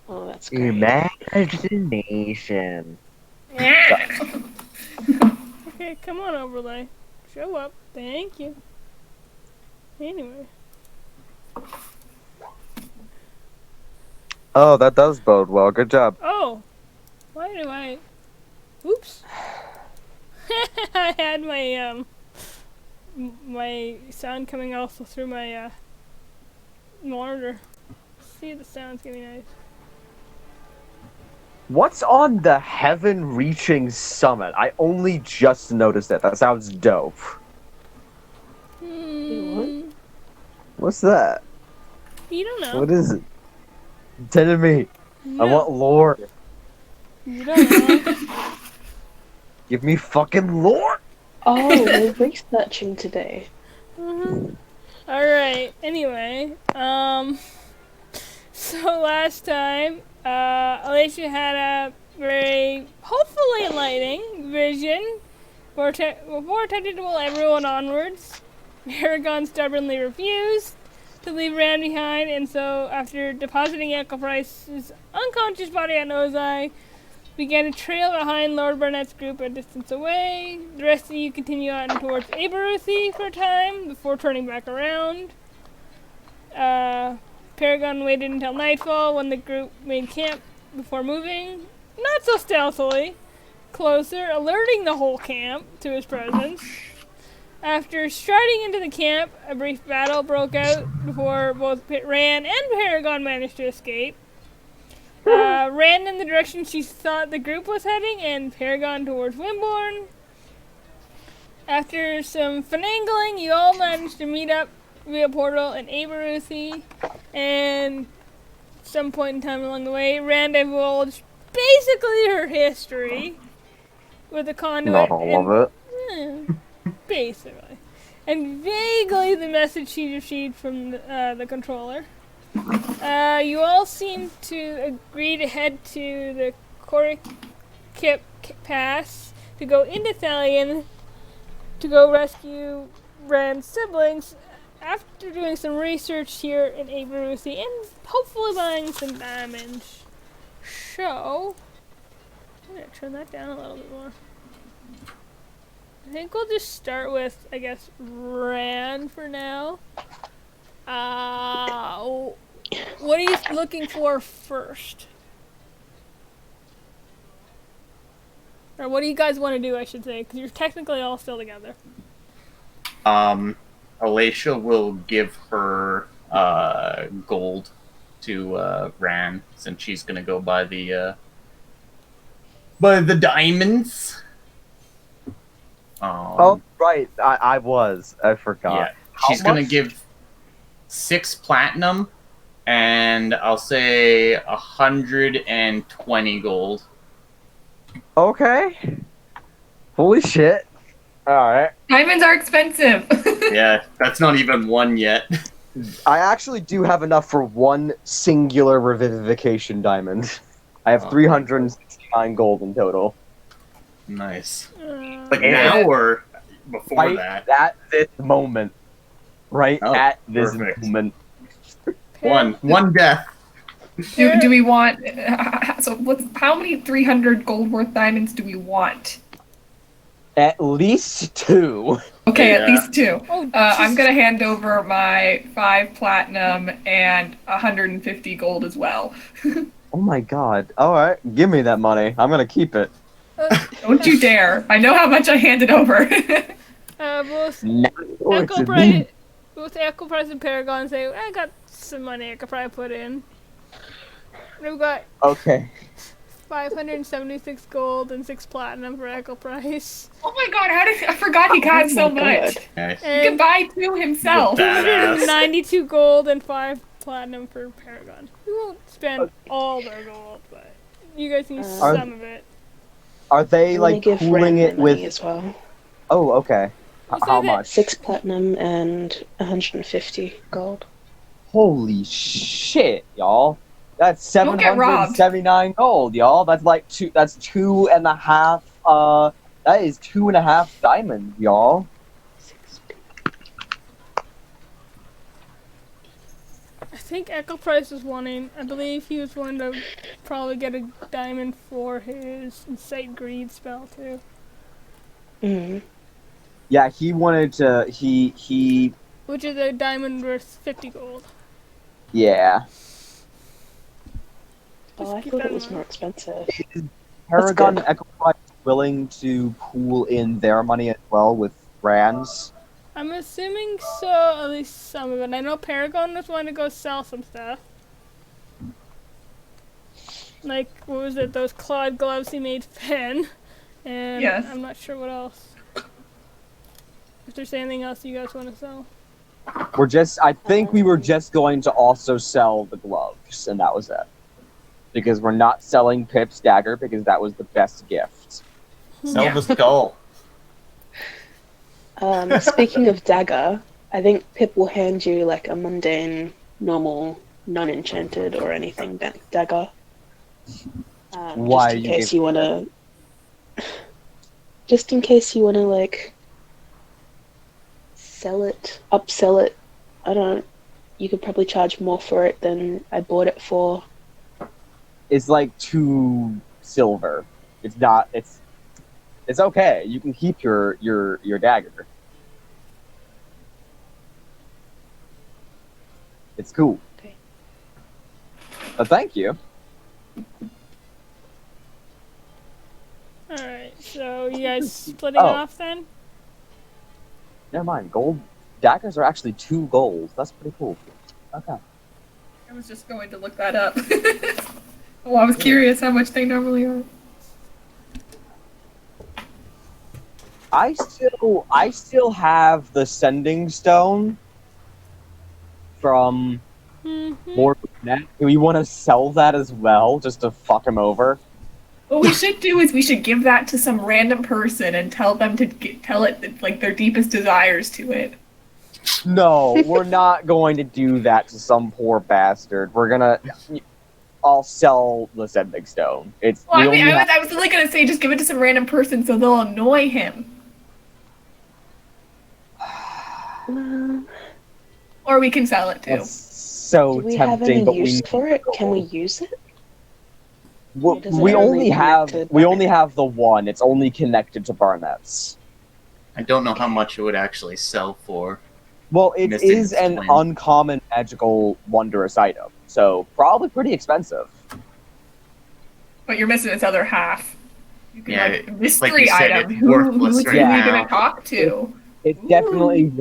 Oh, that's great. Imagination. Okay, come on, overlay. Show up. Thank you. Anyway. Oh, that does bode well. Good job. Oh! Why do I... Oops. I had my, my sound coming also through my, monitor. See, the sound's getting nice. What's on the heaven-reaching summit? I only just noticed it. That sounds dope. What's that? You don't know. What is it? Tell me. No. I want lore. You don't know. Give me fucking lore. Oh, we're researching today. Alright, anyway, so last time, Alicia had a very, hopefully enlightening vision before attempting to pull everyone onwards. Paragon stubbornly refused to leave Rand behind, and so after depositing Echo Price's unconscious body at Ozai, began to trail behind Lord Burnett's group a distance away. The rest of you continue on towards Aberuthi for a time before turning back around. Paragon waited until nightfall when the group made camp before moving, not so stealthily, closer, alerting the whole camp to his presence. After striding into the camp, a brief battle broke out before both Rand and Paragon managed to escape. Ran in the direction she thought the group was heading, and Paragon towards Wimborne. After some finagling, you all managed to meet up via portal in Aberuthi, and at some point in time along the way, Rand divulged basically her history with the conduit. Not all of it. Basically. And vaguely the message she received from the controller. You all seem to agree to head to the Korikip Pass to go into Thalion to go rescue Rand's siblings after doing some research here in Aberuthi and hopefully buying some damage. So, I'm going to turn that down a little bit more. I think we'll just start with, I guess, Rand for now. What are you looking for first? Or what do you guys want to do, I should say, because you're technically all still together. Alicia will give her gold to Ran, since she's gonna go buy the diamonds. Oh, right. I forgot. Yeah, she's gonna give 6 platinum, and I'll say 120 gold. Okay. Holy shit. Alright. Diamonds are expensive. Yeah, that's not even one yet. I actually do have enough for one singular revivification diamond. I have 369 gold in total. Nice. Like now or before right that? At this moment. Right at this moment. One death. Do we want? So how many 300 gold worth diamonds do we want? At least 2. Okay, at least 2. Oh, I'm gonna hand over my 5 platinum and 150 gold as well. Oh my god. Alright, give me that money. I'm gonna keep it. Don't you dare. I know how much I handed over. Both Echo Price and Paragon say, I got some money I could probably put in. We've got 576 gold and 6 platinum for Echo Price. Oh my god, I forgot he got so much. Nice. He can buy 2 himself. 292 gold and 5 platinum for Paragon. We won't spend all their gold, but you guys need some of it. Are they like give pooling Rand it my with? money as well. Oh, okay. How much? 6 platinum and 150 gold. Holy shit, y'all! That's Don't get robbed. 779 gold, y'all. That's like two. That's 2.5. That is 2.5 diamonds, y'all. I think Echo Price was wanting. I believe he was wanting to probably get a diamond for his Incite Greed spell too. Mm. Yeah, he wanted to. He. Which is a diamond worth 50 gold. Yeah. Oh, I keep thought that it in was mind. more expensive. Paragon good. Echo Price willing to pool in their money as well with Rand's? I'm assuming so, at least some of it. I know Paragon was wanting to go sell some stuff. Like, what was it, those clawed gloves he made Finn. And Yes. I'm not sure what else. If there's anything else you guys want to sell. I think we were just going to also sell the gloves, and that was it. Because we're not selling Pip's dagger because that was the best gift. Sell Yeah. the skull. Speaking of dagger, I think Pip will hand you like a mundane, normal, non-enchanted or anything dagger. Why Just in you case give you want to. Just in case you want to like sell it, upsell it. I don't. You could probably charge more for it than I bought it for. It's like 2 silver. It's not. It's okay. You can keep your dagger. It's cool. Okay. But thank you. Alright, so you guys splitting Oh. off then? Never mind. Gold daggers are actually 2 gold. That's pretty cool. Okay. I was just going to look that up. Well, I was curious how much they normally are. I still have the sending stone from Lord Net. Do we want to sell that as well, just to fuck him over? What we should do is we should give that to some random person and tell them to tell it like their deepest desires to it. No, we're not going to do that to some poor bastard. We're gonna. I'll sell the sending stone. It's. Well, we I mean, only I was really gonna say just give it to some random person so they'll annoy him, or we can sell it too. That's so Do we have tempting, any but use we. for it? Can we use it? We, Does it we only only have connected we by- only have the one. It's only connected to Barnett's. I don't know how much it would actually sell for. Well, it Missing is its an twin. uncommon, magical, wondrous item, so probably pretty expensive. But you're missing its other half. You can, Yeah, like, mystery like you said, item. it's Who worthless is right he now. gonna talk to? It's definitely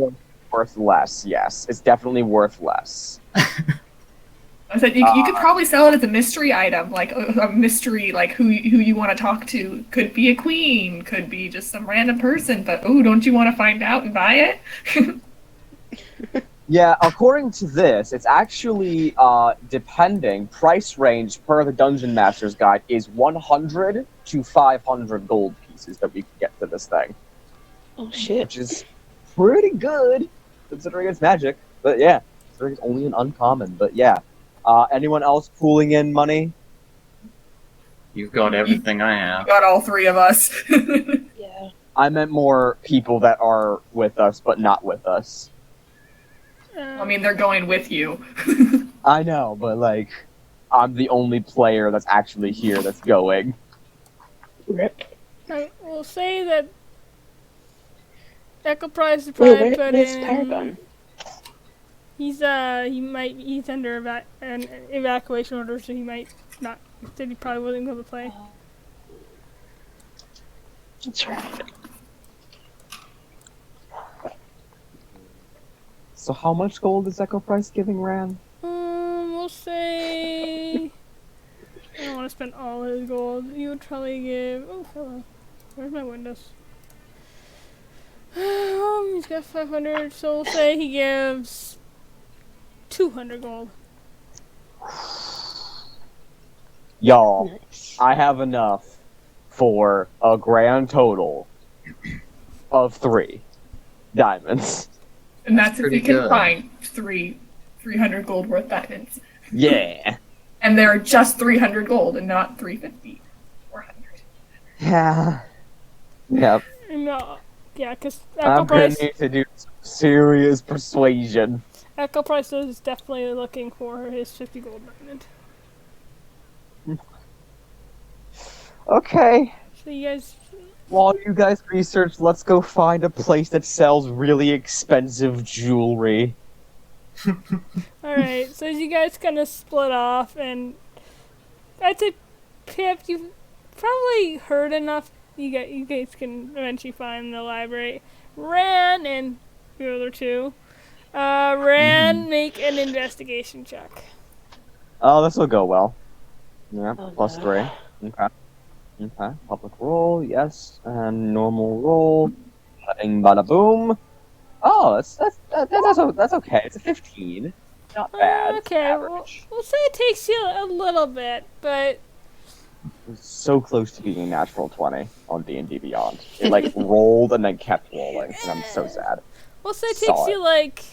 worth less. Yes, it's definitely worth less. I said you could probably sell it as a mystery item, like a mystery, like who you want to talk to. Could be a queen, could be just some random person. But oh, don't you want to find out and buy it? Yeah, according to this, it's actually depending price range per the Dungeon Master's Guide is 100 to 500 gold pieces that we can get for this thing, Oh shit. which is pretty good considering it's magic. But yeah, considering it's only an uncommon. But yeah, anyone else pooling in money? You've got everything I have. Got all 3 of us. Yeah. I meant more people that are with us but not with us. I mean, they're going with you. I know, but like, I'm the only player that's actually here that's going. Rip. I will say that Echo Price is Wait, probably put where's in. Paragon? He's he's under an evacuation order, so he might not. He said he probably wasn't going to play. That's right. So how much gold is Echo Price giving Ran? We'll say. I don't want to spend all his gold. You would probably give. Oh, hello. Where's my windows? He's got 500, so we'll say he gives 200 gold. Y'all, Nice. I have enough for a grand total of 3 diamonds. And that's if pretty we can good. find 300 gold worth diamonds. Yeah. And they're just 300 gold and not 350 or 100. Yeah. Yep. No, yeah, because Echo I'm gonna Price. need to do some serious persuasion. Echo Price is definitely looking for his 50 gold diamond. Okay. So you guys, While you guys research, let's go find a place that sells really expensive jewelry. alright, so as you guys kind of split off, and I'd say, Pip, you've probably heard enough. You guys can eventually find the library. Ran and the other two. Ran, make an investigation check. Oh, this will go well. Yeah, Oh, plus no. 3. Okay. Okay. Public roll, yes, and normal roll. Bada bada boom. Oh, that's okay. It's a 15. Not bad. It's Okay, average. we'll say it takes you a little bit, but It's so close to being a natural 20 on D&D Beyond. It like rolled and then kept rolling, and I'm so sad. we'll say it Saw takes it. you like.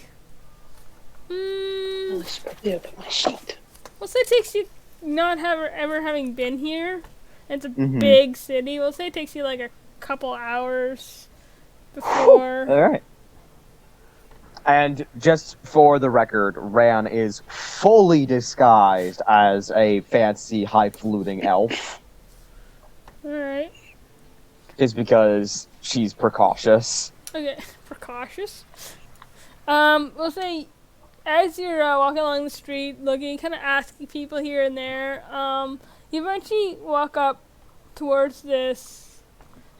I should probably open my sheet. We'll say it takes you not ever having been here. It's a Mhm. big city. We'll say it takes you like a couple hours before. Alright. And just for the record, Ran is fully disguised as a fancy, highfalutin elf. Alright. Just because she's precautious. Okay. Precautious. We'll say as you're walking along the street, looking, kind of asking people here and there, you eventually walk up towards this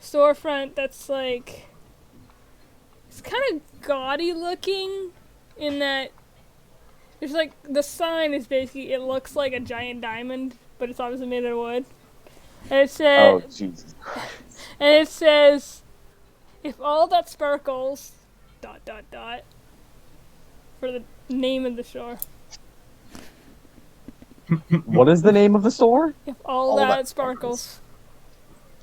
storefront that's like, it's kind of gaudy looking in that there's like, the sign is basically, it looks like a giant diamond, but it's obviously made of wood. And it says, Oh, Jesus Christ. and it says, if all that sparkles, ... for the name of the store. What is the name of the store? If all that sparkles.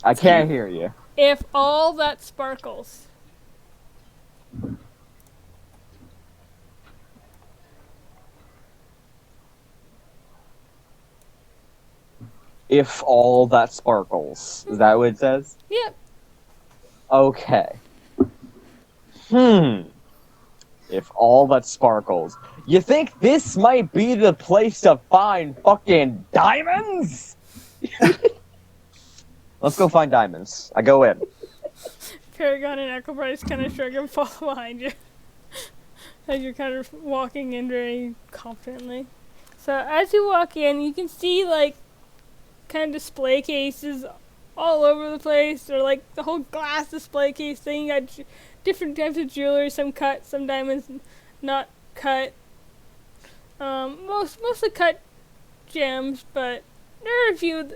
I can't hear you. If all that sparkles. If all that sparkles. Is that what it says? Yep. Okay. If all that sparkles. You think this might be the place to find fucking diamonds? Let's go find diamonds. I go in. Paragon and Echo Price kind of shrug and follow behind you. As you're kind of walking in very confidently. So as you walk in, you can see like kind of display cases all over the place, or like the whole glass display case thing. You got different types of jewelry, some cut, some diamonds not cut. Mostly cut gems, but there are a few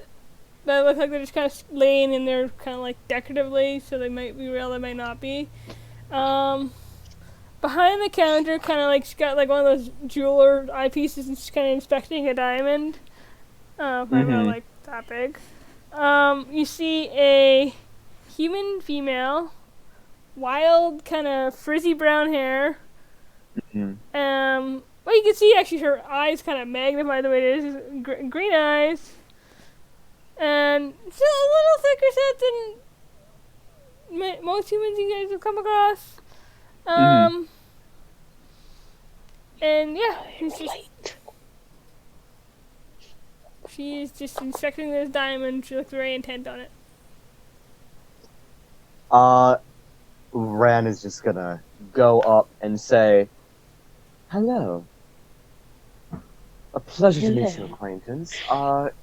that look like they're just kind of laying in there kind of like decoratively, so they might be real, they might not be. Behind the counter, kind of like she's got like one of those jeweler eyepieces and she's kind of inspecting a diamond. Probably not like that big. You see a human female, wild kind of frizzy brown hair. Well, you can see actually her eyes kind of magnify the way it is, green eyes, and it's a little thicker set than most humans you guys have come across. And yeah, she's just inspecting this diamond. She looks very intent on it. Ran is just gonna go up and say, "Hello. A pleasure to meet your acquaintance.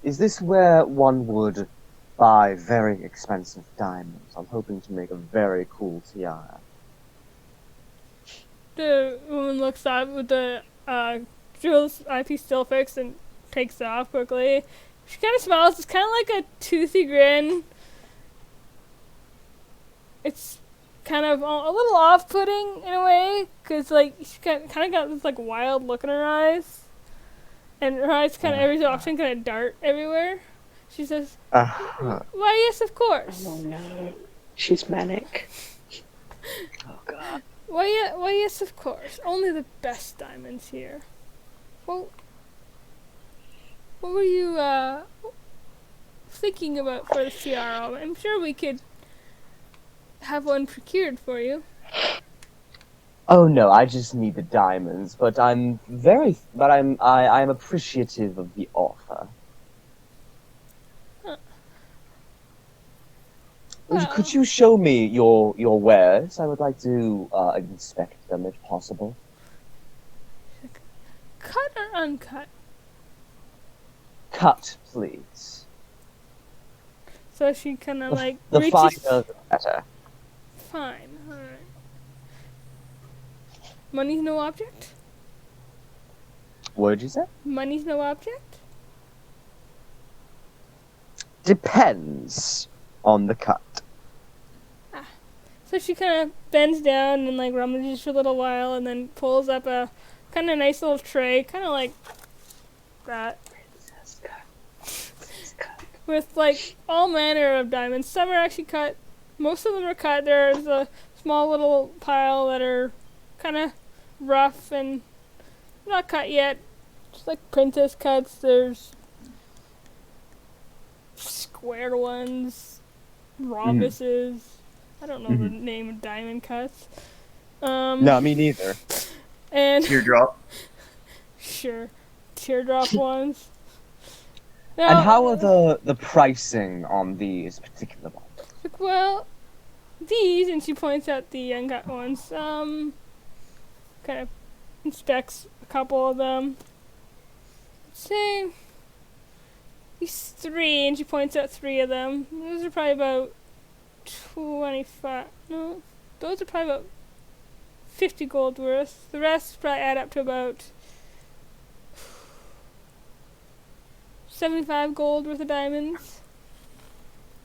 Is this where one would buy very expensive diamonds? I'm hoping to make a very cool tiara." The woman looks up with the jewel's eyepiece still fixed and takes it off quickly. She kind of smiles. It's kind of like a toothy grin. It's kind of a little off-putting in a way, because like she's kind of got this like wild look in her eyes, and her eyes kind of every so often kind of dart everywhere. She says, "Why, yes, of course." Oh no, she's manic. Oh god. Why, yes, of course. Only the best diamonds here. Well, what were you thinking about for the tiara? I'm sure we could have one procured for you. Oh no, I just need the diamonds, but I'm appreciative of the offer. Well, Could you show me your wares? I would like to inspect them if possible. cut or uncut? Cut, please. So she kind of like The reaches. finer the better. Fine. All right. Money's no object. What did you say? Money's no object. Depends on the cut. So she kind of bends down and like rummages for a little while, and then pulls up a kind of nice little tray, kind of like that, Princess cut. Princess cut. with like all manner of diamonds. Some are actually cut. Most of them are cut. There's a small little pile that are kind of rough and not cut yet. Just like princess cuts. There's square ones, rhombuses. I don't know the name of diamond cuts. No, me neither. And Teardrop. sure, teardrop ones. And Now, how are the pricing on these particular ones? like, well, these, and she points out the uncut ones. Kind of inspects a couple of them. Say these three, and she points out three of them. Those are probably about 25. No, those are probably about 50 gold worth. The rest probably add up to about 75 gold worth of diamonds.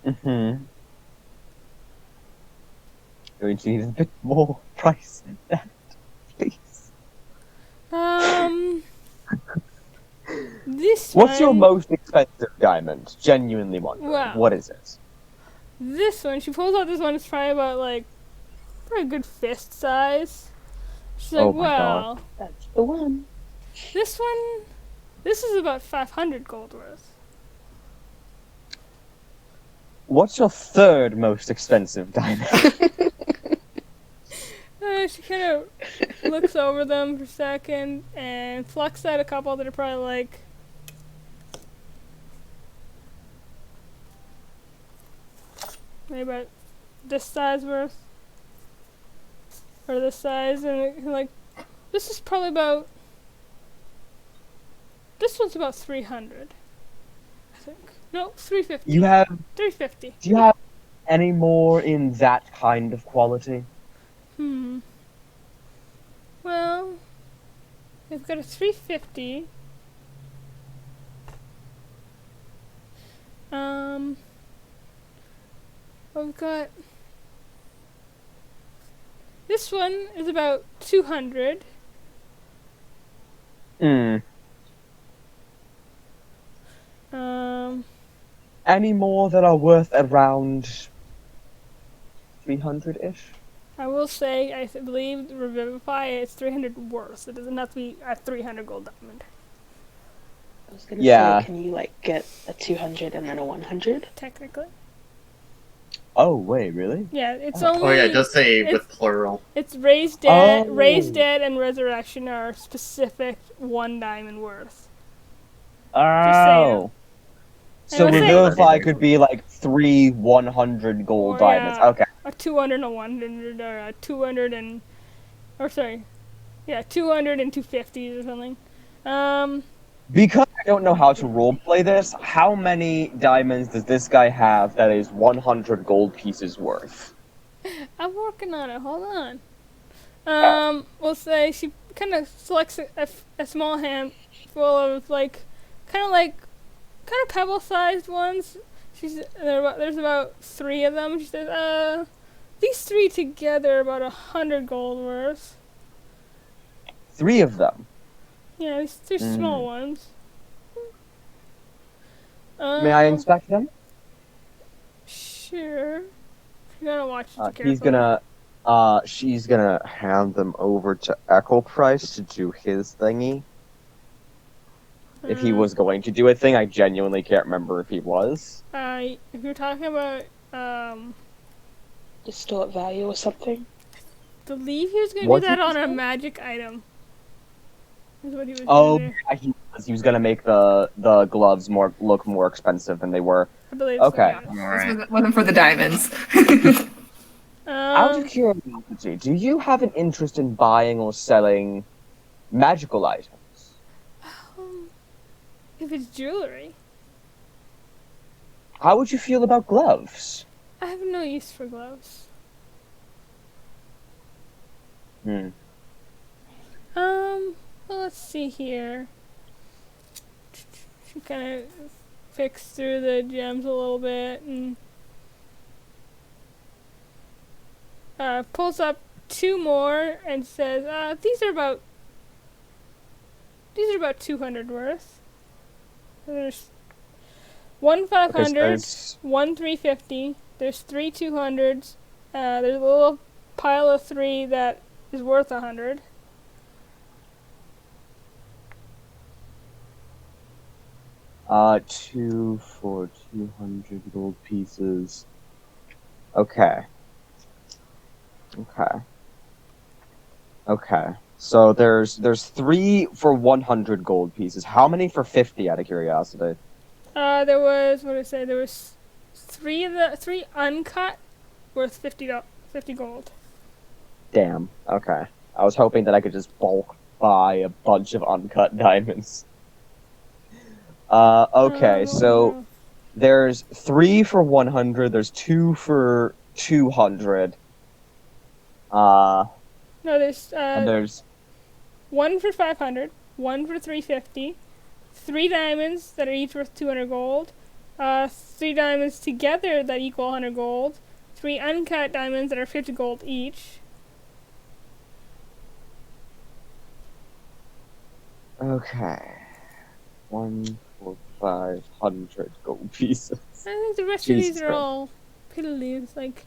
Mm-hmm. Going to need a bit more price than that, please. This What's your one- most expensive diamond? Genuinely wondering. Wow. What is it? This one, she pulls out this one, it's probably about like, probably a good fist size. She's like, Oh my God. well, That's the one. this one, this is about 500 gold worth. What's your third most expensive diamond? She kind of looks over them for a second and plucks out a couple that are probably like, maybe about this size worth. Or this size, and like, this is probably about, this one's about 300, I think. No, 350. You have 350. Do you have any more in that kind of quality? Well, we've got a 350. We've got, this one is about 200. Any more that are worth around 300-ish? I will say, I believe the Revivify is 300 worth. It doesn't have to be a 300 gold diamond, I was gonna Yeah. say, can you like get a 200 and then a 100? technically. Oh, wait, really? Yeah, it's Oh. only. Oh yeah, it does say it's- with plural. It's raised dead, Oh. raised dead, and resurrection are specific 1 diamond worth. Oh. So I would say- Revivify could be like 3 100 gold Or, diamonds. yeah. Okay. A 200 and a 100, or a 200 and, or sorry, yeah, 200 and 250s or something. Because I don't know how to roleplay this, how many diamonds does this guy have that is 100 gold pieces worth? I'm working on it. Hold on. We'll say she kind of selects a small handful of like, kind of pebble-sized ones. There's about 3 of them. She says, these 3 together are about 100 gold worth. 3 of them. Yeah, they're small ones. May I inspect them? Sure. You gotta watch it He's carefully. she's gonna hand them over to Echo Price to do his thingy. If he was going to do a thing, I genuinely can't remember if he was. If you're talking about, Distort value or something? believe he was going to do What that did you on a say? magic item. Is what he was Oh, going to do. yeah, he was gonna make the gloves look more expensive than they were. I believe Okay. so. This Alright. wasn't for the diamonds. Out of Yeah. curiosity, do you have an interest in buying or selling magical items? If it's jewelry, How would you feel about gloves? I have no use for gloves. Hmm. Well, let's see here. She kind of picks through the gems a little bit and pulls up 2 more and says, these are about 200 worth. There's one 500, there's one 350. There's 3 200s. There's a little pile of 3 that is worth 100. Two for 200 gold pieces. Okay. So there's 3 for 100 gold pieces. How many for 50? Out of curiosity. There was, what did I say? There was 3 uncut worth 50 gold. Damn. Okay. I was hoping that I could just bulk buy a bunch of uncut diamonds. Okay, so there's 3 for 100, there's 2 for 200. No, there's And there's 1 for 500, 1 for 350, 3 diamonds that are each worth 200 gold, 3 diamonds together that equal 100 gold, 3 uncut diamonds that are 50 gold each. okay. 1 for 500 gold pieces. I think the rest Jesus of these are Christ. all piddly. It's like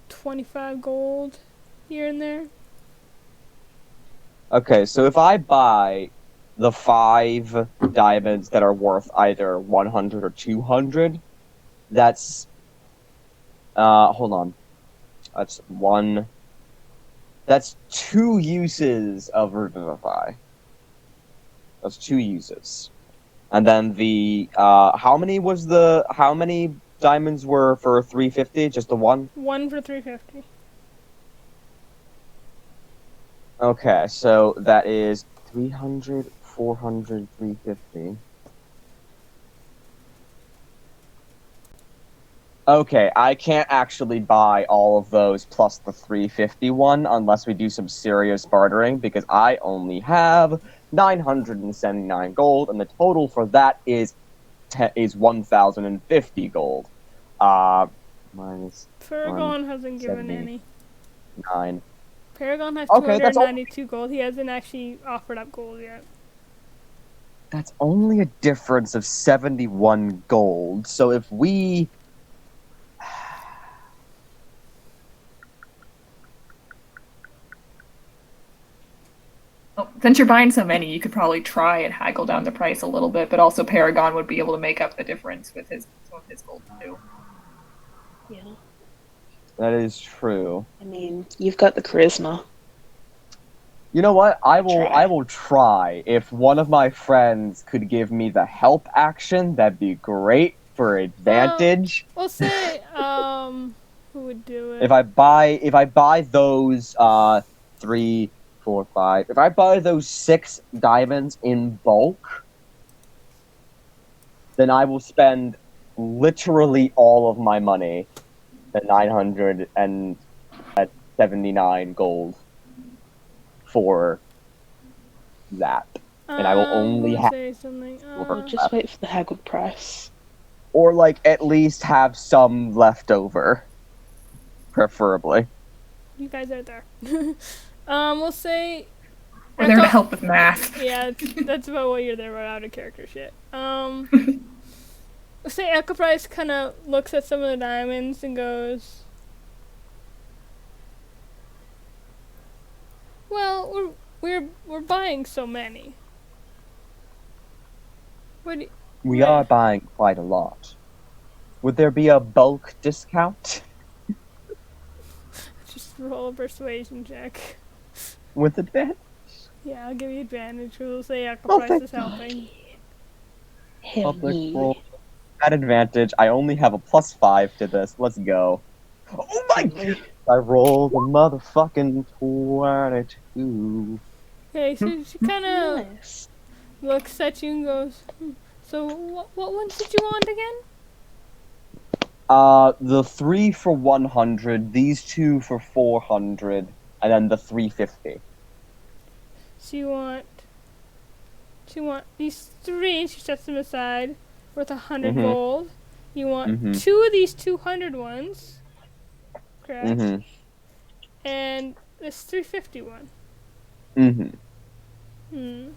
25 gold here and there. Okay, so if I buy the 5 diamonds that are worth either 100 or 200, that's hold on. That's 2 uses of Revivify. That's 2 uses. And then how many diamonds were for 350? Just the one? 1 for 350. Okay, so that is 300, 400, 350. Okay, I can't actually buy all of those plus the 351 unless we do some serious bartering, because I only have 979 gold, and the total for that is 1,050 gold. Minus Paragon hasn't given 70. any. 9. Paragon has Okay, that's all. 292 gold. He hasn't actually offered up gold yet. That's only a difference of 71 gold. So if we... Well, since you're buying so many, you could probably try and haggle down the price a little bit, but also Paragon would be able to make up the difference with some of his gold too. Yeah. That is true. I mean, you've got the charisma. You know what? I Try. will try. If one of my friends could give me the help action, that'd be great for advantage. We'll say, who would do it? If I buy those 3, 4, 5, if I buy those 6 diamonds in bulk, then I will spend literally all of my money, the 979 gold, for that. And I will only we'll have say something. silver. Just wait for the haggled price. Or, like, at least have some left over. Preferably. You guys are there. We'll say. We're there to help with math. Yeah, that's about what you're there about out of character shit. We'll say Echo Price kind of looks at some of the diamonds and goes, "Well, we're buying so many. We are buying quite a lot. Would there be a bulk discount? Just roll a persuasion check. With advantage. Yeah, I'll give you advantage. We'll say Oh, Price thank is helping. Hell Public yeah. roll. At advantage. I only have a +5 to this. Let's go. Oh my god! Finally. I rolled a motherfucking 22. Okay, so she kind of Nice. looks at you and goes, so what ones did you want again? The 3 for 100, these 2 for 400, and then the 350. So you want these 3, she sets them aside, worth 100 Mhm. gold. You want Mhm. 2 of these 200 ones, correct? Mm-hmm. And this 350 one. Mm-hmm. Hmm.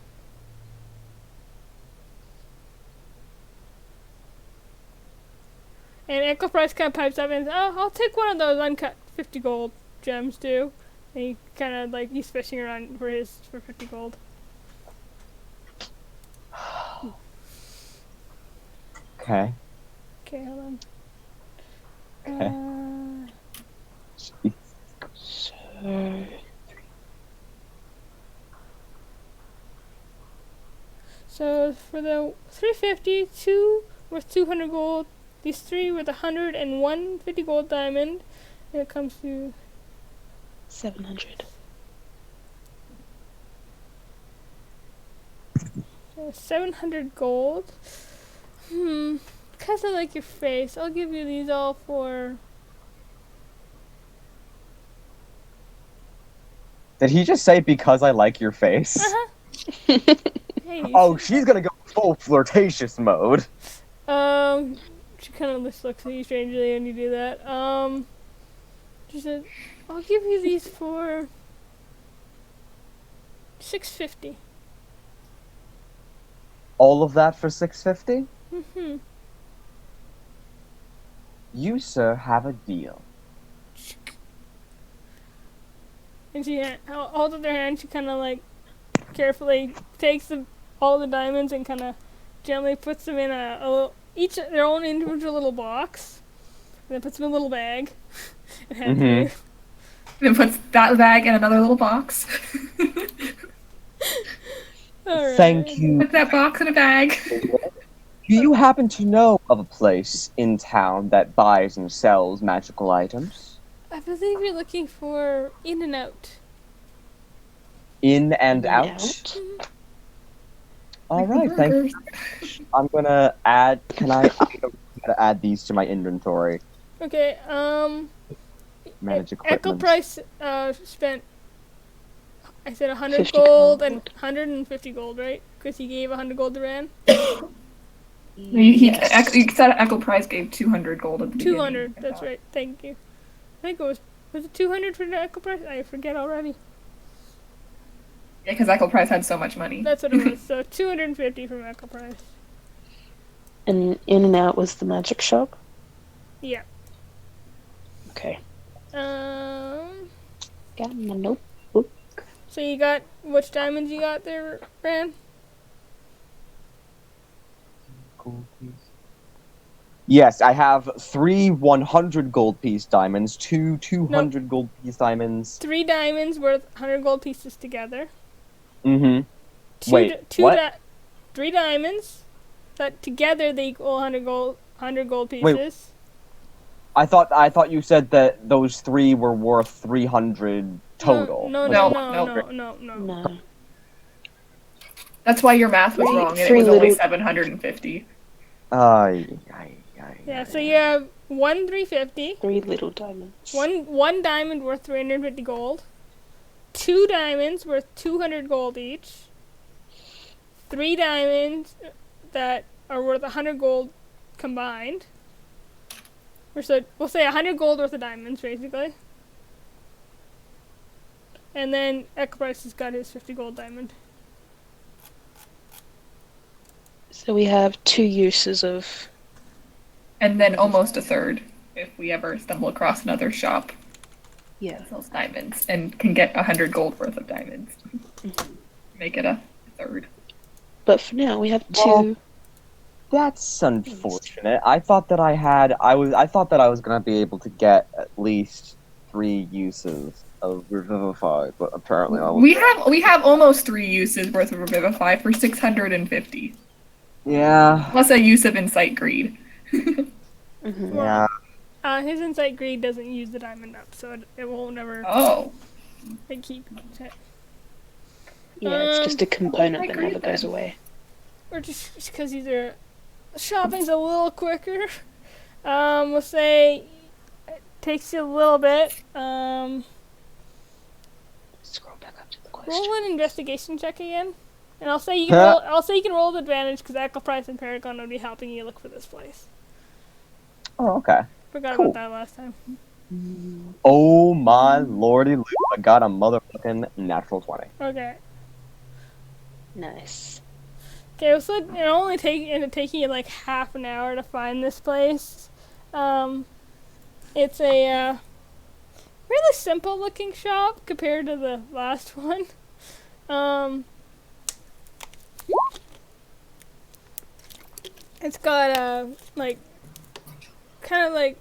And Echo Price kind of pipes up and says, oh, I'll take one of those uncut 50 gold gems too. And he kind of like, he's fishing around for 50 gold. Okay. Okay, hold on. Okay. So, So for the 350, 2 worth 200 gold, these 3 worth 100 and 150 gold diamond, and it comes to 700. 700 gold. Because I like your face, I'll give you these all for... Did he just say because I like your face? Uh-huh. Hey, Oh, she's gonna go full flirtatious mode. she kind of looks at you strangely when you do that. She said, I'll give you these for 650. All of that for 650? Mm-hmm. You, sir, have a deal. And she holds up their hand. She kind of like carefully takes all the diamonds and kind of gently puts them in a little, each their own individual little box, and then puts them in a little bag and hands Mhm. you. Then puts that bag in another little box. Alright. Thank you. Put that box in a bag. Do you happen to know of a place in town that buys and sells magical items? I believe you're looking for In and Out. In and In out? out? All Like the right, thank you. burgers. I'm gonna add. I'm gonna add these to my inventory. Okay. Manage Echo equipment. Price spent. I said 100 50 gold and gold. 150 gold, right? Because he gave 100 gold to Ran. He Yes. said Echo Price gave 200 gold at the beginning. 200. That's right. Thank you. I think it was it 200 for the Echo Price? I forget already. Yeah, because Echo Price had so much money. That's what it was. So 250 from Echo Price. And In and Out was the magic shop? Yeah. Okay. Got my notebook. So you got which diamonds you got there, Ran? Yes, I have 3 100 gold piece diamonds, 2 200 gold piece diamonds. 3 diamonds worth 100 gold pieces together. Mm-hmm. Two Wait, two what? 3 diamonds that together they equal 100 gold pieces. Wait. I thought you said that those 3 were worth 300 total. No. No. That's why your math was Three- wrong, and it three was only little- 750. Yeah, so you have 1 350, 3 little diamonds. one diamond worth 350 gold, 2 diamonds worth 200 gold each, 3 diamonds that are worth 100 gold combined. So we'll say 100 gold worth of diamonds, basically. And then Echo Price has got his 50 gold diamond. So we have 2 uses of... And then almost a third if we ever stumble across another shop Yeah. that sells diamonds and can get 100 gold worth of diamonds. Make it a third. But for now, we have 2... Well, that's unfortunate. I thought that I was gonna be able to get at least 3 uses of Revivify, but apparently I will. We have almost 3 uses worth of Revivify for 650. Yeah. Plus a use of Insight Greed. Mhm. Yeah. His Insight Greed doesn't use the diamond up, so it won't ever Oh. keep it. Yeah, it's just a component I that agree never goes then. away. Or just because shopping's a little quicker. We'll say it takes you a little bit. Scroll back up to the Roll question. an investigation check again, and I'll say you can roll. I'll say you can roll with advantage because Echo Price and Paragon would be helping you look for this place. Oh, okay. Forgot Cool. about that last time. Oh my lordy, I got a motherfucking natural 20. Okay. Nice. Okay, so it only taking you like half an hour to find this place. It's a really simple looking shop compared to the last one. It's got like kind of like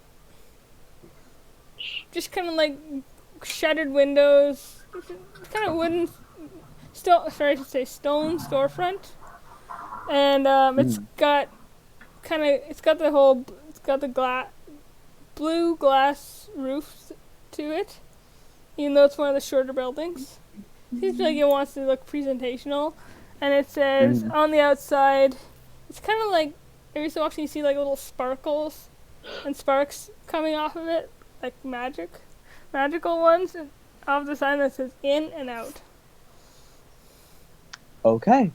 shuttered windows, kind of wooden, stone storefront, and it's got the blue glass roof to it, even though it's one of the shorter buildings. Seems like it wants to look presentational, and it says on the outside, it's kind of like every so often you see like little sparkles and sparks coming off of it, like magical ones, off the sign that says in and out. Okay.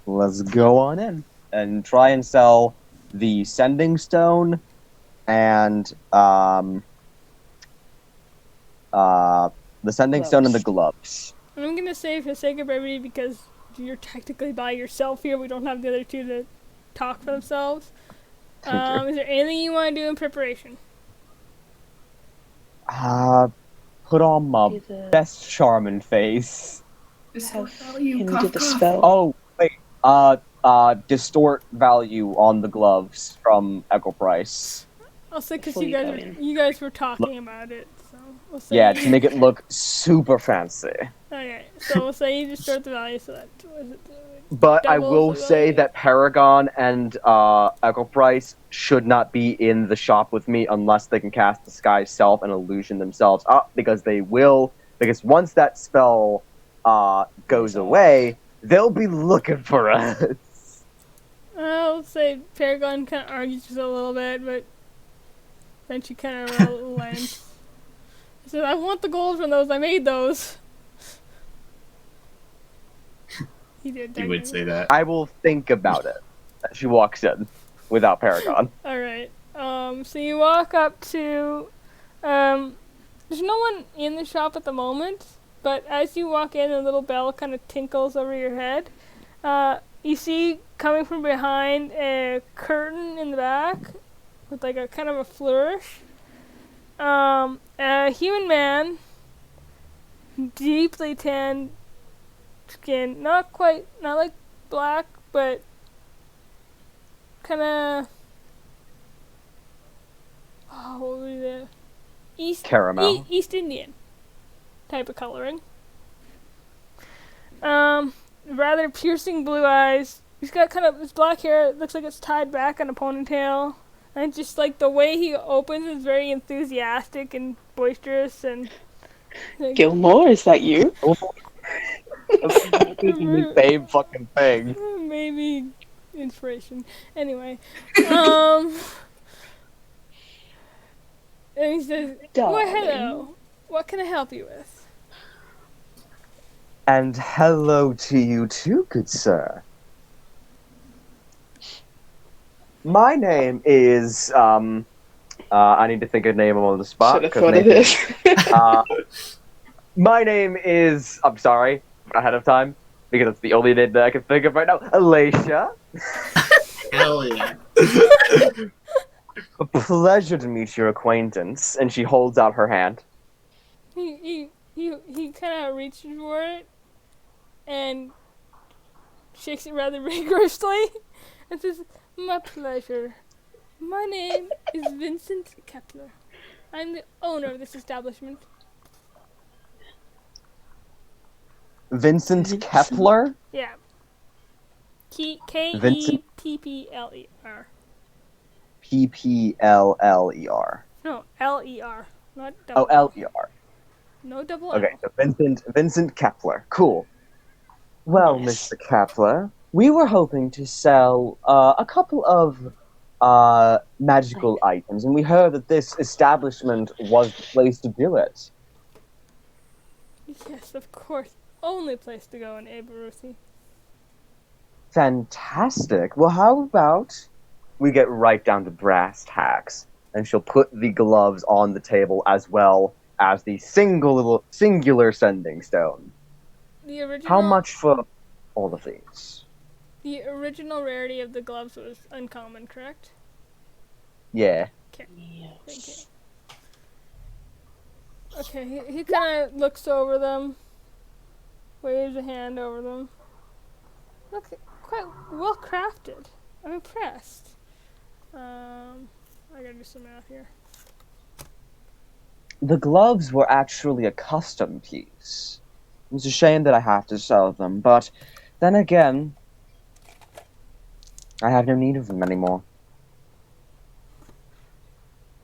Let's go on in and try and sell the sending stone and the sending stone and the gloves. And I'm gonna say for the sake of brevity, because you're technically by yourself here, we don't have the other two to talk for themselves. Is there anything you want to do in preparation? Put on my Do the- best charming face. Distort Can value, we do cough, the cough. spell? Oh, wait. Distort value on the gloves from Echo Price. I'll say because Before you go in. you guys were talking about it, so we'll say. Yeah, to make it look super fancy. Okay, so we'll say you just start the value, so that was it. But I Double will the say value. that Paragon and Echo Price should not be in the shop with me unless they can cast Disguise Self and Illusion themselves up, because they will. Because once that spell goes away, they'll be looking for us. I'll say Paragon kind of argues just a little bit, but then she kind of relents. She says, "I want the gold from those. I made those." He did. You would say that. I will think about it. She walks in without Paragon. All right. So you walk up to. There's no one in the shop at the moment, but as you walk in, a little bell kind of tinkles over your head. You see coming from behind a curtain in the back with like a kind of a flourish. A human man, deeply tanned skin, not like black, but kind of. Oh, what would be the Caramel. East Indian type of coloring. Rather piercing blue eyes. He's got kind of his black hair. It looks like it's tied back in a ponytail, and just like the way he opens is very enthusiastic and boisterous and. Like, Gilmore, is that you? The same fucking thing. maybe inspiration. Anyway, and he says, "Well, hello. What can I help you with?" And hello to you too, good sir. My name is, I need to think of a name on the spot. Should have 'cause thought of Nathan- this. My name is, I'm sorry, ahead of time, because it's the only name that I can think of right now, Alicia. Hell yeah. A pleasure to meet your acquaintance. And she holds out her hand. He kind of reaches for it and shakes it rather vigorously and says, "My pleasure. My name is Vincent Kepler. I'm the owner of this establishment. Vincent Kepler? Yeah. Vincent Keppler. P-P-L-L-E-R. No, Ler. Not Oh, double L. L-E-R. No double Okay, L. so Vincent Kepler. Cool. Well, Nice. Mr. Kepler, we were hoping to sell a couple of magical items, and we heard that this establishment was the place to do it. Yes, of course. Only place to go in Aberuthi. Fantastic. Well, how about we get right down to brass tacks, and she'll put the gloves on the table as well as the singular sending stone. The How original much for all of these? the original rarity of the gloves was uncommon, correct? Yeah. Thank you. Yes. Okay, he kind of looks over them, waves a hand over them. Look, quite well crafted. I'm impressed. I gotta do some math here. The gloves were actually a custom piece. It's a shame that I have to sell them, but then again, I have no need of them anymore.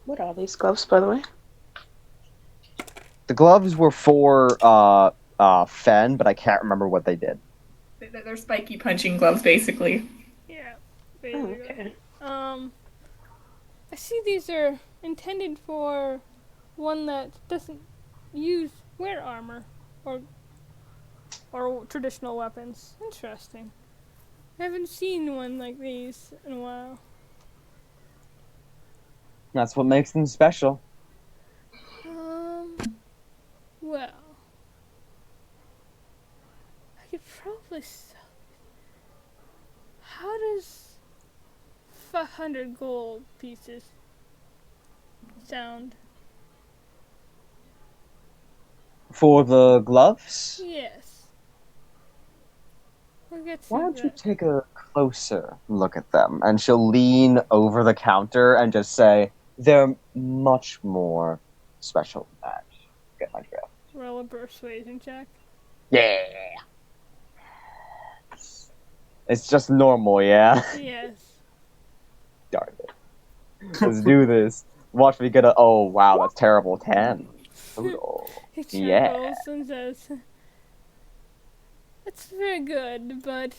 What are these gloves, by the way? The gloves were for Fen, but I can't remember what they did. They're spiky punching gloves, basically. Yeah, Oh, basically. okay. I see these are intended for one that doesn't wear armor or traditional weapons. Interesting. I haven't seen one like these in a while. That's what makes them special. Well, I could probably sell. How does 500 gold pieces sound? For the gloves, Yes. We'll get to why don't you that. take a closer look at them? And she'll lean over the counter and just say, they're much more special than that. Get my drift. Roll a persuasion check. Yeah. It's just normal, yeah? Yes. Darn it. Let's do this. Watch me get a. Oh, wow, that's terrible. 10. Total. He Yeah. chuckles and says, "It's very good, but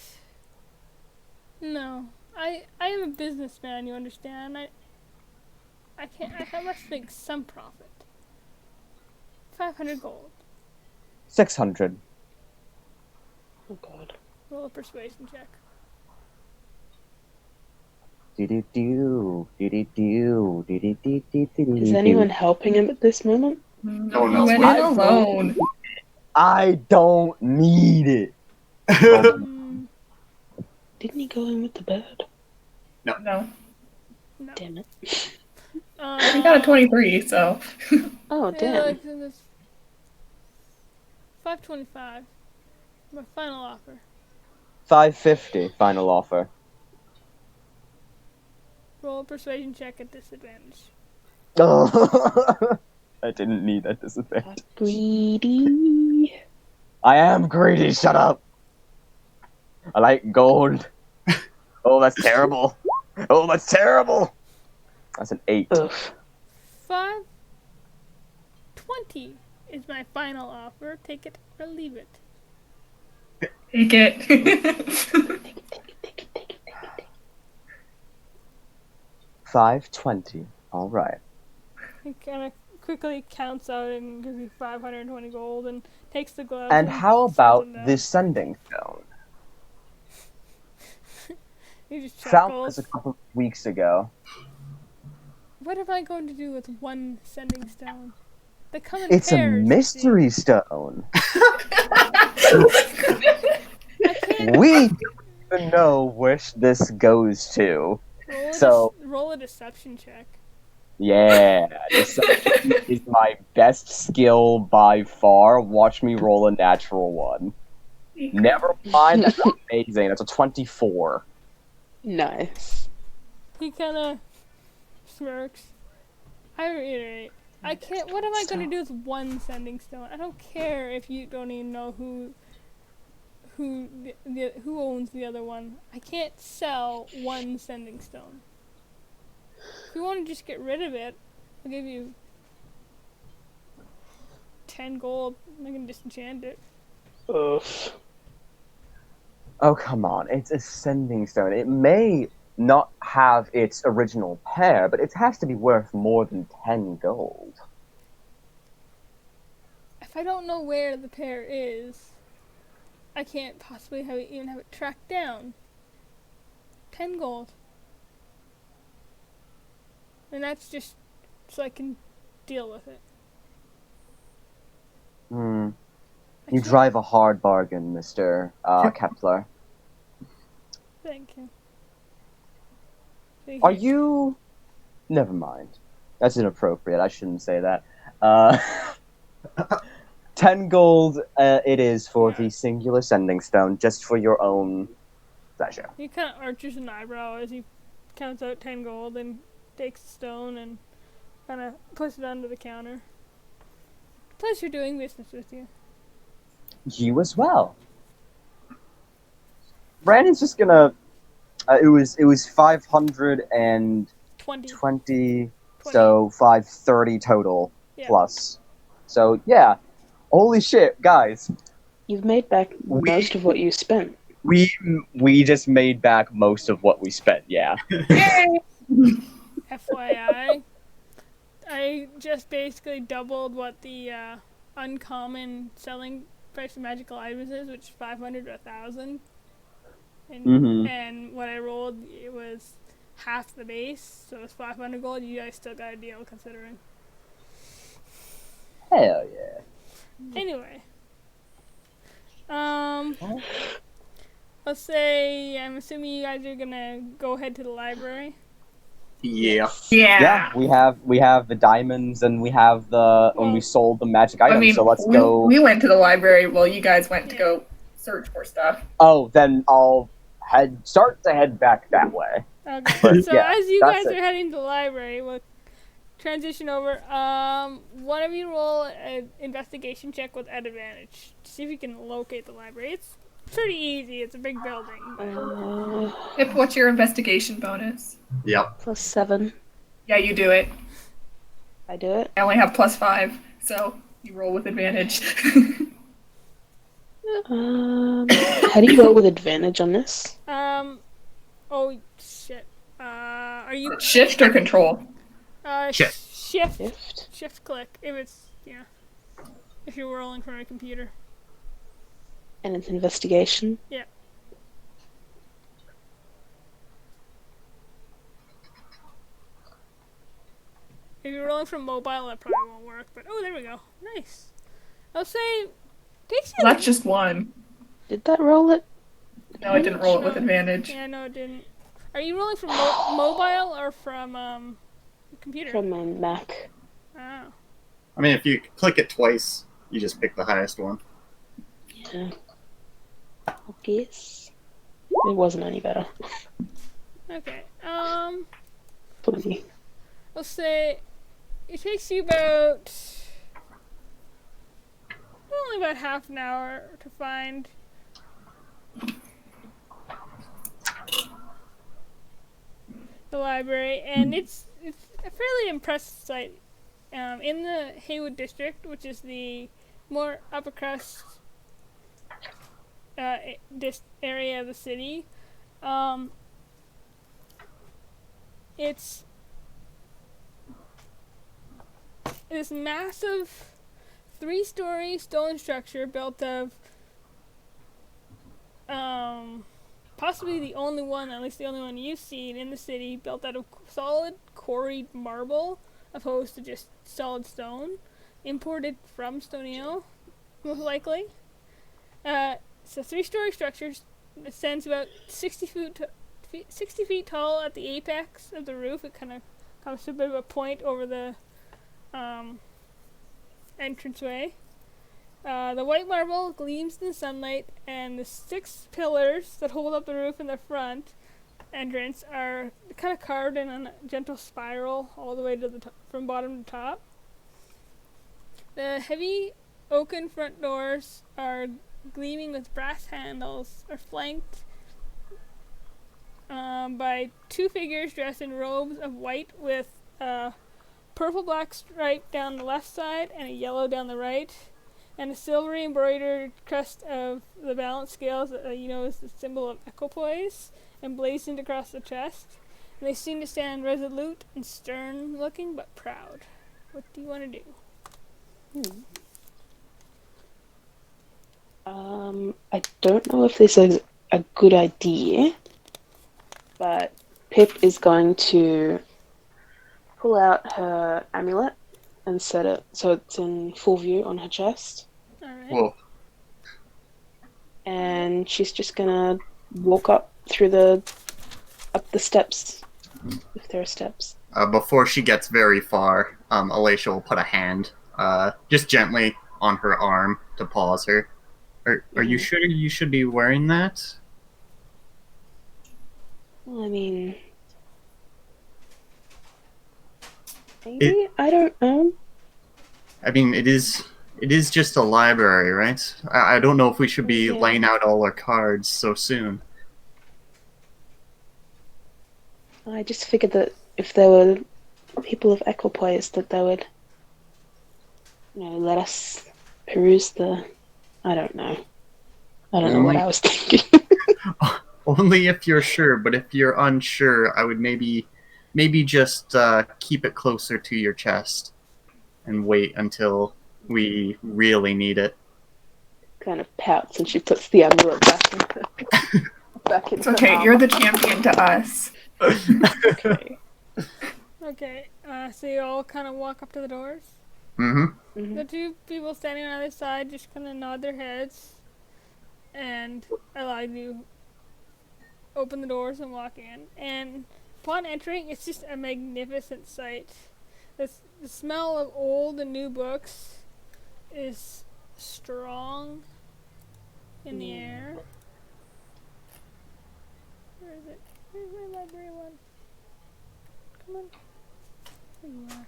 no. I am a businessman. You understand? I can't. I must make some profit. 500 gold. 600. Oh god. Roll a persuasion check. Do-do-do. Do-do-do. Do-do-do-do-do-do. Is anyone helping him at this moment? No one He else went wants in it. alone. I don't need it. Didn't he go in with the bird? No. No. Damn it. He got a 23, so. Oh, damn. 525. My final offer. 550. Final offer. Roll a persuasion check at disadvantage. Oh. I didn't need that disadvantage. Greedy. I am greedy. Shut up. I like gold. Oh, that's terrible. Oh, that's terrible. That's an 8. Oof. 520 is my final offer. Take it or leave it. Take it. Take it, take it, take it, take it. 520. All right. He kind of quickly counts out and gives you 520 gold and takes the gloves. And how sets about them down. this sending stone? He just Found chuckles. this a couple of weeks ago. What am I going to do with one sending stone? They come in It's a pairs. mystery stone. I can't We don't even know which this goes to. roll a deception check. Yeah, deception is my best skill by far. Watch me roll a natural one. Never mind, that's amazing. That's a 24. Nice. He kind of smirks. I reiterate. I can't. What am I going to do with one sending stone? I don't care if you don't even know who who owns the other one. I can't sell one sending stone. If you want to just get rid of it, I'll give you 10 gold. I can disenchant it. Oof. Oh, come on. It's a sending stone. It may not have its original pair, but it has to be worth more than 10 gold. If I don't know where the pair is, I can't possibly even have it tracked down. 10 gold. And that's just so I can deal with it. Hmm. I You can't- drive a hard bargain, Mr. Kepler. Thank you. Are you... Never mind. That's inappropriate. I shouldn't say that. Uh, 10 gold it is for the singular sending stone, just for your own pleasure. He kind of arches an eyebrow as he counts out 10 gold and takes the stone and kind of puts it under the counter. Pleasure doing business with you. You as well. Brandon's just gonna... it was 520, 20. so 530 total Yeah. plus. So, yeah. Holy shit, guys. You've made back most of what you spent. We just made back most of what we spent, yeah. FYI, I just basically doubled what the uncommon selling price of magical items is, which is 500 to 1,000. And what I rolled, it was half the base, so it's 500 gold. You guys still got a deal considering. Hell yeah. Anyway, let's say I'm assuming you guys are gonna go ahead to the library. Yeah. Yeah, we have the diamonds and we have when we sold the magic items, so let's go. We went to the library while you guys went to go search for stuff. Oh, then I'll start to head back that way. Okay. But, So yeah, as you that's guys it. are heading to the library, we'll transition over. One of you roll an investigation check with advantage to see if you can locate the library. It's pretty easy. It's a big building. Pip, what's your investigation bonus? Yep. +7. Yeah, you do it. I do it. I only have +5, so you roll with advantage. How do you roll with advantage on this? Oh shit. Are you Shift or control? Shift. Shift click if it's if you're rolling from a computer. And it's investigation. Yeah. If you're rolling from mobile, that probably won't work. But oh, there we go. Nice. I'll say takes you. Well, that's just one. Did that roll it? No, I didn't roll it with advantage. Yeah, no, it didn't. Are you rolling from mobile or from computer? From my Mac. Oh. I mean, if you click it twice, you just pick the highest one. Yeah. I guess. It wasn't any better. Okay. Funny. I'll say it takes you about only about half an hour to find the library, and it's a fairly impressive site. In the Haywood district, which is the more upper crust this area of the city, it's this massive 3-story stone structure built of possibly the only one, at least the only one you've seen in the city, built out of solid quarried marble opposed to just solid stone, imported from Stonio, most likely. It's a 3-story structure. It stands about 60 feet tall at the apex of the roof. It kind of comes to a bit of a point over the entranceway. The white marble gleams in the sunlight, and the 6 pillars that hold up the roof in the front entrance are kind of carved in a gentle spiral all the way to the from bottom to top. The heavy oaken front doors are gleaming with brass handles, are flanked by 2 figures dressed in robes of white with a purple-black stripe down the left side and a yellow down the right, and a silvery embroidered crest of the balance scales that is the symbol of equipoise, emblazoned across the chest. And they seem to stand resolute and stern-looking, but proud. What do you want to do? I don't know if this is a good idea, but Pip is going to pull out her amulet and set it so it's in full view on her chest. Alright. Whoa. And she's just gonna walk up the steps, if there are steps. Before she gets very far, Alacia will put a hand, just gently on her arm to pause her. Are you sure you should be wearing that? Well, I mean, maybe? I don't know. I mean, it is just a library, right? I don't know if we should be laying out all our cards so soon. I just figured that if there were people of equipoise, that they would, let us peruse the. I don't know. I don't know what I was thinking. Only if you're sure, but if you're unsure, I would maybe just keep it closer to your chest and wait until we really need it. Kind of pouts and she puts the amulet back into It's okay, her you're arm. the champion to us. Okay. Okay, so you all kind of walk up to the doors. Mm-hmm. The 2 people standing on either side just kind of nod their heads and allow you to open the doors and walk in. And upon entering, it's just a magnificent sight. The smell of old and new books is strong in the air. Where is it? Where's my library one? Come on. There you are.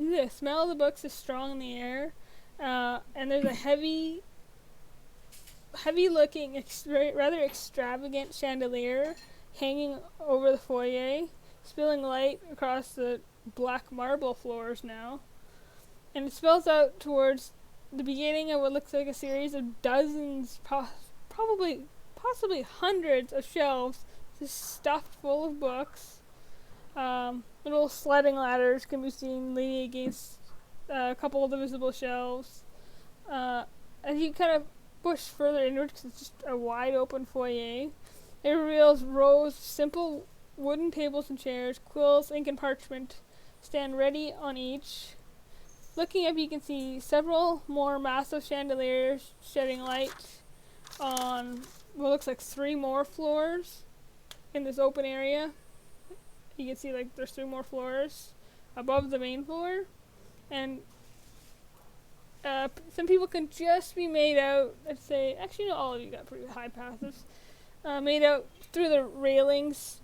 The smell of the books is strong in the air, and there's a heavy looking, rather extravagant chandelier hanging over the foyer, spilling light across the black marble floors now, and it spills out towards the beginning of what looks like a series of dozens, possibly hundreds of shelves just stuffed full of books. Little sledding ladders can be seen leaning against a couple of the visible shelves. As you kind of push further inward, because it's just a wide open foyer, it reveals rows of simple wooden tables and chairs, quills, ink, and parchment stand ready on each. Looking up, you can see several more massive chandeliers shedding light on what looks like 3 more floors in this open area. You can see there's 3 more floors above the main floor, and some people can just be made out. I'd say, actually, no, all of you got pretty high passes. Made out through the railings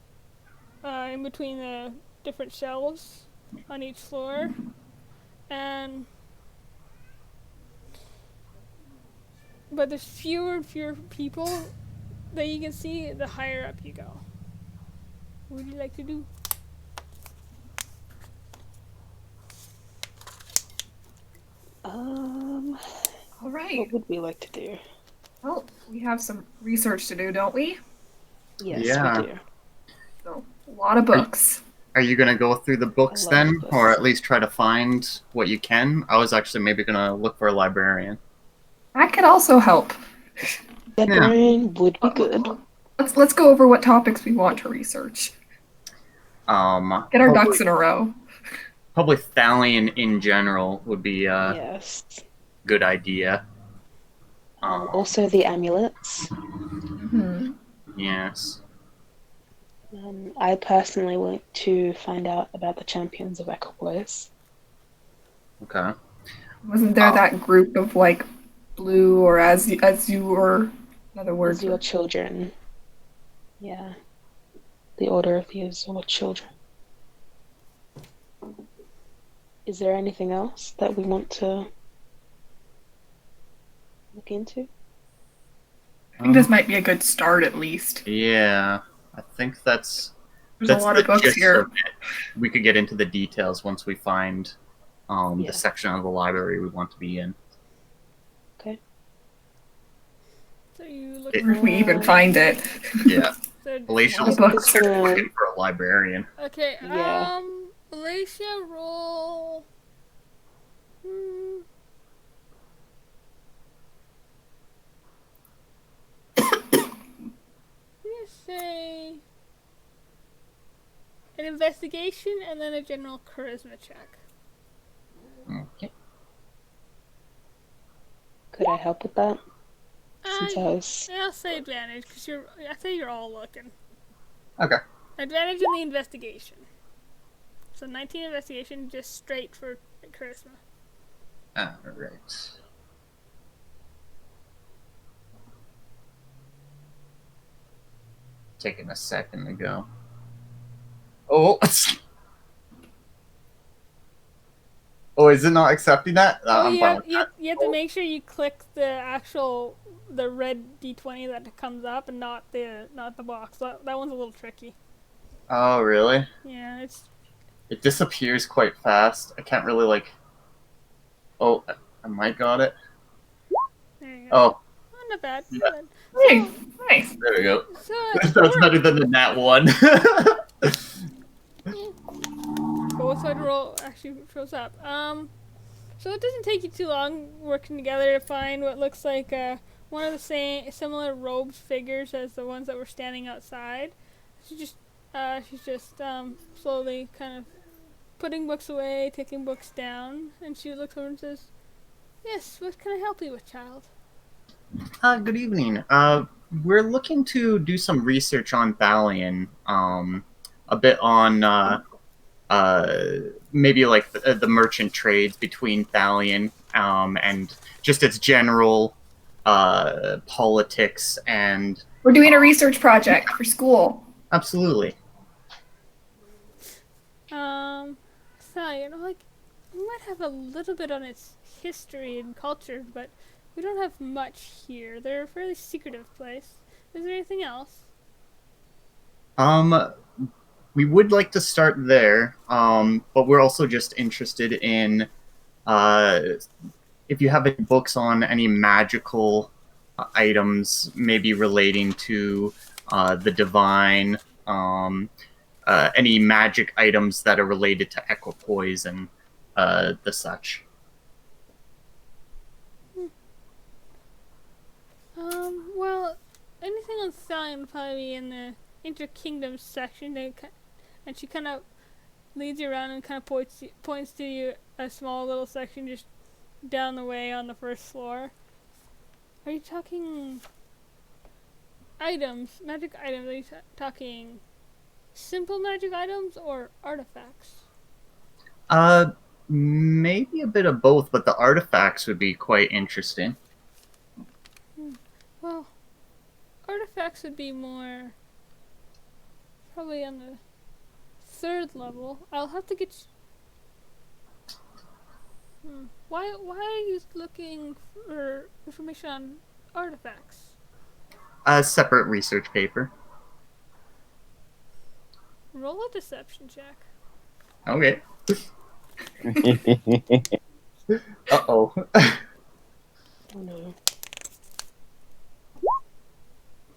in between the different shelves on each floor, but there's fewer and fewer people that you can see the higher up you go. What would you like to do? All right. What would we like to do? Well, we have some research to do, don't we? Yes, Yeah. we do. So, a lot of books. Are you gonna go through the books love then, books. or at least try to find what you can? I was actually maybe gonna look for a librarian. That could also help. Librarian would be good. Let's go over what topics we want to research. Get our probably- ducks in a row. Probably Thalion in general would be a Yes. good idea. Also the amulets. Mm-hmm. Yes. I personally want to find out about the champions of equipoise. Okay. Wasn't there that group of blue or as you were another word? As your children. Yeah. The order of the Azure children. Is there anything else that we want to look into? I think this might be a good start, at least. Yeah, I think that's There's a lot the of books gist here. of it. We could get into the details once we find Yeah. the section of the library we want to be in. Okay. So you look. Or if we even find it. Yeah, So, Alicia Lot was of books. looking for a librarian. okay. Yeah. Alicia, roll. Let's say an investigation and then a general charisma check. Okay. Could I help with that? Since I was... I'll say advantage because I say you're all looking. Okay. Advantage in the investigation. So 19 investigation, just straight for charisma. All right. Taking a second to go. Oh. Oh, is it not accepting that? I'm fine with that. You have to make sure you click the red D20 that comes up and not the box. That one's a little tricky. Oh, really? Yeah, It disappears quite fast. I can't really like. Oh, I might got it. there you go. Oh, Not bad. Yeah. Not bad. Hey, nice. there we go. So, That's better than the nat one. both side roll actually shows up. So it doesn't take you too long working together to find what looks like one of the similar robed figures as the ones that were standing outside. She's just slowly kind of putting books away, taking books down, and she looks over and says, "Yes, what can I help you with, child?" Good evening. We're looking to do some research on Thalion. A bit on maybe like the merchant trades between Thalion and just its general politics and. We're doing a research project for school. Absolutely. So, we might have a little bit on its history and culture, but we don't have much here. They're a fairly secretive place. Is there anything else? We would like to start there, but we're also just interested in if you have any books on any magical items, maybe relating to the divine, any magic items that are related to equipoise and the such. Well, anything on Stallion would probably be in the Inter-Kingdom section. And she kind of leads you around and kind of points to you a small little section just down the way on the first floor. Are you talking items, magic items? Are you talking simple magic items or artifacts? Maybe a bit of both, but the artifacts would be quite interesting. Well, artifacts would be more probably on the third level. I'll have to get. Why are you looking for information on artifacts? A separate research paper. Roll a deception check. Okay. Uh-oh. Oh no.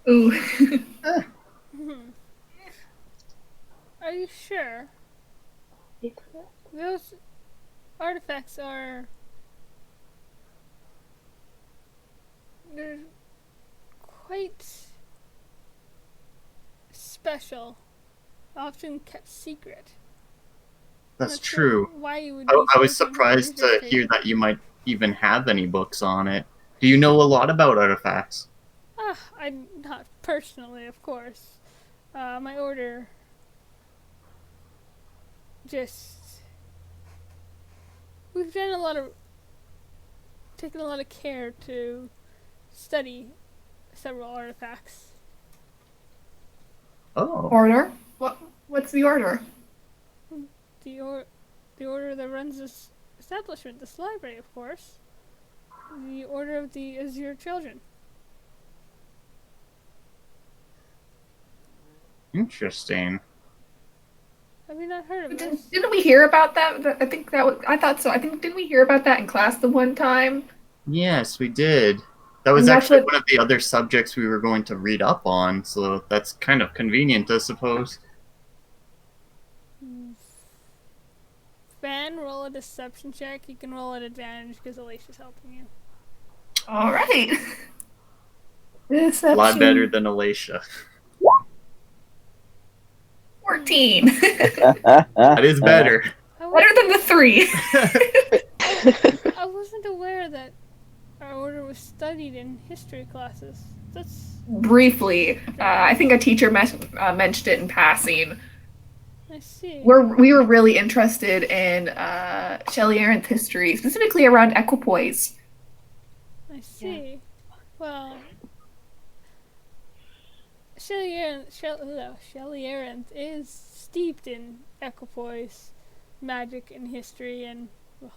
Ooh. Are you sure? Those artifacts they're quite special, often kept secret. That's Not sure true. why you would I was surprised to hear that you might even have any books on it. Do you know a lot about artifacts? I'm not personally, of course. My order we've taken a lot of care to study several artifacts. Oh. Order? What's the order? The the order that runs this establishment, this library, of course. The Order of the Azure Children. Interesting. Have you not heard of this? Didn't we hear about that? I think that was. I thought so. I think didn't we hear about that in class the one time? Yes, we did. That was And that's actually what- one of the other subjects we were going to read up on, so that's kind of convenient, I suppose. Fan, roll a deception check. You can roll at advantage because Alicia's helping you. All right. A lot better than Alacia. 14. That is better. Better than the 3. I wasn't aware that our order was studied in history classes. That's Briefly, I think a teacher mentioned it in passing. I see. We were really interested in Shelley Arendt history, specifically around equipoise. I see. Well, Shelley Arendt is steeped in equipoise magic and history and well,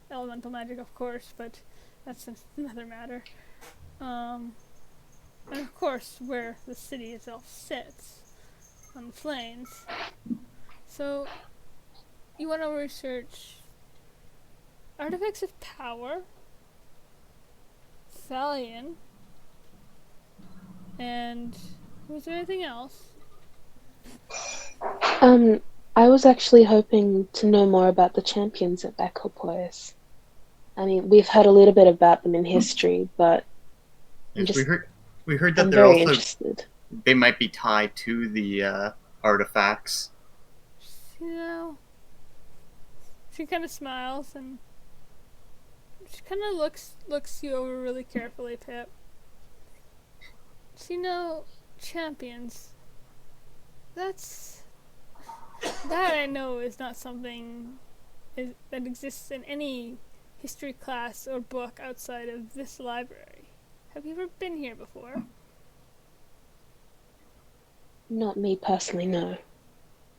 elemental magic, of course, but that's another matter. And of course, where the city itself sits on the plains. So, you want to research artifacts of power, Thalion, and was there anything else? I was actually hoping to know more about the champions of Equipoise. I mean, we've heard a little bit about them in history, but Yes, we heard that I'm they're very also interested. they might be tied to the artifacts. You know, she kind of smiles and she kind of looks you over really carefully, Pip. So, you know, champions. That I know is not something that exists in any history class or book outside of this library. Have you ever been here before? Not me personally, no.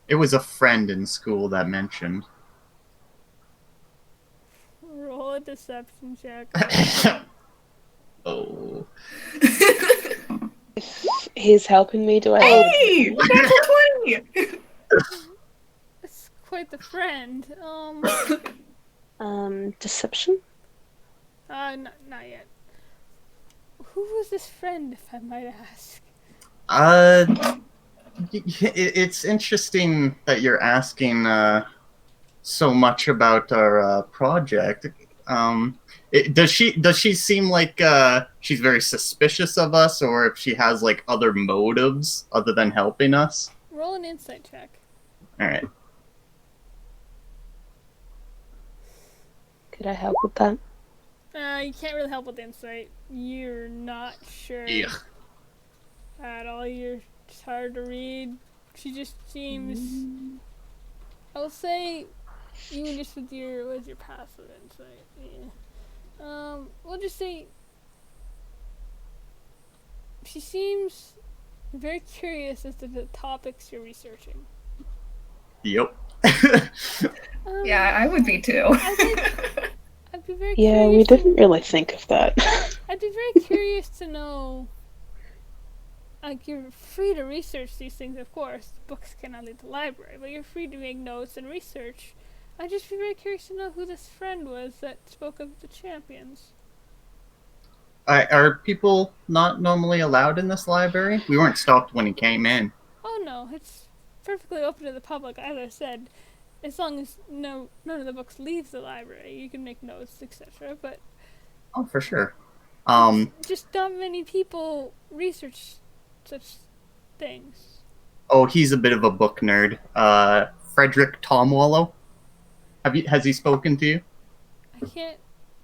It was a friend in school that mentioned. Roll a deception check. Oh. He's helping me, do I? Hey! Natural 20! It's quite the friend. Deception? Not yet. Who was this friend, if I might ask? It's interesting that you're asking so much about our project. Does she seem like she's very suspicious of us, or if she has like other motives other than helping us? Roll an insight check. All right. Could I help with that? You can't really help with insight. You're not sure Yeah. at all. It's hard to read. She just seems. I'll say, even just with what's your passive insight? Yeah. We'll just say she seems very curious as to the topics you're researching. Yep. Yeah, I would be too. I'd be very Yeah, curious. we didn't really think of that. I'd be very curious to know. Like, you're free to research these things, of course. Books cannot leave the library, but you're free to make notes and research. I'd just be very curious to know who this friend was that spoke of the champions. Are people not normally allowed in this library? We weren't stopped when he came in. Oh no, it's perfectly open to the public, as I said. As long as none of the books leave the library, you can make notes, etc. But Oh, for sure. just not many people research such things. Oh, he's a bit of a book nerd. Frederick Tomwallow. Has he spoken to you? I can't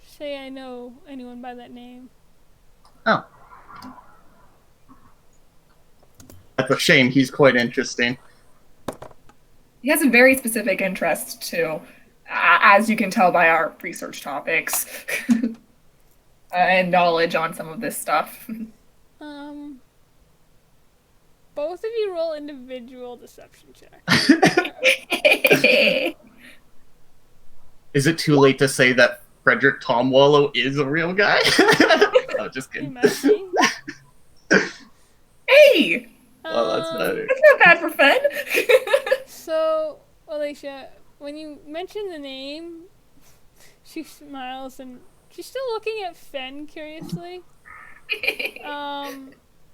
say I know anyone by that name. Oh. That's a shame. He's quite interesting. He has a very specific interest too, as you can tell by our research topics and knowledge on some of this stuff. Both of you roll individual deception checks. Is it too late to say that Frederick Tom Wallow is a real guy? No, just He kidding. must be. Hey, Well, that's better. that's not bad for Fen. So, Alicia, when you mention the name, she smiles and she's still looking at Fen curiously.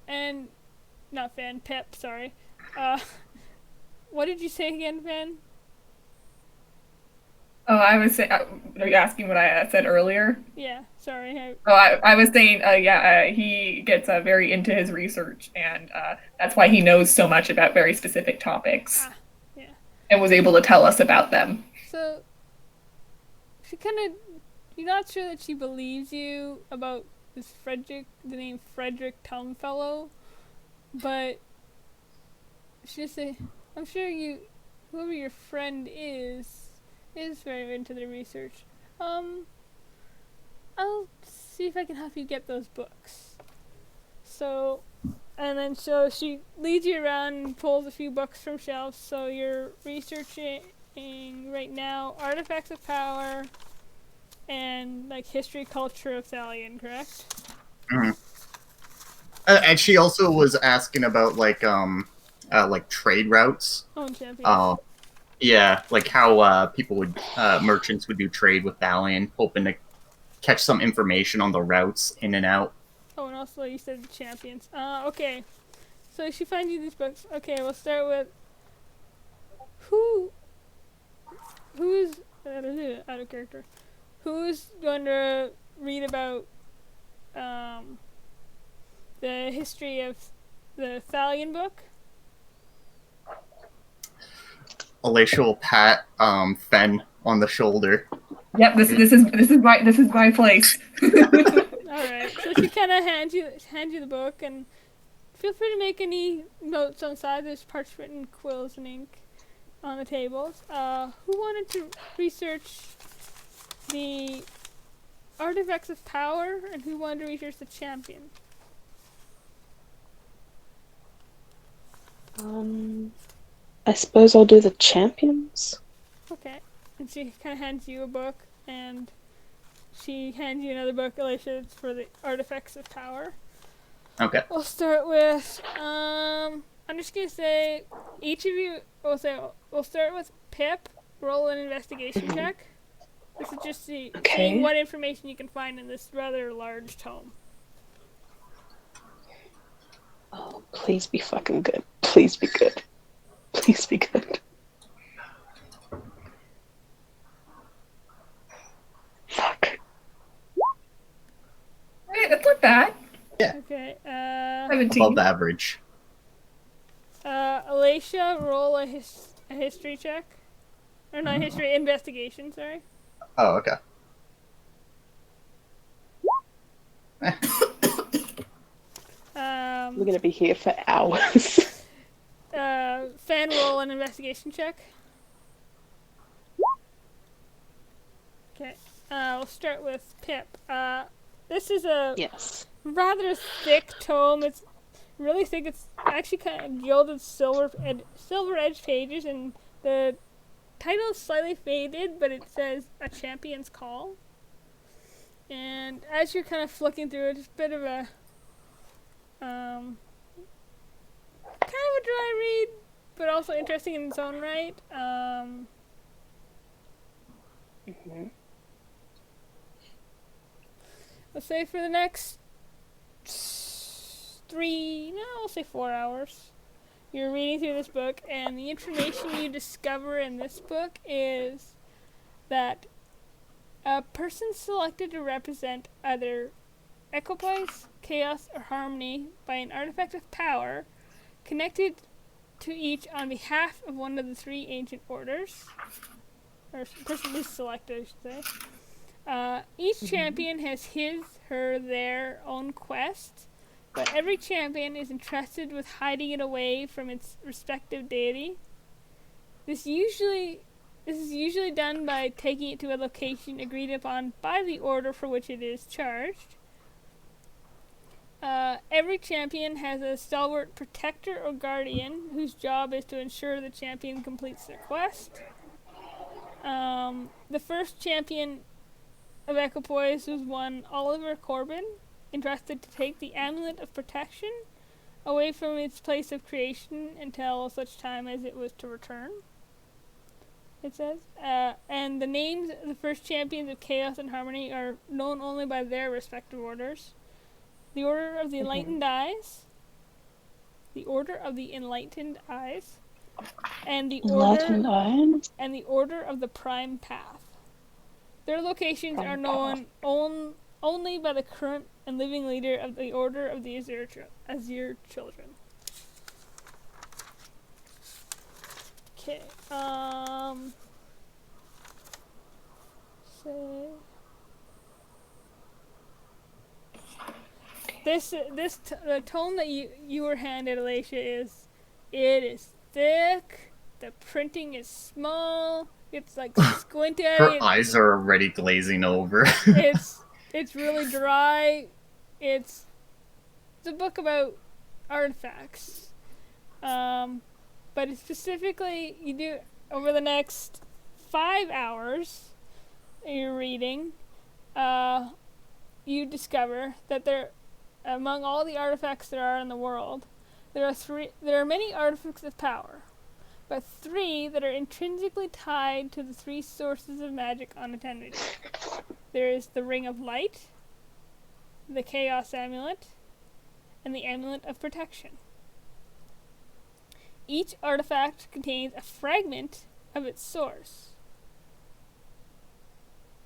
And not Fen, Pip, sorry. What did you say again, Fen? Oh, I was saying, are you asking what I said earlier? Yeah, sorry. Oh, I was saying, he gets very into his research, and that's why he knows so much about very specific topics, Yeah. and was able to tell us about them. So, she kind of, you're not sure that she believes you about this the name Frederick Tumfellow, but she just say, I'm sure whoever your friend is very into the research. I'll see if I can help you get those books. So, and then so she leads you around and pulls a few books from shelves. So you're researching right now artifacts of power and like history, culture of Thalion, correct? Mm-hmm. And she also was asking about like trade routes. Oh, champion. Yeah, like how people would merchants would do trade with Thalion, hoping to catch some information on the routes in and out. Oh, and also you said champions. Okay. So she finds you these books. Okay, we'll start with who's out of character. Who's going to read about the history of the Thalion book? Alicia will pat Fen on the shoulder. Yep, this is my place. All right. So she kind of hands you the book, and feel free to make any notes on the side. There's parchment and quills and ink on the tables. Who wanted to research the artifacts of power, and who wanted to research the champion? I suppose I'll do the champions. Okay. And she kind of hands you a book, and she hands you another book, Alicia. It's for the artifacts of power. Okay. We'll start with, I'm just going to say, each of you, we'll start with Pip, roll an investigation check. This is just seeing what information you can find in this rather large tome. Oh, please be fucking good. Please be good. Please be good. Fuck. Hey, that's not bad. Yeah. Okay, 17. Above average. Alicia, roll a history check. Or not history, investigation, sorry. Oh, okay. We're gonna be here for hours. Fan, roll an investigation check. Okay, we'll start with Pip. This is a rather thick tome. It's really thick. It's actually kind of gilded silver edge pages, and the title is slightly faded, but it says A Champion's Call. And as you're kind of flicking through it, it's a bit of a kind of a dry read, but also interesting in its own right. Let's say for the next we'll say 4 hours, you're reading through this book, and the information you discover in this book is that a person selected to represent either equipoise, chaos, or harmony by an artifact of power connected to each on behalf of one of the 3 ancient orders, or person is selected, I should say. Each champion has his, her, their own quest, but every champion is entrusted with hiding it away from its respective deity. This is usually done by taking it to a location agreed upon by the order for which it is charged. Every champion has a stalwart protector or guardian whose job is to ensure the champion completes their quest. The first champion of Equipoise was one Oliver Corbin, entrusted to take the Amulet of Protection away from its place of creation until such time as it was to return, it says. And the names of the first champions of Chaos and Harmony are known only by their respective orders. The Order of the Enlightened Eyes, the Order of the Enlightened Eyes, and the Enlightened Eyes. Order of the Prime Path. Their locations are known only by the current and living leader of the Order of the Azure Children. Okay. The tome that you were handed, Alicia, it is thick. The printing is small. It's like squint at Her it. eyes are already glazing over. It's really dry. It's a book about artifacts. But it's specifically, you do over the next 5 hours you're reading, you discover that among all the artifacts there are in the world, there are many artifacts of power, but 3 that are intrinsically tied to the 3 sources of magic on Atemnity. There is the Ring of Light, the Chaos Amulet, and the Amulet of Protection. Each artifact contains a fragment of its source.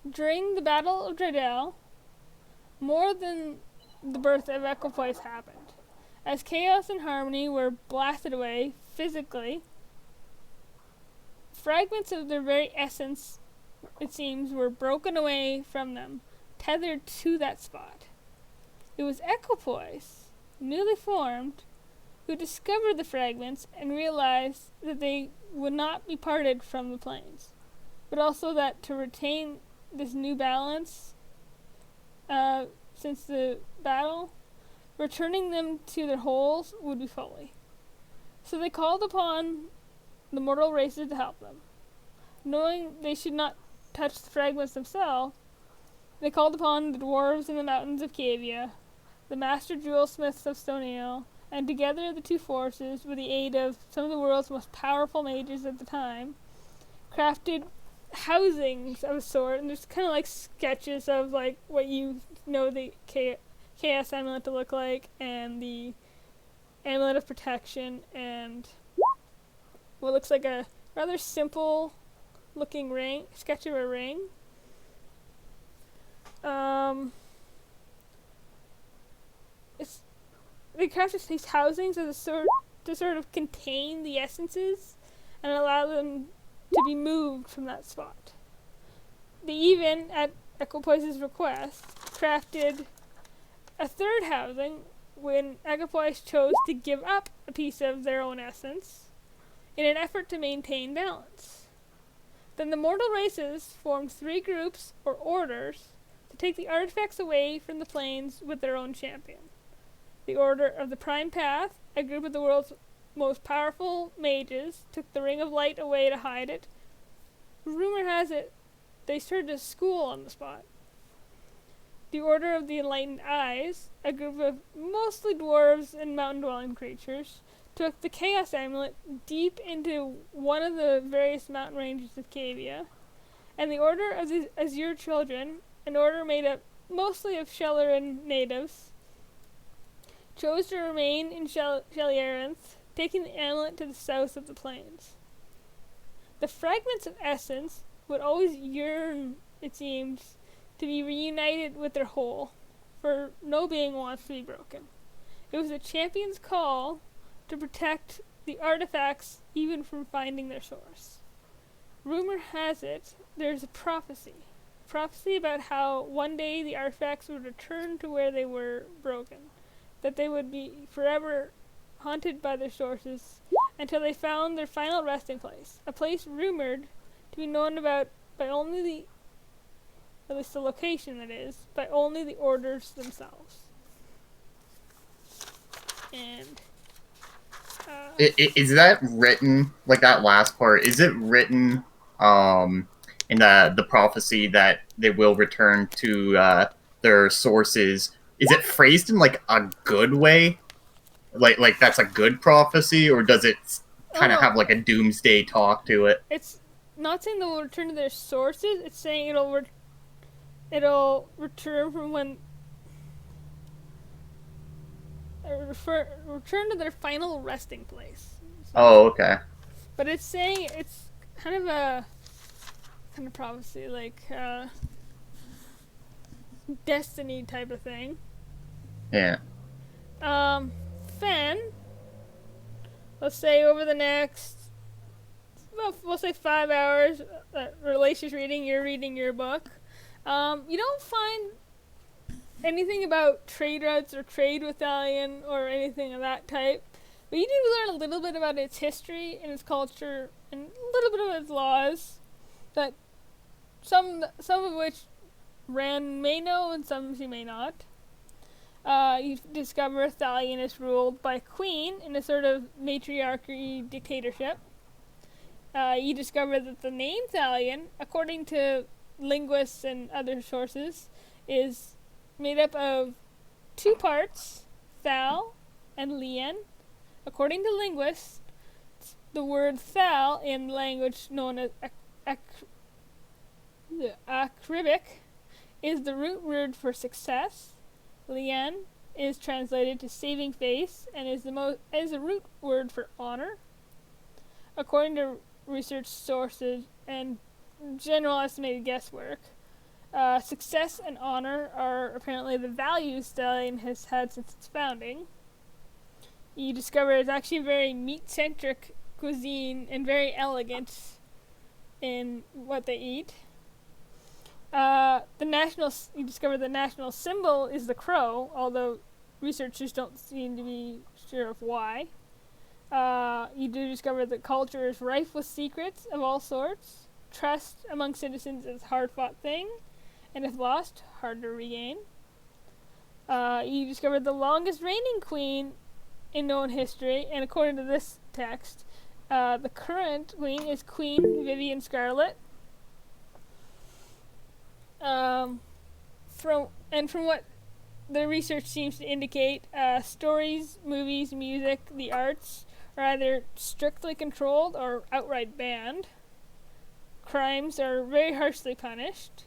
During the Battle of Dreadel, more than the birth of Equipoise happened. As Chaos and Harmony were blasted away physically, fragments of their very essence, it seems, were broken away from them, tethered to that spot. It was Equipoise, newly formed, who discovered the fragments and realized that they would not be parted from the planes, but also that to retain this new balance since the battle, returning them to their holes would be folly. So they called upon the mortal races to help them. Knowing they should not touch the fragments themselves, they called upon the dwarves in the mountains of Cavia, the master jewel smiths of Stonehill, and together the 2 forces, with the aid of some of the world's most powerful mages at the time, crafted housings of a sort, and there's kind of like sketches of like what you know the Chaos Amulet to look like, and the Amulet of Protection, and what looks like a rather simple looking sketch of a ring. They crafted these housings as to sort of contain the essences and allow them to be moved from that spot. They even, at Equipoise's request, crafted a 3rd housing when Equipoise chose to give up a piece of their own essence in an effort to maintain balance. Then the mortal races formed 3 groups or orders to take the artifacts away from the planes with their own champion. The Order of the Prime Path, a group of the world's most powerful mages, took the Ring of Light away to hide it. Rumor has it they started a school on the spot. The Order of the Enlightened Eyes, a group of mostly dwarves and mountain-dwelling creatures, took the Chaos Amulet deep into one of the various mountain ranges of Cavia. And the Order of the Azure Children, an order made up mostly of Shelleran natives, chose to remain in Shellyarenth, taking the amulet to the south of the plains. The fragments of essence would always yearn, it seems, to be reunited with their whole, for no being wants to be broken. It was the champion's call to protect the artifacts even from finding their source. Rumor has it there's a prophecy about how one day the artifacts would return to where they were broken, that they would be forever haunted by their sources until they found their final resting place, a place rumored to be known about by only at least the location that is, by only the orders themselves. And Is that written, like that last part, is it written in the prophecy that they will return to their sources. Is it phrased in like a good way? Like that's a good prophecy, or does it kind of Oh, have like a doomsday talk to it? it's not saying they'll return to their sources. It's saying it'll return from when return to their final resting place. So, Oh, okay. but it's saying it's kind of a prophecy, like destiny type of thing. Yeah. Fen, let's say over the next, well, we'll say 5 hours, Relatia's reading, you're reading your book. You don't find anything about trade routes or trade with Thalion or anything of that type, but you do learn a little bit about its history and its culture and a little bit of its laws, that some of which Rand may know and some she may not. You discover Thalion is ruled by a queen in a sort of matriarchy dictatorship. You discover that the name Thalion, according to linguists and other sources, is made up of two parts, Thal and Lien. According to linguists, the word Thal in language known as Acribic is the root word for success. Lien is translated to saving face and is the root word for honor. According to research sources and general estimated guesswork, success and honor are apparently the values Stallion has had since its founding. You discover it's actually very meat-centric cuisine and very elegant in what they eat. You discover the national symbol is the crow, although researchers don't seem to be sure of why. You do discover that culture is rife with secrets of all sorts. Trust among citizens is a hard-fought thing, and if lost, hard to regain. You discover the longest reigning queen in known history, and according to this text, the current queen is Queen Vivian Scarlet. From what the research seems to indicate, stories, movies, music, the arts are either strictly controlled or outright banned. Crimes are very harshly punished.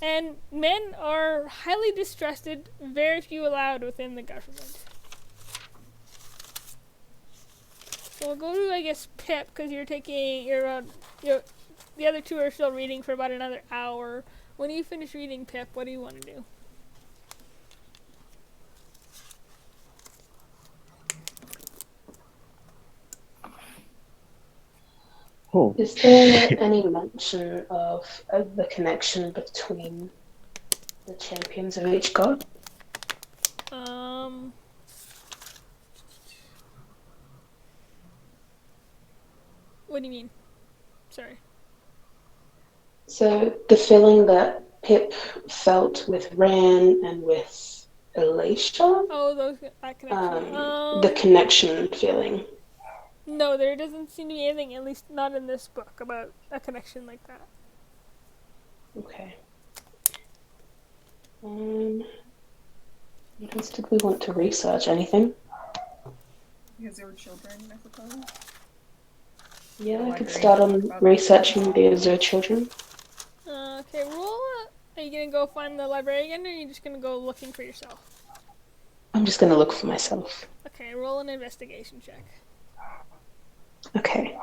And men are highly distrusted, very few allowed within the government. So we'll go to, I guess, Pip, because the other two are still reading for about another hour. When you finish reading, Pip, what do you want to do? Oh. Is there any mention of the connection between the champions of each god? What do you mean? Sorry. So the feeling that Pip felt with Ran and with Alicia, Oh, that connection. the connection feeling. No, there doesn't seem to be anything, at least not in this book, about a connection like that. Okay. What else did we want to research? Anything? Because they were children, I suppose. Yeah, I could start on researching the Azure children. Okay, roll. Are you gonna go find the librarian, or are you just gonna go looking for yourself? I'm just gonna look for myself. Okay, roll an investigation check. Okay.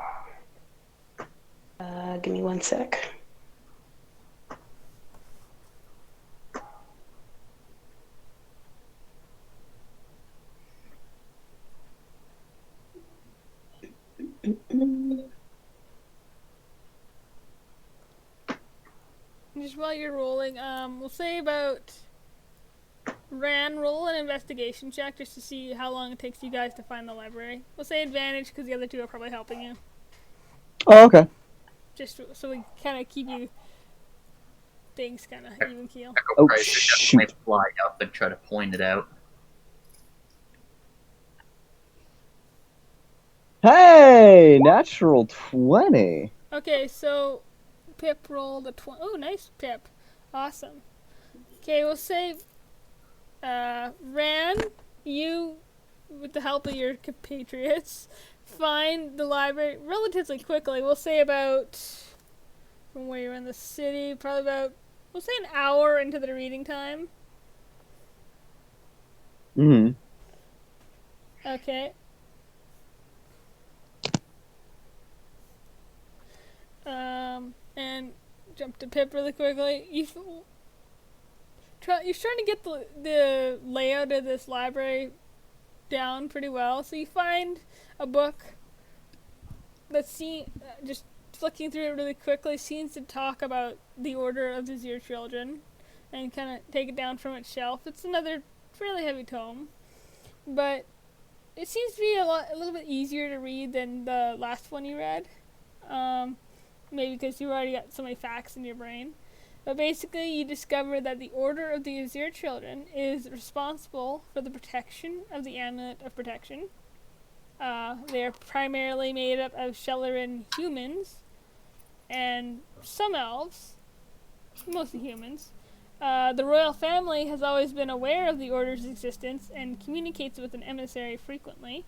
Give me 1 sec. Just while you're rolling, we'll say about roll an investigation check just to see how long it takes you guys to find the library. We'll say advantage because the other two are probably helping you. Oh, okay. Just so we kind of keep you things kind of even keel. Oh, Price should definitely fly up and try to point it out. Hey, natural 20. Okay, so Pip rolled a 20. Oh, nice, Pip. Awesome. Okay, we'll say, Ran, you, with the help of your compatriots, find the library relatively quickly. We'll say about, from where you're in the city, probably about, we'll say an hour into the reading time. Mm-hmm. Okay. And jump to Pip really quickly. You're starting to get the layout of this library down pretty well. So you find a book that's just flicking through it really quickly, seems to talk about the Order of the Zero Children, and kind of take it down from its shelf. It's another fairly heavy tome, but it seems to be a little bit easier to read than the last one you read. Maybe because you already got so many facts in your brain. But basically, you discover that the Order of the Azir Children is responsible for the protection of the Amulet of Protection. They are primarily made up of Shelaran humans and some elves, mostly humans. The royal family has always been aware of the Order's existence and communicates with an emissary frequently.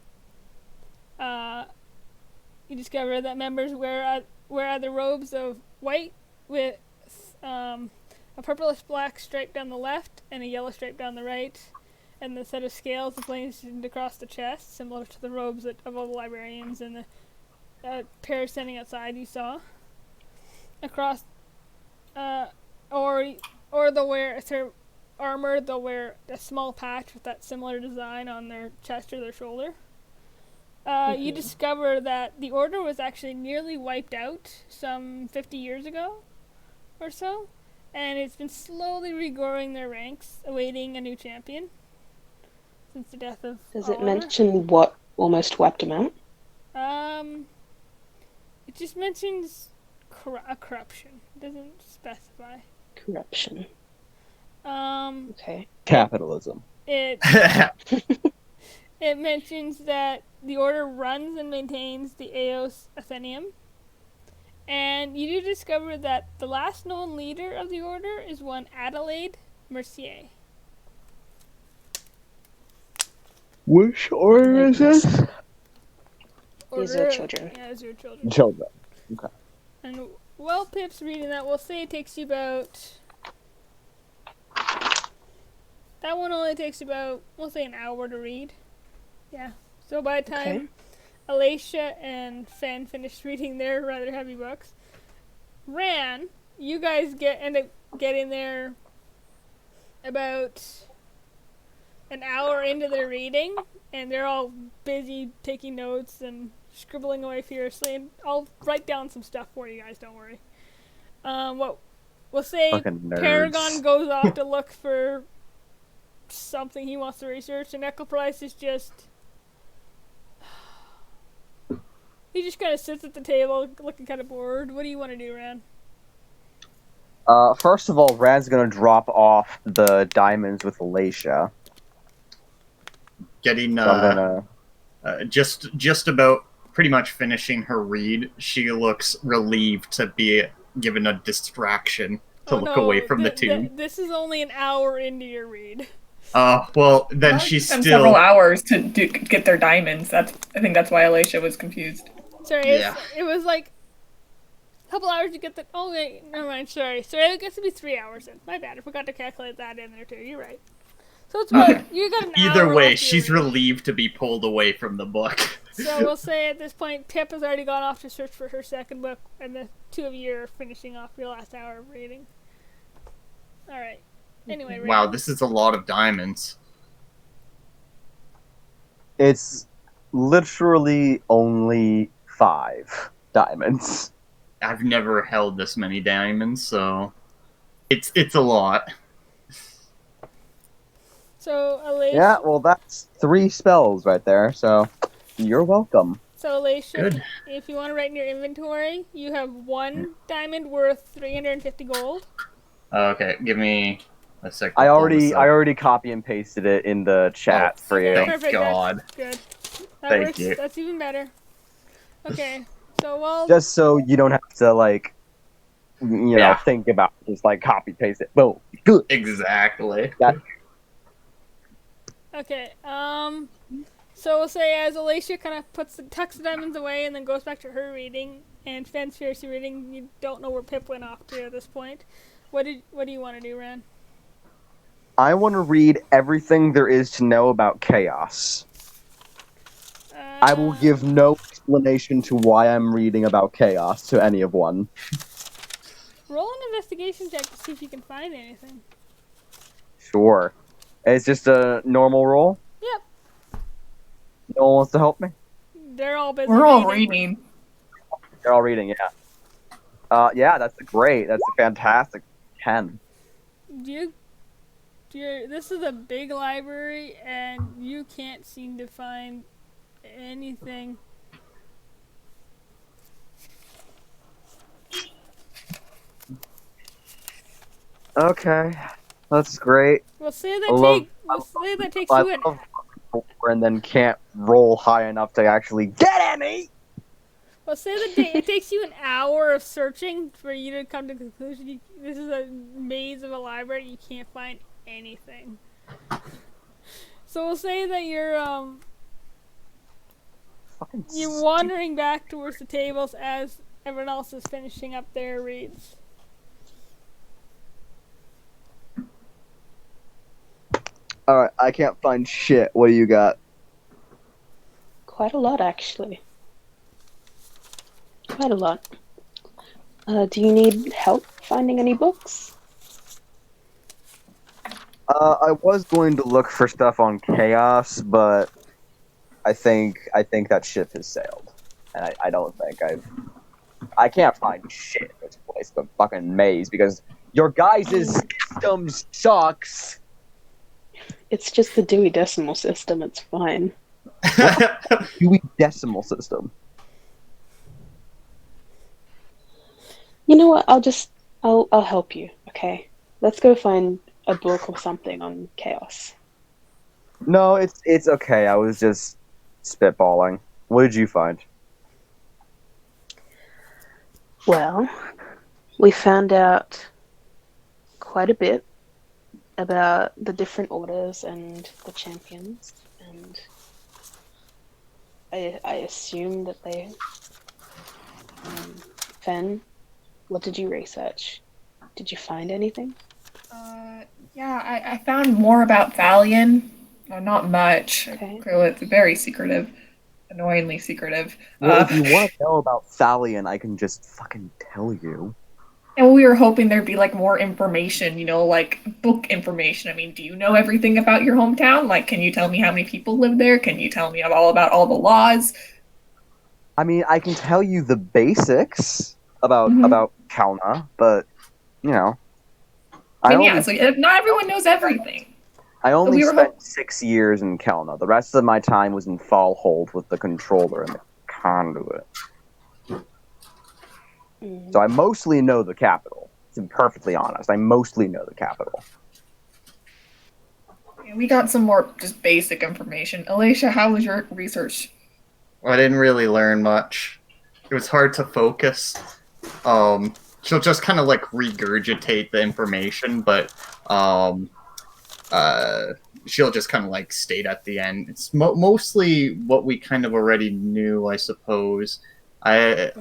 You discover that members wear either robes of white with a purplish-black stripe down the left and a yellow stripe down the right, and the set of scales is blazoned across the chest, similar to the robes of all the librarians and the pair standing outside you saw. Across, or they'll wear, if they're armored, they'll wear a small patch with that similar design on their chest or their shoulder. You discover that the Order was actually nearly wiped out some 50 years ago or so, and it's been slowly regrowing their ranks, awaiting a new champion since the death of Does it Oliver. mention what almost wiped him out? It just mentions a corruption. It doesn't specify. Corruption. Okay. Capitalism. It mentions that the Order runs and maintains the Eos Athenium, and you do discover that the last known leader of the Order is one Adelaide Mercier. Which order is this? These are children. Yeah, these are children. Children. Okay. And while Pip's reading that, we'll say it takes you about... That one only takes about, we'll say, an hour to read. Yeah. So by the time Alicia and Fen finish reading their rather heavy books, Ran, you guys end up getting there about an hour into their reading, and they're all busy taking notes and scribbling away furiously, and I'll write down some stuff for you guys, don't worry. What we'll say, Paragon goes off to look for something he wants to research, and Echoprice is just... He just kind of sits at the table, looking kind of bored. What do you want to do, Ran? First of all, Ran's gonna drop off the diamonds with Alicia. Getting So I'm gonna... just about pretty much finishing her read, she looks relieved to be given a distraction to look away from the tomb. This is only an hour into your read. Well, then she's still... several hours to get their diamonds. I think that's why Alicia was confused. Sorry, it was like a couple hours to get the... Oh, wait, never mind, sorry. So I guess it'd be 3 hours then. My bad, I forgot to calculate that in there too. You're right. So it's about... You got an hour Either way, left she's to read. relieved to be pulled away from the book. So we'll say at this point, Pip has already gone off to search for her second book, and the two of you are finishing off your last hour of reading. Alright. Anyway, Ran. Wow, this is a lot of diamonds. It's literally only 5 diamonds. I've never held this many diamonds, so it's a lot. So Alicia... Yeah, well, that's 3 spells right there, so you're welcome. So Alicia, Good. if you want to write in your inventory, you have 1 diamond worth 350 gold. Okay, give me a second. I already copy and pasted it in the chat for you. Thank Perfect, God. That's good. That Thank works. you. That's even better. Okay, so while... Just so you don't have to, like, think about it. Just like copy paste it. Boom. Good. Exactly. Okay. So we'll say as Alicia kind of tucks the diamonds away and then goes back to her reading, and Fen's fiercely reading. You don't know where Pip went off to at this point. What do you want to do, Ren? I want to read everything there is to know about chaos. I will give no explanation to why I'm reading about chaos to any of one. Roll an investigation check to see if you can find anything. Sure. It's just a normal roll? Yep. No one wants to help me? They're all busy. We're all reading. They're all reading, yeah. Yeah, that's great. That's a fantastic 10. This is a big library, and you can't seem to find anything. Okay, that's great. We'll say that takes you an and then can't roll high enough to actually get any. Well, say it takes you an hour of searching for you to come to the conclusion. This is a maze of a library. You can't find anything. So we'll say that you're wandering back towards the tables as everyone else is finishing up their reads. Alright, I can't find shit. What do you got? Quite a lot, actually. Quite a lot. Do you need help finding any books? I was going to look for stuff on chaos, but I think that ship has sailed. And I don't think I can't find shit in this place but fucking maze because your guys' system sucks. It's just the Dewey Decimal System, it's fine. Dewey Decimal System? You know what, I'll help you, okay? Let's go find a book or something on chaos. No, it's okay. I was just spitballing. What did you find? Well, we found out quite a bit about the different orders and the champions, and I assume that they... Fen, what did you research? Did you find anything? Yeah, I found more about Thalion. Not much. Okay. It's very secretive. Annoyingly secretive. Well, if you want to know about Thalion, I can just fucking tell you. And we were hoping there'd be, like, more information, like, book information. I mean, do you know everything about your hometown? Like, can you tell me how many people live there? Can you tell me all about all the laws? I mean, I can tell you the basics about Kalna, but, so not everyone knows everything. I only spent 6 years in Kelna. The rest of my time was in Fallhold with the controller and the conduit. So I mostly know the capital. To be perfectly honest, I mostly know the capital. Yeah, we got some more just basic information. Alicia, how was your research? I didn't really learn much. It was hard to focus. She'll just kind of like regurgitate the information, but she'll just kind of like state at the end. It's mostly what we kind of already knew, I suppose. I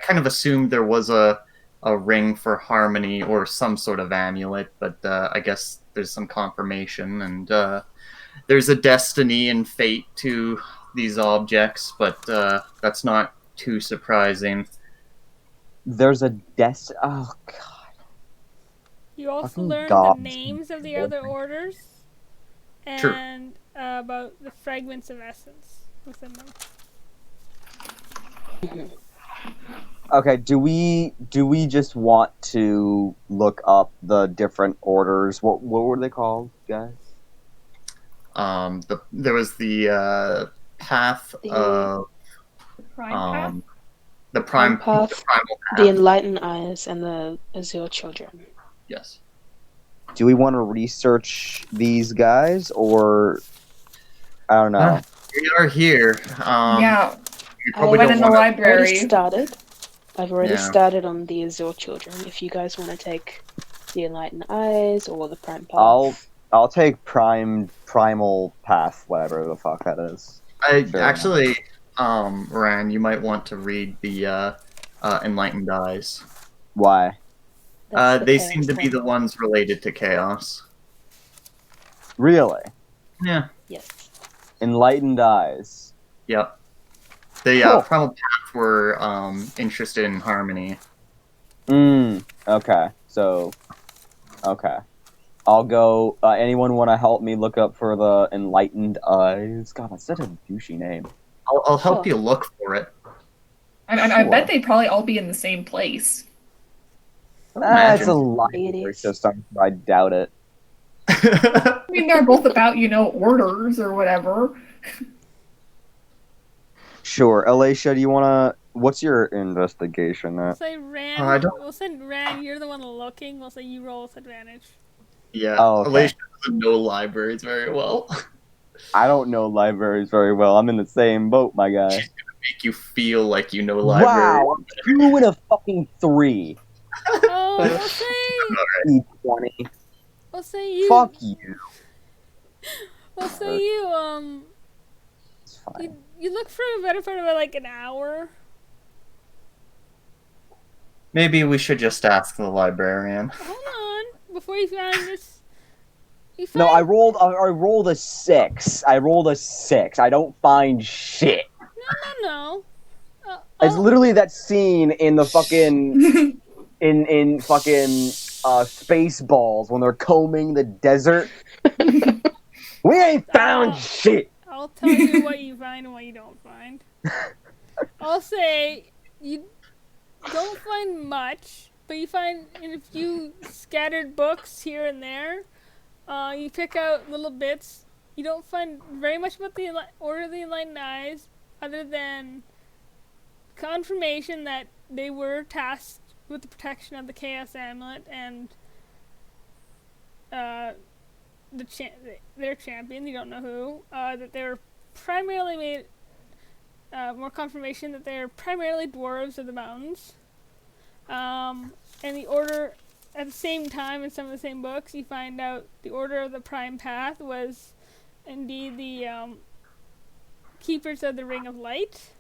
kind of assumed there was a ring for harmony or some sort of amulet, but I guess there's some confirmation, and there's a destiny and fate to these objects, but that's not too surprising. There's a oh god. You also learned God. the names of the other orders and about the fragments of essence within them. Okay, do we just want to look up the different orders? What were they called, guys? There was the path of Prime path? the prime Path, the primal path. the Enlightened Eyes, and the Azure Children. Yes. Do we want to research these guys, or I don't know? We are here. Yeah. You probably went don't in the want library. Already started. I've already Yeah. started on the Azure Children. If you guys want to take the Enlightened Eyes or the Prime Path. I'll take primal path, whatever the fuck that is. I Fair actually, Ran, you might want to read the Enlightened Eyes. Why? That's the They chaos seem to be one. the ones related to chaos. Really? Yeah. Yes. Enlightened eyes. Yep. The Cool. Primal Path were interested in harmony. Okay. So, okay. I'll go. Anyone want to help me look up for the Enlightened Eyes? God, that's such a douchey name. I'll help Sure. you look for it. I bet Sure. they'd probably all be in the same place. It's a Imagine. library is. system. I doubt it. I mean, they're both about, orders or whatever. Sure. Alicia, do you want to... What's your investigation We'll at? say Ran. I don't- We'll say Ran. You're the one looking. We'll say you roll with advantage. Yeah, Oh, okay. Alicia doesn't know libraries very well. I don't know libraries very well. I'm in the same boat, my guy. She's gonna make you feel like you know libraries. Wow, 2 and a fucking 3. Oh, E20. we'll say you. Fuck you. We'll say you. It's fine. You look for a better part of like an hour. Maybe we should just ask the librarian. Hold on, before you find this. You find, No, I rolled a 6. I rolled a 6. I don't find shit. No. It's literally that scene in the fucking in fucking Spaceballs when they're combing the desert. We ain't found shit. I'll tell you what you find and what you don't find. I'll say you don't find much, but you find in a few scattered books here and there. You pick out little bits. You don't find very much about the Order of the Enlightened Eyes, other than confirmation that they were tasked with the protection of the Chaos Amulet and their champion. You don't know who. That they were primarily made. More confirmation that they are primarily dwarves of the mountains. And the Order, at the same time, in some of the same books, you find out the Order of the Prime Path was indeed the Keepers of the Ring of Light.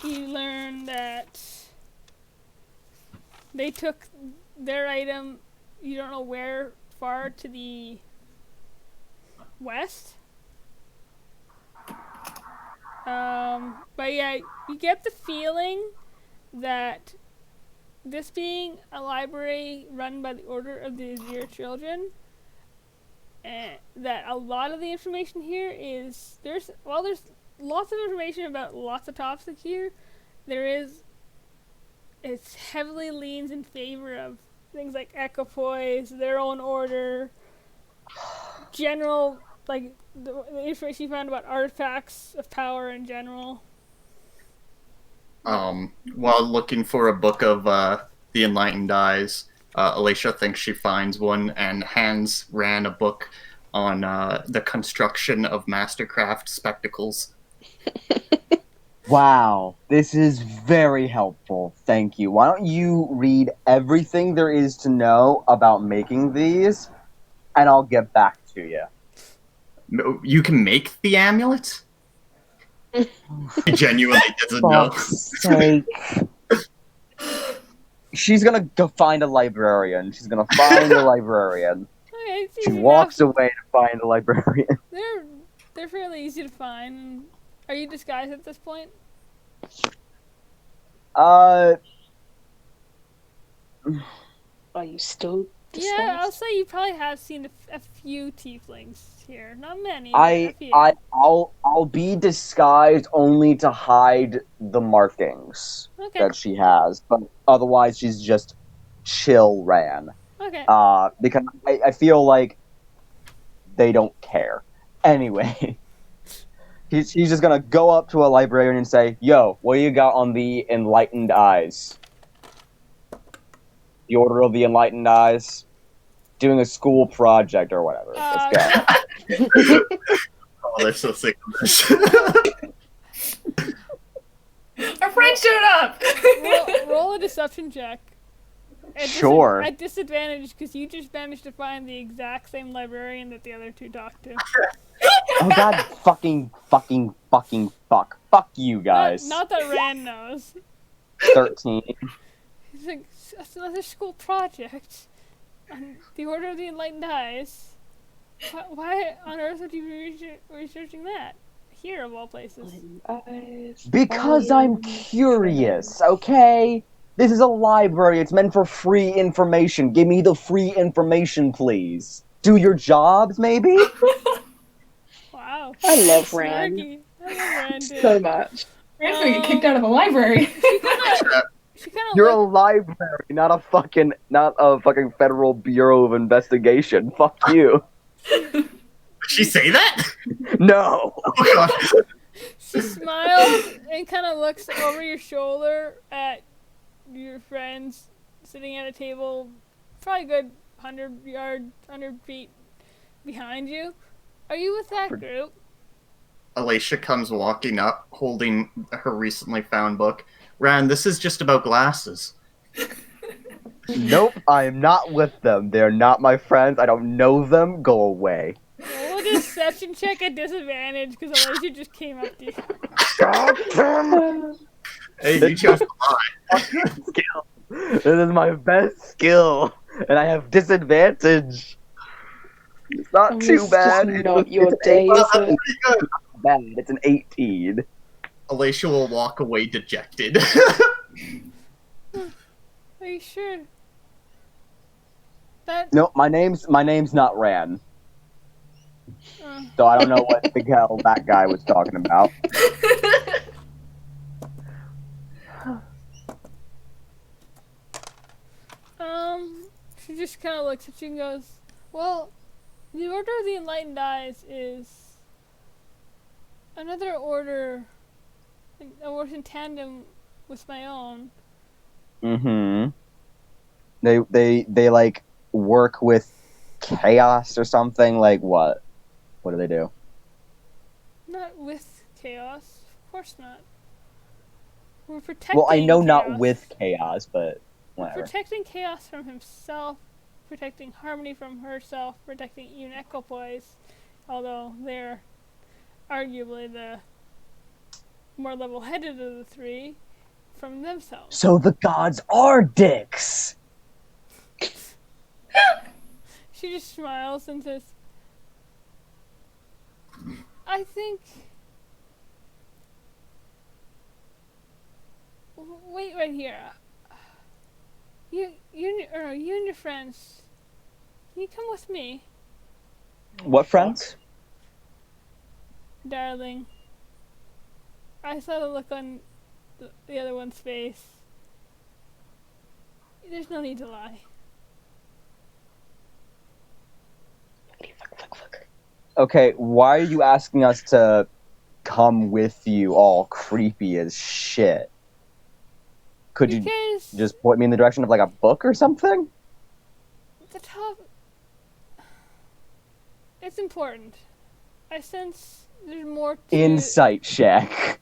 You learn that they took their item, you don't know where, far to the west. But yeah, you get the feeling that this being a library run by the Order of the Azure Children, that a lot of the information here is there's lots of information about lots of topics here. It heavily leans in favor of things like equipoise, their own order, general, like the information you found about artifacts of power in general. While looking for a book of the Enlightened Eyes, Alicia thinks she finds one and hands Ran a book on the construction of Mastercraft spectacles. Wow, this is very helpful. Thank you. Why don't you read everything there is to know about making these, and I'll get back to you. No, you can make the amulet? He genuinely doesn't know. Fuck's sake. She's gonna go find a librarian. She's gonna find a librarian. Okay, it's She easy walks enough. away to find a librarian. They're fairly easy to find. Are you disguised at this point? Are you still disguised? Yeah, I'll say you probably have seen a few tieflings here. Not many, but a few. I'll be disguised only to hide the markings Okay. that she has, but otherwise she's just chill Ran. Okay. Because I feel like they don't care. Anyway, he's just gonna go up to a librarian and say, "Yo, what do you got on the Enlightened Eyes? The Order of the Enlightened Eyes, doing a school project or whatever. Let's go." Oh, they're so sick of this. Our friend showed up. Roll a deception check. Sure. At disadvantage, because you just managed to find the exact same librarian that the other two talked to. Oh god, fuck. Fuck you guys. Not that Rand knows. 13. He's like, that's another school project. The Order of the Enlightened Eyes. Why on earth would you be researching that? Here, of all places. Because I'm curious, okay? This is a library. It's meant for free information. Give me the free information, please. Do your jobs, maybe? Wow. I love Rand. Snarky. I love Rand, dude. So much. Rand's gonna get kicked out of the library. She kind of You're a library, not a fucking Federal Bureau of Investigation. Fuck you. Did she say that? No. Oh, God. She smiles and kind of looks over your shoulder at your friends sitting at a table, probably a good 100 feet behind you. Are you with that group? Alicia comes walking up, holding her recently found book. Rand, this is just about glasses. Nope, I am not with them. They're not my friends. I don't know them. Go away. Roll a deception check at disadvantage because Alicia just came up to you. Hey, you chose to lie. Skill. This is my best skill, and I have disadvantage. It's not too It's bad. just not your day, Well, is that's it? pretty good. Bad. It's an 18. Alicia will walk away dejected. Are you sure? That No, my name's not Ran. So I don't know what the hell that guy was talking about. she just kind of looks at you and goes, well, the Order of the Enlightened Eyes is another order that works in tandem with my own. Mm-hmm. They like work with chaos or something. Like what? What do they do? Not with chaos. Of course not. We're protecting Well, I know chaos. not with chaos, but whatever. Protecting chaos from himself, protecting Harmony from herself, protecting even Equipoise, although they're arguably the more level-headed of the three, from themselves. So the gods are dicks. She just smiles and says, I think... Wait right here. You and your friends, can you come with me, What friends? darling? I saw the look on the other one's face. There's no need to lie. Okay, why are you asking us to come with you all creepy as shit? Could you Because just point me in the direction of like a book or something? the top... It's important. I sense there's more to... Insight check.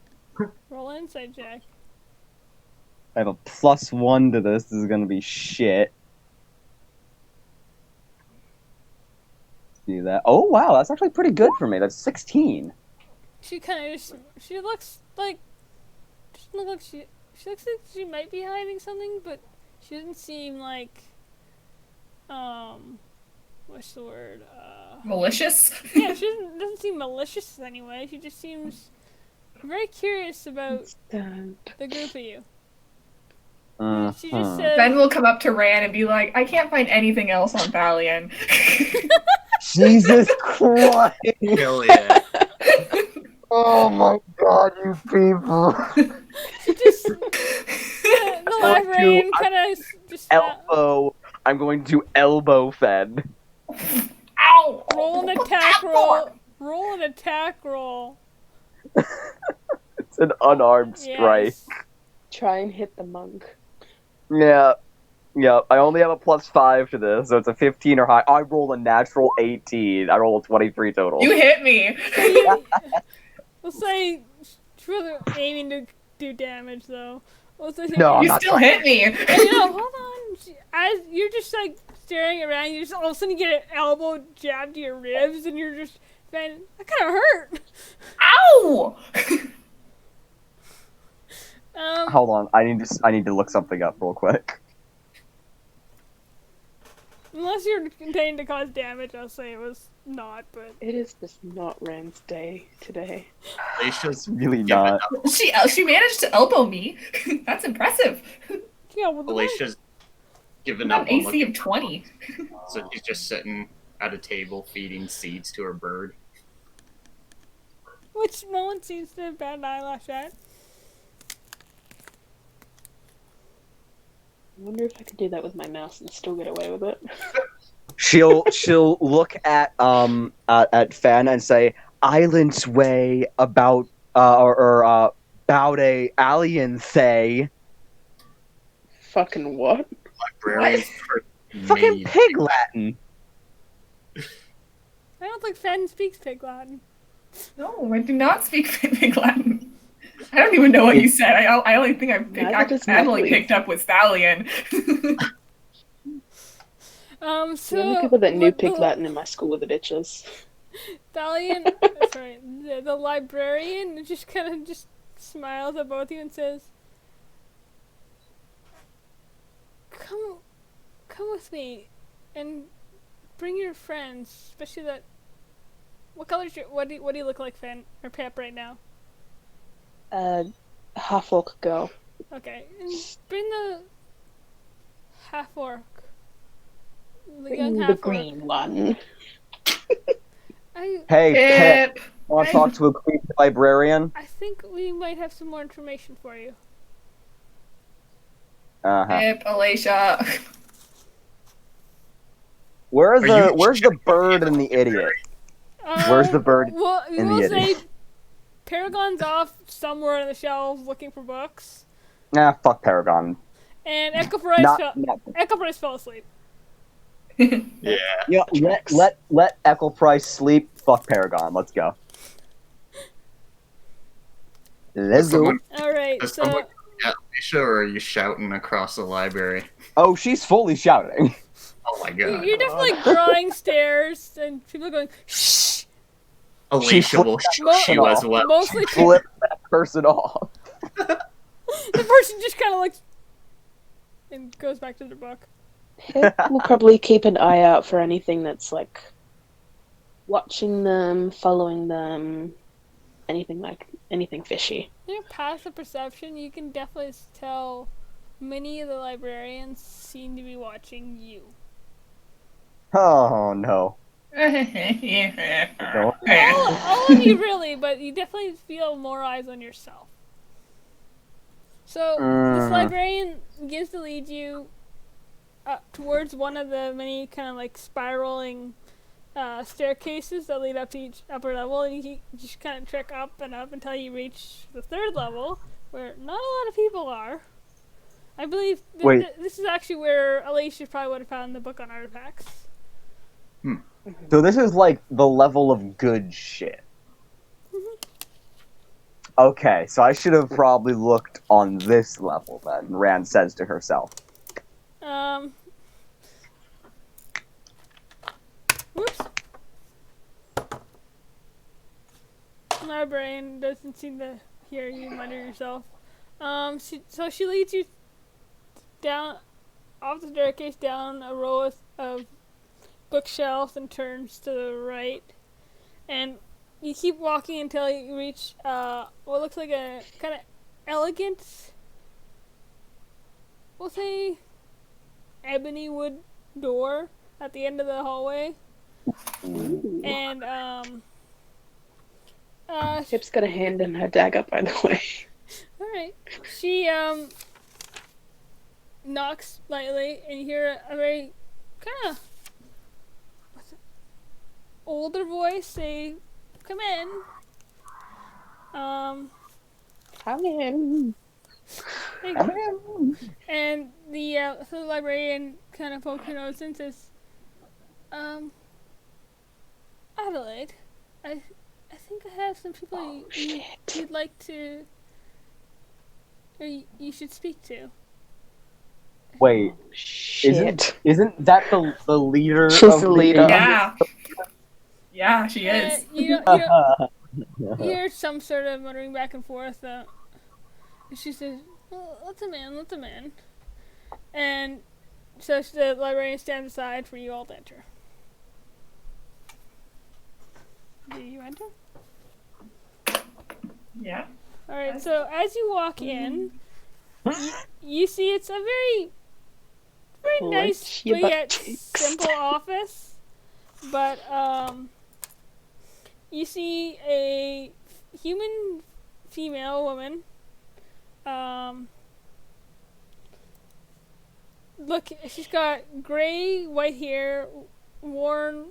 Roll insight check. I have a +1 to this. This is gonna be shit. See that? Oh wow, that's actually pretty good for me. That's 16. She kind of just... She looks like... She looks like she might be hiding something, but she doesn't seem like... What's the word? Malicious? Yeah, she doesn't seem malicious anyway. She just seems very curious about the group of you. She just said... Ben will come up to Rand and be like, I can't find anything else on Valian. Jesus Christ! Hell yeah. Oh my god, you people! She just... the librarian kind of just... Elbow. I'm going to elbow Fed. Ow! Roll an attack roll. Roll an attack roll. It's an unarmed strike. Yes. Try and hit the monk. Yeah. Yep, I only have a +5 to this, so it's a 15 or high. I rolled a natural 18. I rolled a 23 total. You hit me. So you, we'll say she's really aiming to do damage though. We'll say No, I'm You not still hit me. And, you know, hold on. As you're just like staring around, you just all of a sudden get an elbow jab to your ribs, and you're just, man, that kind of hurt. Ow! Hold on, I need to look something up real quick. Unless you're intending to cause damage, I'll say it was not. But It is just not Rand's day today. Alicia's Really given not. up. She managed to elbow me. That's impressive. yeah, well, Alicia's given Not up an on AC looking, of 20. so she's just sitting at a table feeding seeds to her bird. which no one seems to bat an eyelash at. I wonder if I could do that with my mouse and still get away with it. She'll look at Fan and say, "Island's way about about a alien thay." Fucking what? Librarians Fucking made pig Latin. I don't think Fen speaks Pig Latin. No, I do not speak Pig Latin. I don't even know what you said. I only think Neither does accidentally Natalie. picked up with Stallion. So The only people that knew what Pig the Latin in my school were the bitches. Stallion, sorry, the librarian just kind of just smiles at both of you and says, "Come with me, and bring your friends, especially that. What color's your? What do you look like, Finn or Pep right now? Half-orc girl. Okay, and bring the half orc, the young Bring the half orc. green one. Hey, Pip, Pip. want to talk to a creepy librarian? I think we might have some more information for you. Pip, Alicia. Where's Are you the bird and the idiot? Where's the bird Well, we and the will idiot? say Paragon's off somewhere on the shelves looking for books, Nah, fuck Paragon. and Echo Not. Price fell asleep. Yeah. Yeah, let Echo Price sleep. Fuck Paragon. Let's go. Let's go. Someone, All right, does so someone at Alicia, or are you shouting across the library? Oh, she's fully shouting. Oh my god. you're definitely drawing stairs, and people are going shh. Alicia will shoot you as well. Mostly, Flip that person off. the person just kind of like and goes back to their book. Pip will probably keep an eye out for anything that's like watching them, following them, anything fishy. Your passive perception, you can definitely tell many of the librarians seem to be watching you. Oh no. All of you really, but you definitely feel more eyes on yourself. So this librarian begins to lead you towards one of the many kind of like spiraling staircases that lead up to each upper level, and you just kind of trek up and up until you reach the third level, where not a lot of people are. I believe this is actually where Alicia probably would have found the book on artifacts. So this is like the level of good shit. Okay, so I should have probably looked on this level then, Rand says to herself. Whoops. My brain doesn't seem to hear you mutter yourself. So she leads you down off the staircase, down a row of bookshelves, and turns to the right. And you keep walking until you reach what looks like a kind of elegant, we'll say, ebony wood door at the end of the hallway. And Pip's got a hand in her dagger, by the way. alright. She knocks lightly, and you hear a very kind of older voice say, "Come in." Come in. And the librarian kind of pokes her nose and says, Adelaide, I think I have some people you'd like to, or you should speak to. Wait, Shit. isn't that the leader She's of the leader. Yeah. Yeah, she is. You hear some sort of muttering back and forth. She says, well, let the man. And so the librarian stands aside for you all to enter. Do you enter? Yeah. Alright, so as you walk in, you see it's a very nice but yet simple office. But you see a human female woman. Look, she's got gray, white hair, worn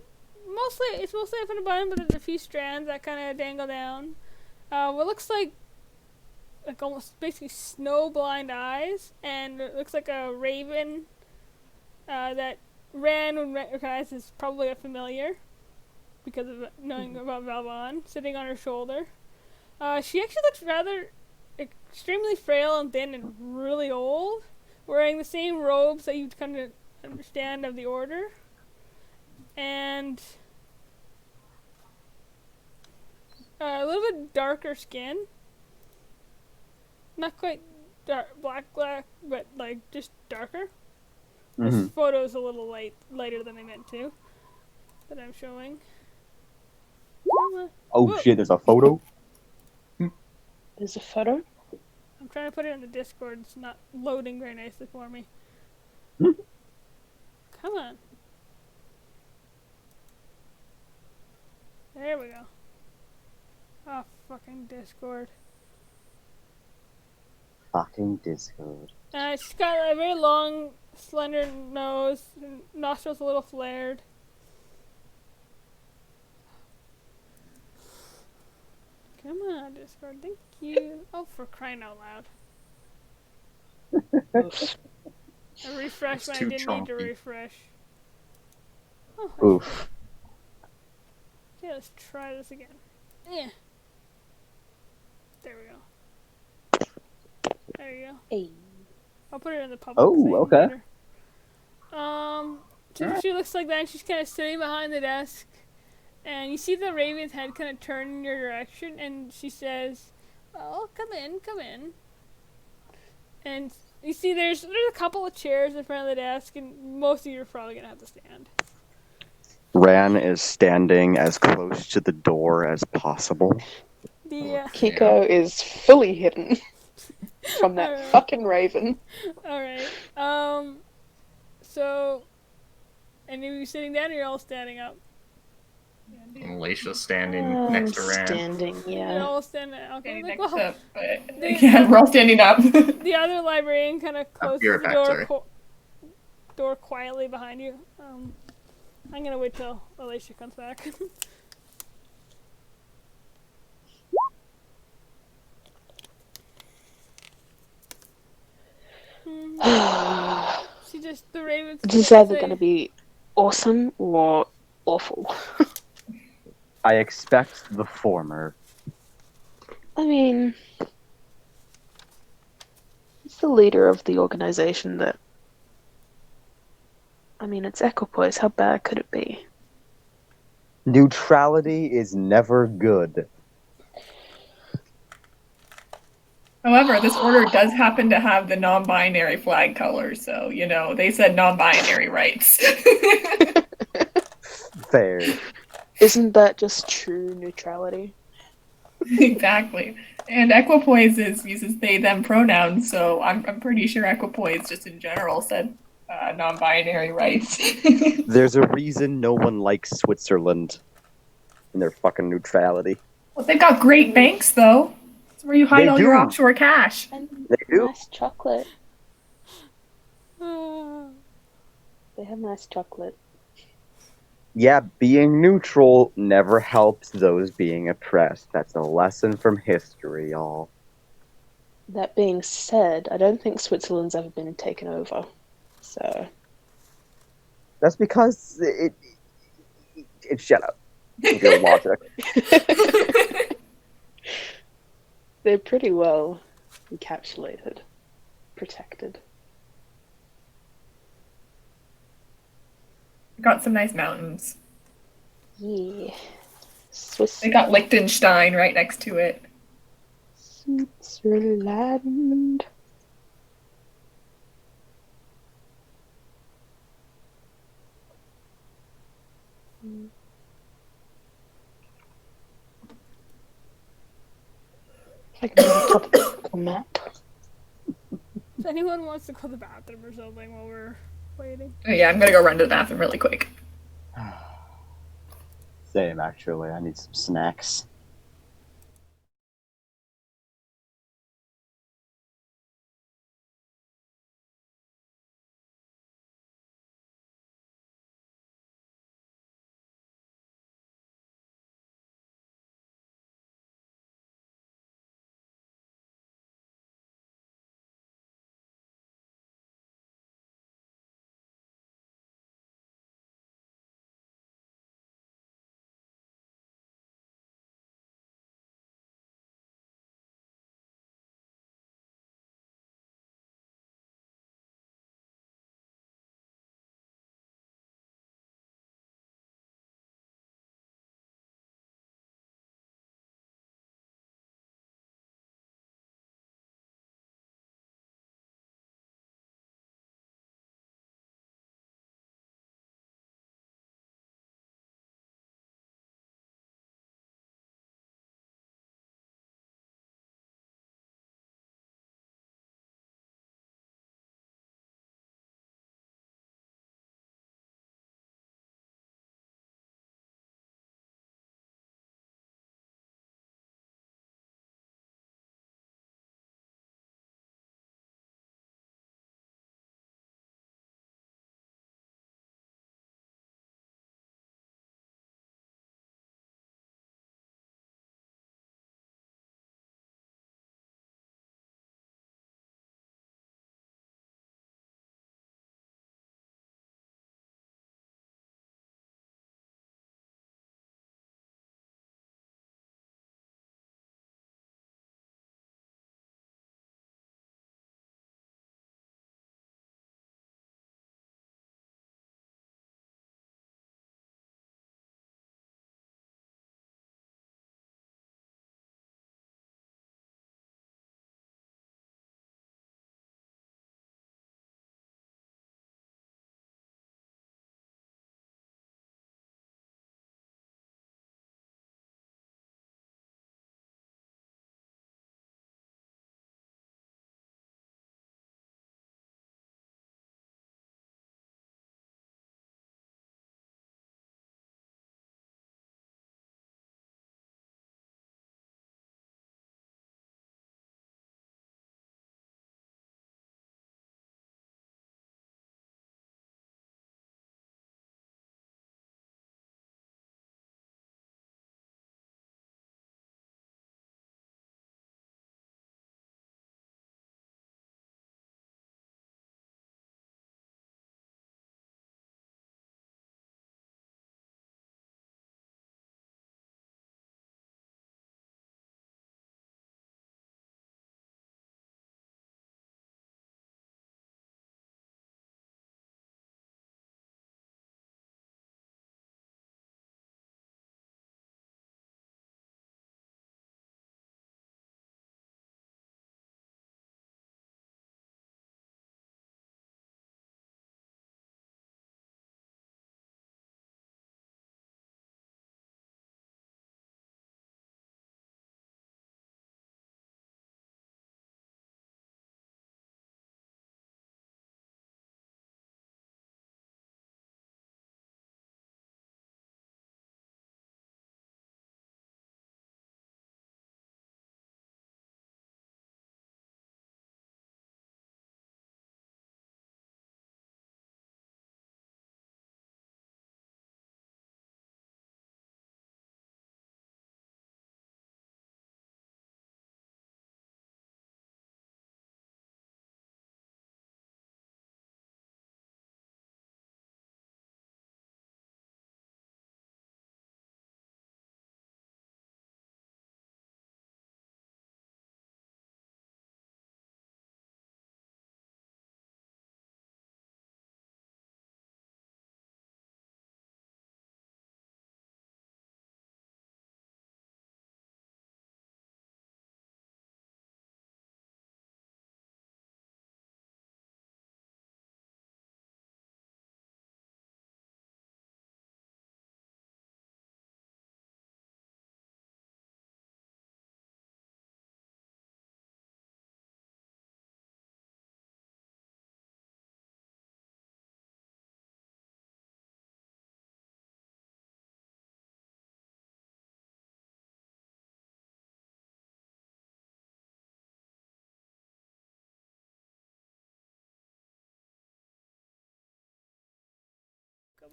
it's mostly up in a bun, but there's a few strands that kind of dangle down. What looks like almost basically snow-blind eyes, and it looks like a raven that Ran would recognize as probably a familiar because of knowing about Valvon sitting on her shoulder. She actually looks rather extremely frail and thin and really old, wearing the same robes that you'd kind of understand of the Order. And a little bit darker skin. Not quite black, but like just darker. This photo is a little lighter than I meant to, that I'm showing. Oh shit, there's a photo? There's a photo? I'm trying to put it in the Discord. It's not loading very nicely for me. Come on. There we go. Oh, fucking Discord. Fucking Discord. She's got a very long, slender nose, nostrils a little flared. Come on, Discord. Thank you. Oh, for crying out loud. I refreshed when I didn't need to refresh. Oh, Oof. Okay, let's try this again. Yeah. There we go. There you go. Hey. I'll put it in the public. Oh, okay. Later. So she looks like that, and she's kind of sitting behind the desk, and you see the raven's head kind of turn in your direction, and she says, "Oh, come in." And you see there's a couple of chairs in front of the desk, and most of you are probably gonna have to stand. Ran is standing as close to the door as possible. Kiko is fully hidden from that fucking raven. Alright. So, any of you sitting down, or you're all standing up? Alicia's standing next to Ran. Standing, yeah. You're all standing up. Okay, like, well, yeah, we're all standing up. The other librarian kind of closes the door quietly behind you. I'm gonna wait till Alicia comes back. The Ravens. It's either going to be awesome or awful. I expect the former. I mean, it's the leader of the organization that. I mean, it's Equipoise. How bad could it be? Neutrality is never good. However, this order does happen to have the non-binary flag color, so, you know, they said non-binary rights. Fair. Isn't that just true neutrality? Exactly. And Equipoise uses they, them pronouns, so I'm pretty sure Equipoise just in general said non-binary rights. There's a reason no one likes Switzerland and their fucking neutrality. Well, they've got great banks, though. It's where you hide all your offshore cash. And they do. Nice chocolate. They have nice chocolate. Yeah, being neutral never helps those being oppressed. That's a lesson from history, y'all. That being said, I don't think Switzerland's ever been taken over. So That's because it shut up with your logic. they're pretty well encapsulated, protected. Got some nice mountains. Yeah. Swiss They got Liechtenstein right next to it. Switzerland. Like a topical map. If anyone wants to go to the bathroom or something while we're waiting. Oh, yeah, I'm gonna go run to the bathroom really quick. Same, actually. I need some snacks.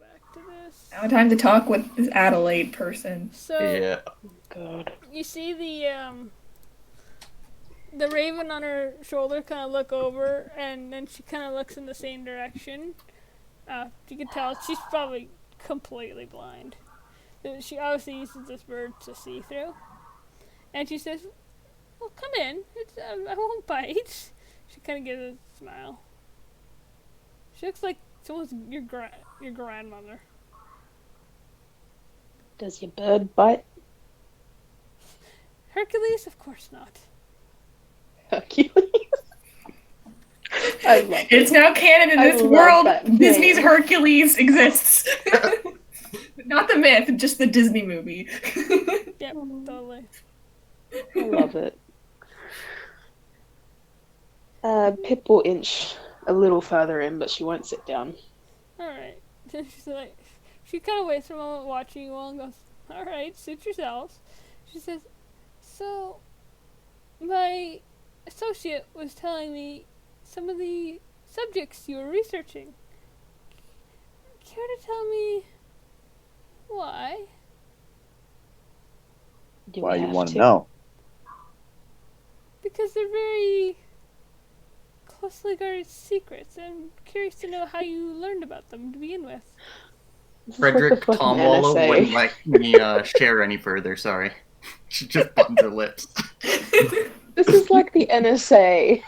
back to this. Now time to talk with this Adelaide person. So Yeah. God. you see the raven on her shoulder kind of look over, and then she kind of looks in the same direction. You can tell she's probably completely blind. She obviously uses this bird to see through. And she says, "Well, come in. I won't bite." She kind of gives a smile. She looks like someone's your grandmother. Does your bird bite? Hercules? Of course not. Hercules. I love It's it. now canon in I this love world. that Disney's name. Hercules exists. Not the myth, just the Disney movie. Yep, totally. I love it. Pip will inch a little further in, but she won't sit down. Alright. She's like, she kind of waits for a moment watching you all and goes, "Alright, suit yourselves." She says, "So, my associate was telling me some of the subjects you were researching. Care to tell me why?" Do Why we you have want to to? know? Because they're very closely guarded secrets. I'm curious to know how you learned about them to begin with. This is like the Frederick fucking Tomwallow NSA. wouldn't let me share any further, sorry. She just buttons her lips. This is like the NSA.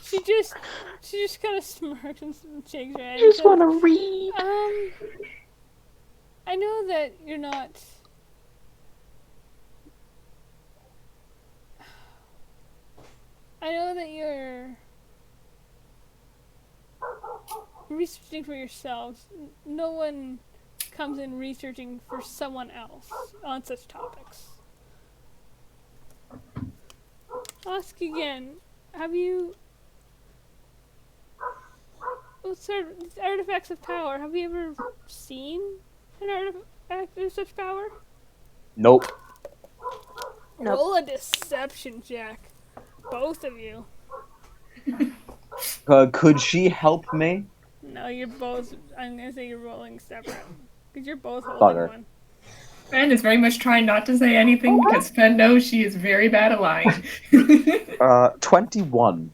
She just kind of smirks and shakes her head. I just and want says, to read. I know that you're not. I know that you're researching for yourselves. No one comes in researching for someone else on such topics. I'll ask again. Have you? What sort of artifacts of power? Have you ever seen an artifact of such power? Nope. Nope. Roll a deception check. Both of you. Could she help me? No, you're both. I'm gonna say you're rolling separate. Because you're both holding Bugger. one. Fen is very much trying not to say anything because Fen knows she is very bad at lying. 21.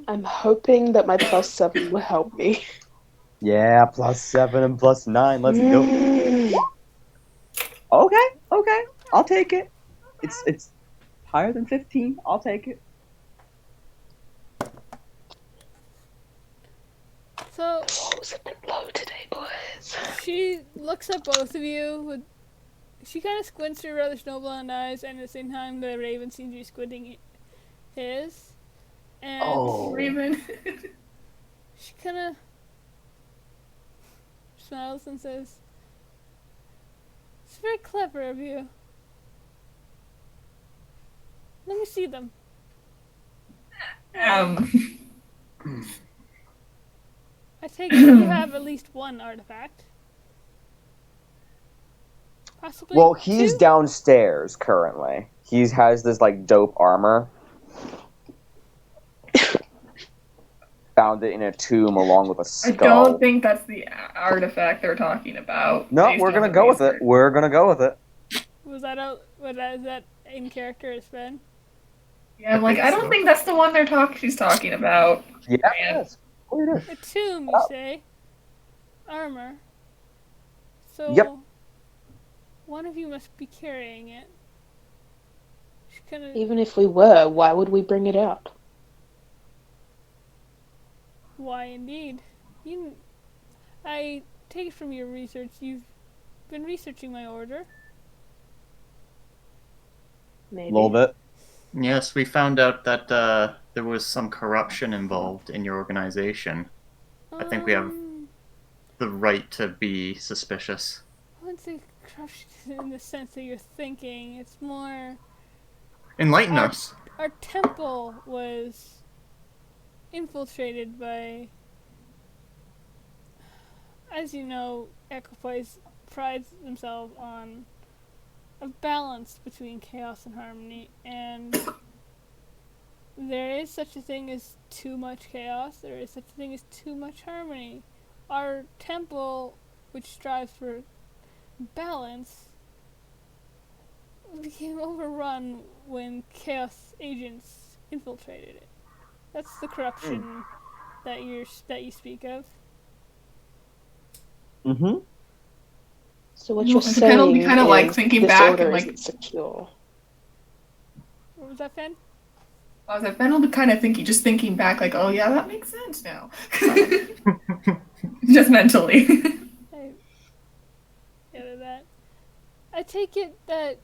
I'm hoping that my +7 will help me. Yeah, +7 and +9. Let's go. Okay. I'll take it. It's higher than 15. I'll take it. So It's a bit low today, boys. she looks at both of you. She kind of squints her rather snowblind eyes, and at the same time, the raven seems to be squinting his. And Oh. Raven. she kind of smiles and says, "It's very clever of you. Let me see them." I take it you have at least one artifact. Possibly Well, he's two? downstairs currently. He has this like dope armor. Found it in a tomb along with a I skull. don't think that's the artifact they're talking about. No, based we're on gonna the go with it. research. We're gonna go with it. Is that in character as Ben? Yeah, I'm like, I don't think that's the one she's talking about. Yeah. Man. Yes. Oh, it is. A tomb, you say? Armor. So Yep. one of you must be carrying it. She kind of. Even if we were, why would we bring it out? Why, indeed. I take it from your research. You've been researching my order. Maybe. A little bit. Yes, we found out that there was some corruption involved in your organization. I think we have the right to be suspicious. I wouldn't say corruption in the sense that you're thinking. It's more. Enlighten us. Our temple was infiltrated by. As you know, Equipoise prides themselves on a balance between chaos and harmony, and there is such a thing as too much chaos, there is such a thing as too much harmony. our temple, which strives for balance, became overrun when chaos agents infiltrated it. That's the corruption that you speak of. Mm-hmm. So what No, you're the pen will be saying kinda, like, is thinking this back order and, like- isn't secure. What was that, Fen? I was like, Ben will be kind of thinking back, like, oh yeah, that makes sense now. Just mentally. I get that. I take it that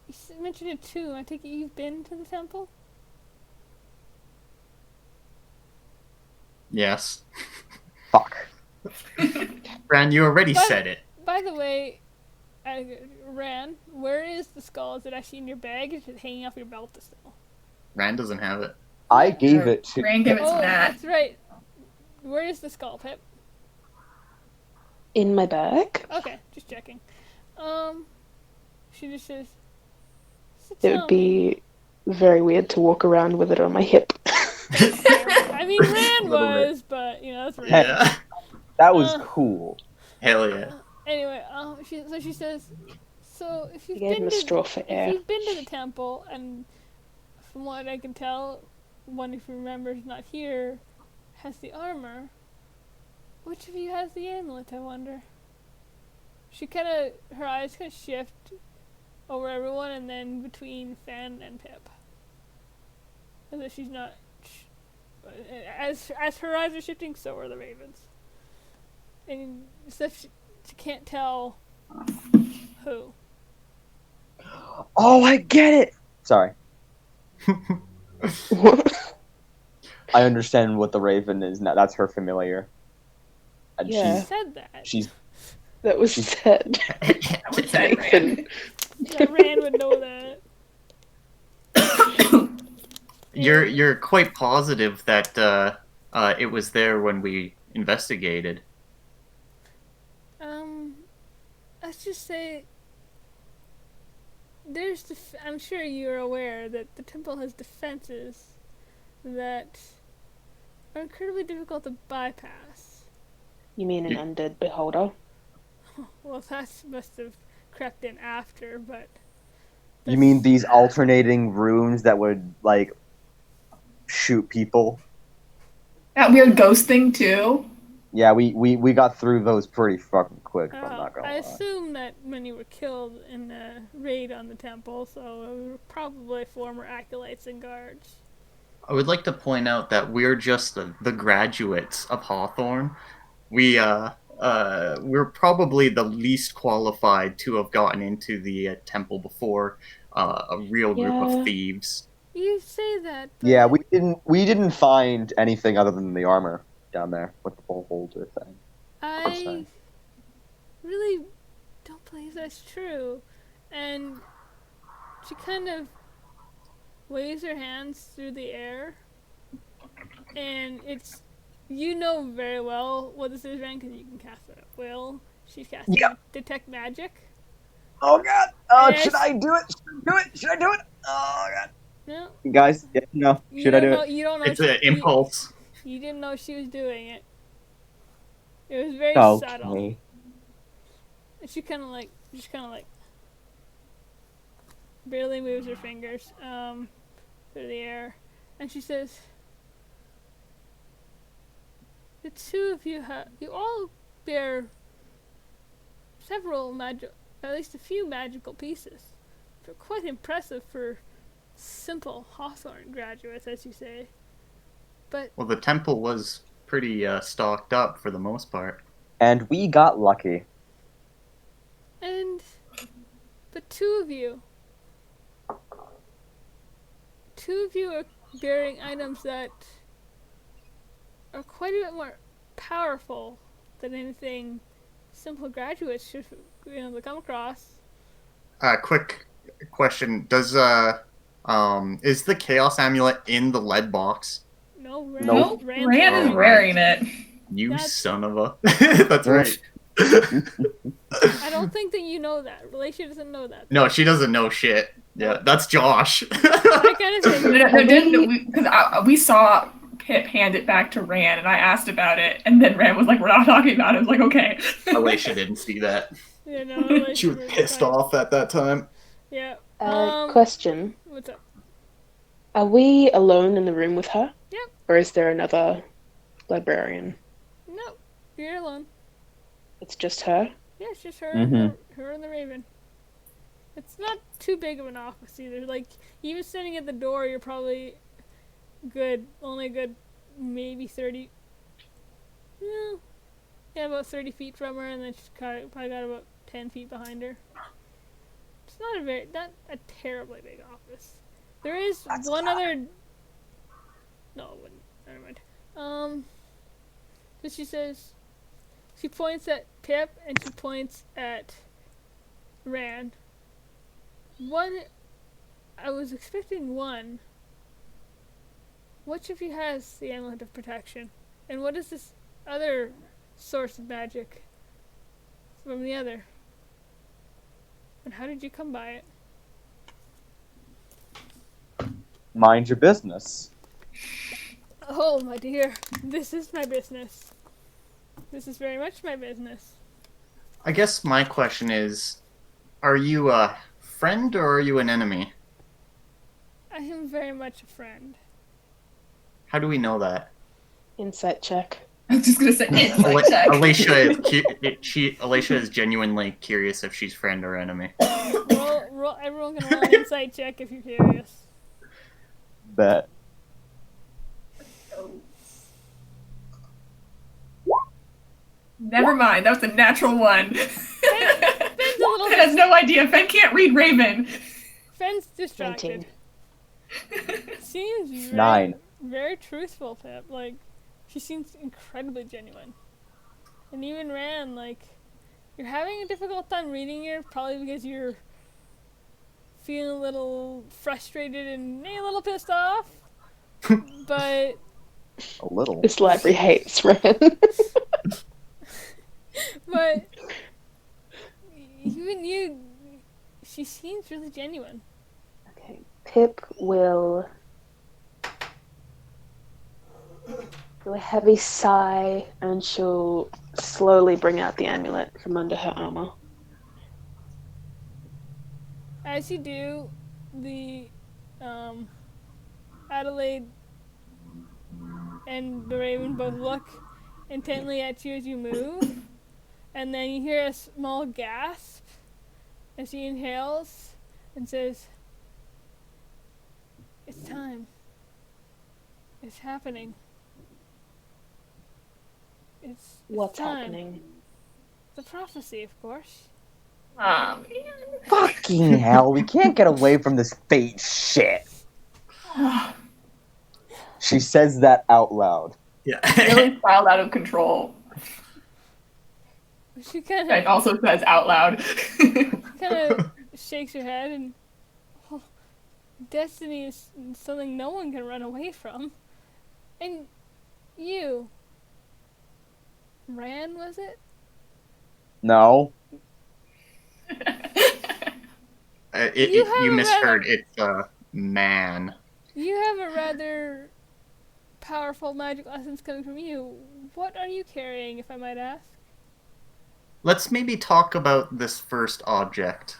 you mentioned it too. I take it you've been to the temple. Yes. Fuck. Ran, you already But- said it. By the way, Ran, where is the skull? Is it actually in your bag? Or is it hanging off your belt still? Ran doesn't have it. I gave it to. Rand gave it to Oh, Matt. that's right. Where is the skull, Pip? In my bag? Okay, just checking. She just says, so It tell would be very weird to walk around with it on my hip. I mean, Rand Little bit. was, but, that's Rand. Yeah. That was Uh, cool. Hell yeah. Anyway, she says, so if I you've gave him been a to straw for if air. you've been to the temple, and from what I can tell, one if you remember is not here, has the armor. Which of you has the amulet? I wonder. Her eyes kind of shift over everyone, and then between Fan and Pip, as if she's not. As her eyes are shifting, so are the ravens. And except she can't tell who. Oh, I get it. Sorry. I understand what the raven is now. That's her familiar. And Yeah. She said that. she's That was said. What's that, Nathan. Yeah, Rand would know that. You're quite positive that it was there when we investigated. Let's just say I'm sure you're aware that the temple has defenses that are incredibly difficult to bypass. You mean an undead beholder? Well, that must have crept in after, but You mean these alternating rooms that would, like, shoot people? That weird ghost thing too. Yeah, we got through those pretty fucking quick, if I'm not gonna I lie. assume that many were killed in the raid on the temple, so it were probably former acolytes and guards. I would like to point out that we're just the graduates of Hawthorne. We're probably the least qualified to have gotten into the temple before a real group Yeah. of thieves. You say that, but Yeah, we didn't find anything other than the armor down there with the bull holder thing. I sorry. really don't believe that's true. And she kind of waves her hands through the air, and you know very well what this is, Ren, because you can cast it at will. She's casting Detect Magic. Oh god! Yes. Should I do it? Should I do it? Oh god! No, Guys, yeah, no. Should I do it? You don't know. It's an impulse. You didn't know she was doing it. It was very subtle. Okay. And she kind of like, barely moves her fingers through the air, and she says, "The two of you you all bear several at least a few magical pieces. They're quite impressive for simple Hawthorne graduates, as you say. But Well, the temple was pretty stocked up for the most part. And we got lucky. but two of you are bearing items that are quite a bit more powerful than anything simple graduates should come across." Quick question: Does is the Chaos Amulet in the lead box? No, Rand, Nope. Rand is wearing it. You That's- son of a. That's right. I don't think that you know that. Relatia doesn't know that. No, she doesn't know shit. Yeah, that's Josh. I kind of think No, didn't we? Because we saw Pip hand it back to Rand, and I asked about it, and then Rand was like, "We're not talking about it." I was like, "Okay." Alicia didn't see that. Yeah, no, She was pissed off at that time. Yeah. Question. What's up? Are we alone in the room with her? Yep. Or is there another librarian? No, you're alone. It's just her? Yeah, it's just her, her and the Raven. It's not too big of an office either. Like, even sitting at the door, you're probably only good, maybe 30. Yeah, about 30 feet from her, and then she's probably got about 10 feet behind her. It's not a terribly big office. There is one other. No, it wouldn't. Never mind. So she points at Pip and she points at Rand. I was expecting one. Which of you has the Amulet of Protection? And what is this other source of magic from the other? And how did you come by it? Mind your business. Oh, my dear. This is my business. This is very much my business. I guess my question is, are you a friend or are you an enemy? I am very much a friend. How do we know that? Insight check. I was just gonna say insight check. Alicia is genuinely curious if she's friend or enemy. Everyone can roll an insight check if you're curious. Bet. Never mind, that was a natural one. Fenn's a little Fen has no idea. Fen can't read Raven. Fenn's distracted. 19. Seems 9. very truthful, Pip. Like, she seems incredibly genuine. And even Rand, like, you're having a difficult time reading her, probably because you're feeling a little frustrated and maybe a little pissed off. But A little. This library hates Ren. but even you, she seems really genuine. Okay, Pip will do a heavy sigh and she'll slowly bring out the amulet from under her armor. As you do, the Adelaide and the Raven both look intently at you as you move, and then you hear a small gasp as she inhales and says, "It's time. It's happening. It's What's time." happening? The prophecy, of course. Man. Fucking hell, we can't get away from this fate shit. She says that out loud. Yeah. Really spiraled out of control. She kind Fen of also says out loud. shakes her head and, oh, destiny is something no one can run away from. And you, Rand, was it? No. You misheard. It's a man. You have a rather powerful magic lessons coming from you. What are you carrying, if I might ask? Let's maybe talk about this first object,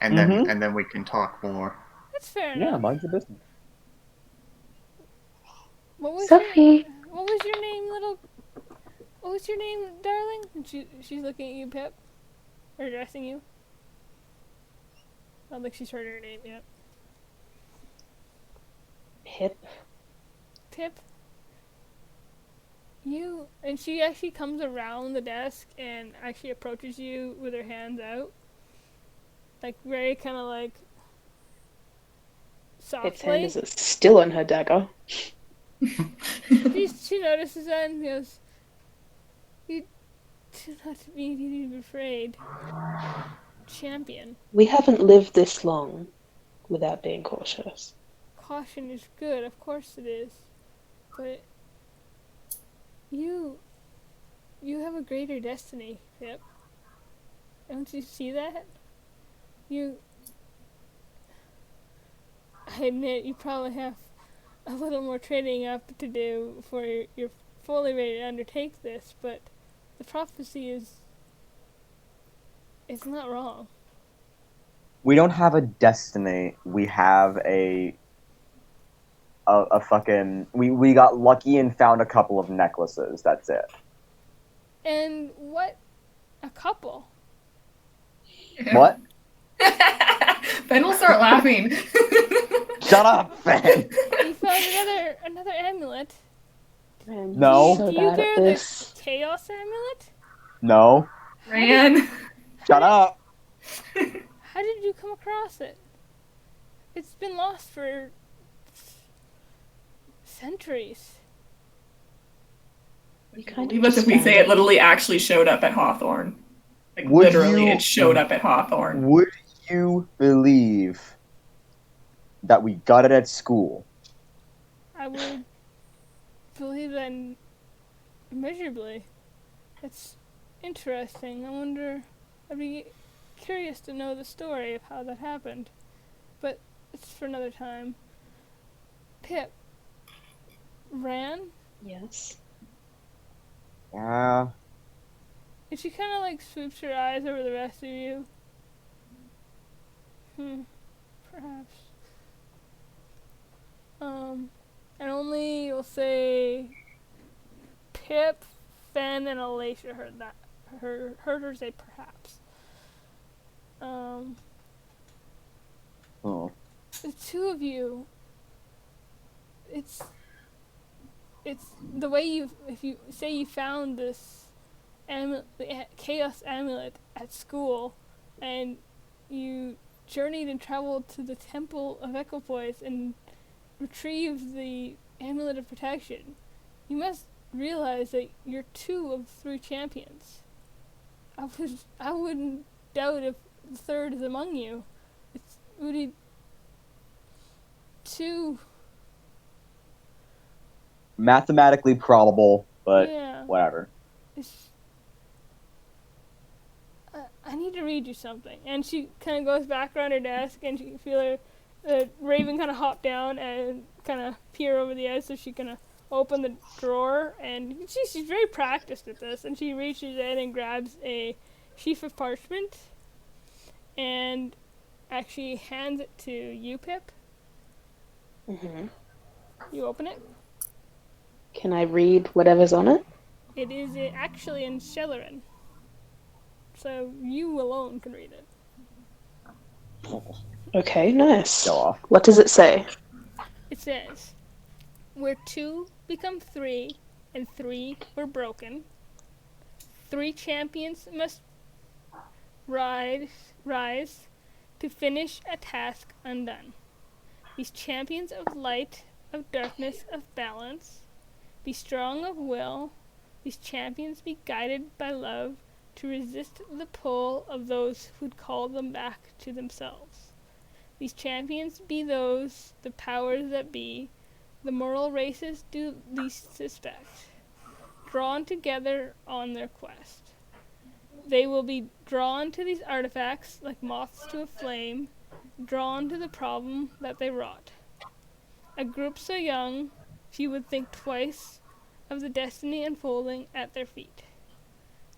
and then we can talk more. That's fair Yeah, enough. mind your business. What was Sophie. What was your name, What was your name, darling? And she's looking at you, Pip. Or addressing you. I don't think she's heard her name yet. Pip. Pip. And she actually comes around the desk and actually approaches you with her hands out. Like, very kind of like Pip's hand softly. is still on her dagger. She notices that and goes, "You do not need to be afraid, champion. We haven't lived this long without being cautious. Caution is good, of course it is. But you have a greater destiny, Pip. Don't you see that? I admit you probably have a little more training up to do before you're fully ready to undertake this, but the prophecy is it's not wrong. We don't have a destiny. We have a fucking. We got lucky and found a couple of necklaces. That's it. And what a couple. What? Ben will start laughing. Shut up, Ben. You found another amulet. Man, No. you're so Do you bad bear at the this. chaos amulet? No. Ran. Shut up. How did you come across it? It's been lost for centuries. You kind Leave of us if we just say found it literally actually showed up at Hawthorne. Like, Would literally, you- it showed up at Hawthorne. Would you believe that we got it at school? I would believe that immeasurably. It's interesting. I wonder. I'd be curious to know the story of how that happened. But it's for another time. Pip. Ran? Yes. Yeah. And she kind of like swoops her eyes over the rest of you. Perhaps. And only you'll say Pip, Fen, and Alacia heard that. Heard her say perhaps. Oh. The two of you. It's the way if you say you found this the chaos amulet at school, and you journeyed and traveled to the temple of Equipoise and retrieved the amulet of protection. You must realize that you're 2 of 3 champions. I wouldn't doubt if the third is among you. It would be 2. Mathematically probable, but Yeah. whatever. I need to read you something. And she kind of goes back around her desk, and she can feel the Raven kind of hop down and kind of peer over the edge, so she kind of open the drawer. And she's very practiced at this. And she reaches in and grabs a sheaf of parchment and actually hands it to you, Pip. Mm-hmm. You open it. Can I read whatever's on it? It is actually in Shellerin. So you alone can read it. Okay, nice. Go off. What does it say? It says, where 2 become 3 and 3 were broken, 3 champions must rise to finish a task undone. These champions of light, of darkness, of balance, be strong of will. These champions be guided by love to resist the pull of those who'd call them back to themselves. These champions be those, the powers that be, the mortal races do least suspect, drawn together on their quest. They will be drawn to these artifacts like moths to a flame, drawn to the problem that they wrought. A group so young, few would think twice of the destiny unfolding at their feet.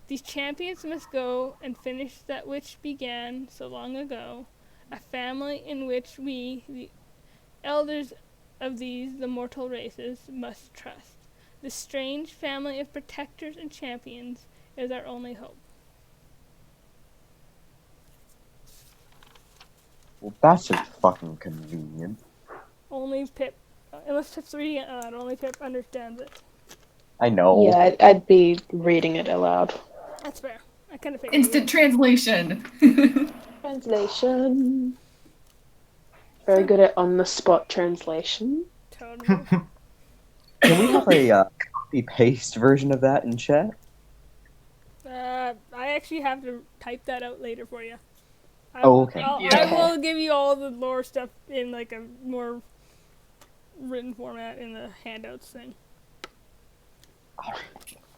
These champions must go and finish that which began so long ago, a family in which we, the elders of these, the mortal races, must trust. This strange family of protectors and champions is our only hope. Well, that's just fucking convenient. Only Pip, unless Pip's reading it aloud, only Pip understands it. I know. Yeah, I'd be reading it aloud. That's fair. I kind of figured. Instant translation. Translation. Very good at on-the-spot translation. Totally. Can we have a copy-paste version of that in chat? I actually have to type that out later for you. Oh, okay. I will give you all the lore stuff in like a more written format in the handouts thing.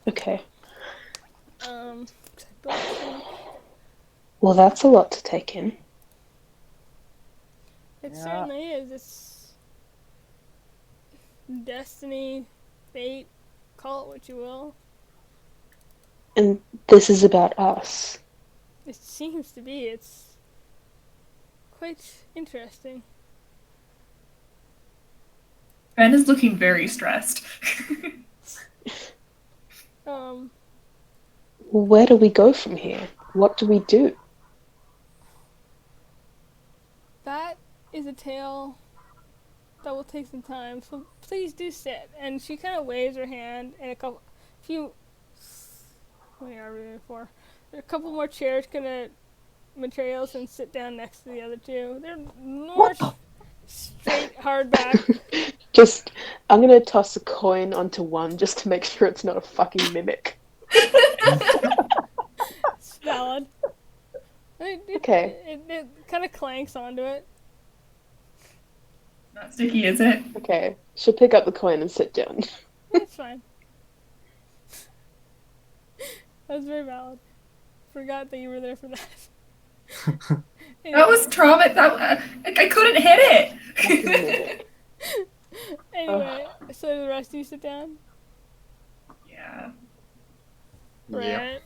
Okay. But Well, that's a lot to take in. it Yeah. certainly is. destiny, fate, call it what you will. And this is about us. It seems to be. It's quite interesting. Ben is looking very stressed. Where do we go from here? What do we do? That is a tale that will take some time, so please do sit. And she kind of waves her hand, and few, what are we in for? There are a couple more chairs, materials, and sit down next to the other two. They're more straight, hardback. I'm gonna toss a coin onto one just to make sure it's not a fucking mimic. It's valid. Okay. It kind of clanks onto it. Not sticky, is it? Okay. She'll pick up the coin and sit down. It's fine. That's very valid. Forgot that you were there for that. Anyway. That was trauma. I couldn't hit it. Anyway, so the rest of you sit down? Yeah. Right.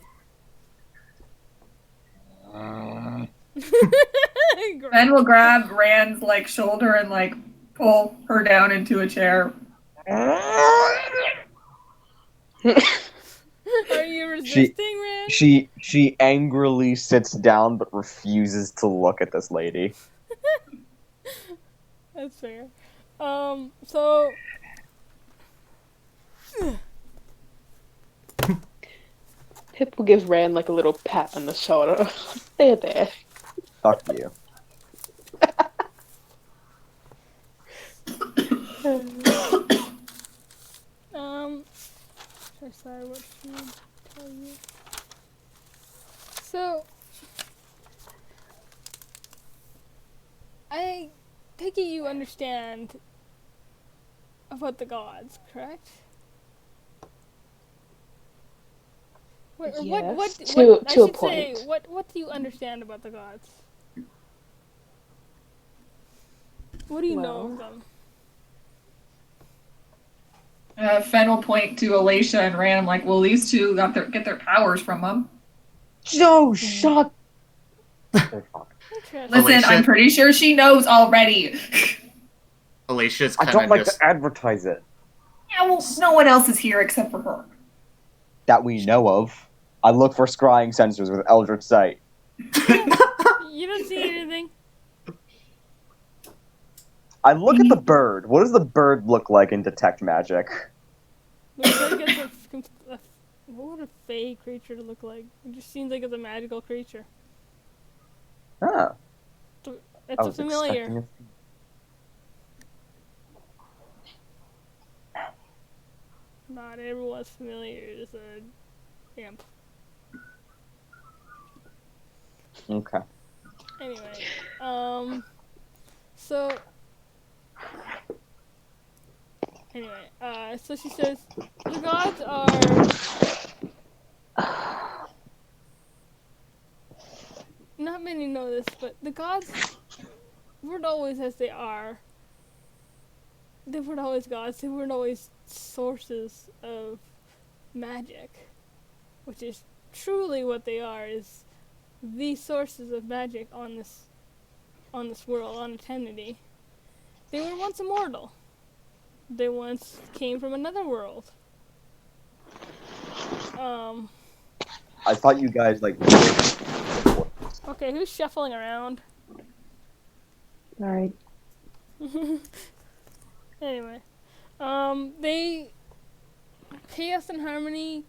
Ben will grab Rand's like shoulder and like pull her down into a chair. Are you resisting, Rand? She angrily sits down but refuses to look at this lady. That's fair. So Pip will give Rand like a little pat on the shoulder. There. Fuck you. Sorry, what should I tell you? So, I take it you understand about the gods, correct? Yes, to a point. What do you understand about the gods? What do you know of them? Fen will point to Alicia and Rand. I'm like, well, these two get their powers from them. Joe, shut. Interesting. Listen, Alicia- I'm pretty sure she knows already. Alicia's I kind don't of like just. to advertise it. Yeah, well, no one else is here except for her. That we know of. I look for scrying sensors with Eldritch Sight. You don't see anything. I look at the bird. What does the bird look like in Detect Magic? Looks like it's what would a fey creature look like? It just seems like it's a magical creature. Ah. It's a familiar. Expecting it. Not everyone's familiar is a imp. Okay. Anyway, so so she says the gods are not many know this, but the gods weren't always as they are. They weren't always gods, they weren't always sources of magic, which is truly what they are, is the sources of magic on this world, on Atemnity. They were once immortal. They once came from another world. I thought you guys like. Okay, who's shuffling around? Alright. Anyway, Chaos and Harmony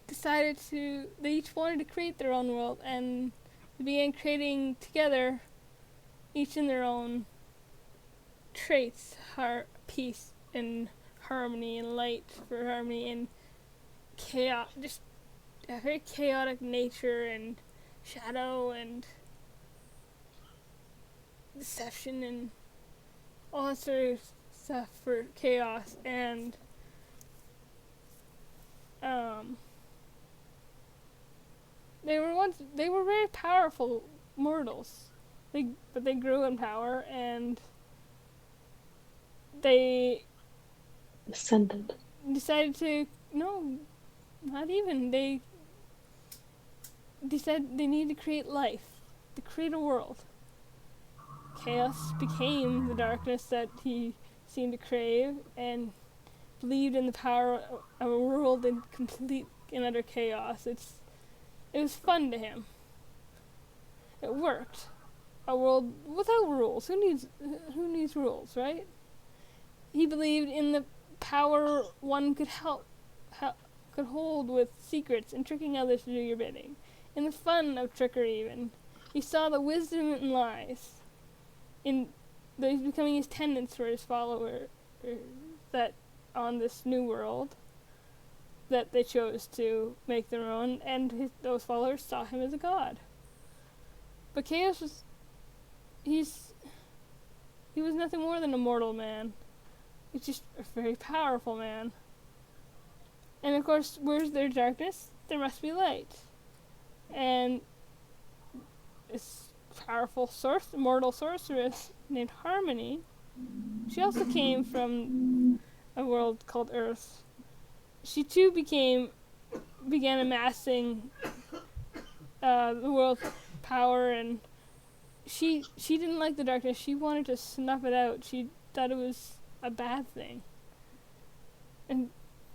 they each wanted to create their own world, and they began creating together, each in their own traits, peace and harmony and light for harmony and chaos, just a very chaotic nature and shadow and deception and all that sort of stuff for chaos. And they were very powerful mortals, but they grew in power, and they Ascended. decided to, no, not even. They decided they need to create life, to create a world. Chaos became the darkness that he seemed to crave, and believed in the power of a world in complete and utter chaos. It was fun to him. It worked. A world without rules. Who needs rules, right? He believed in the power one could hold with secrets and tricking others to do your bidding, in the fun of trickery. Even he saw the wisdom in lies, in those becoming his tenets for his followers, that on this new world that they chose to make their own, and those followers saw him as a god. But Chaos was he was nothing more than a mortal man. He's just a very powerful man. And of course, where's there darkness, there must be light. And this powerful mortal sorceress named Harmony, she also came from a world called Earth. She too began amassing the world's power, and she didn't like the darkness. She wanted to snuff it out. She thought it was a bad thing, and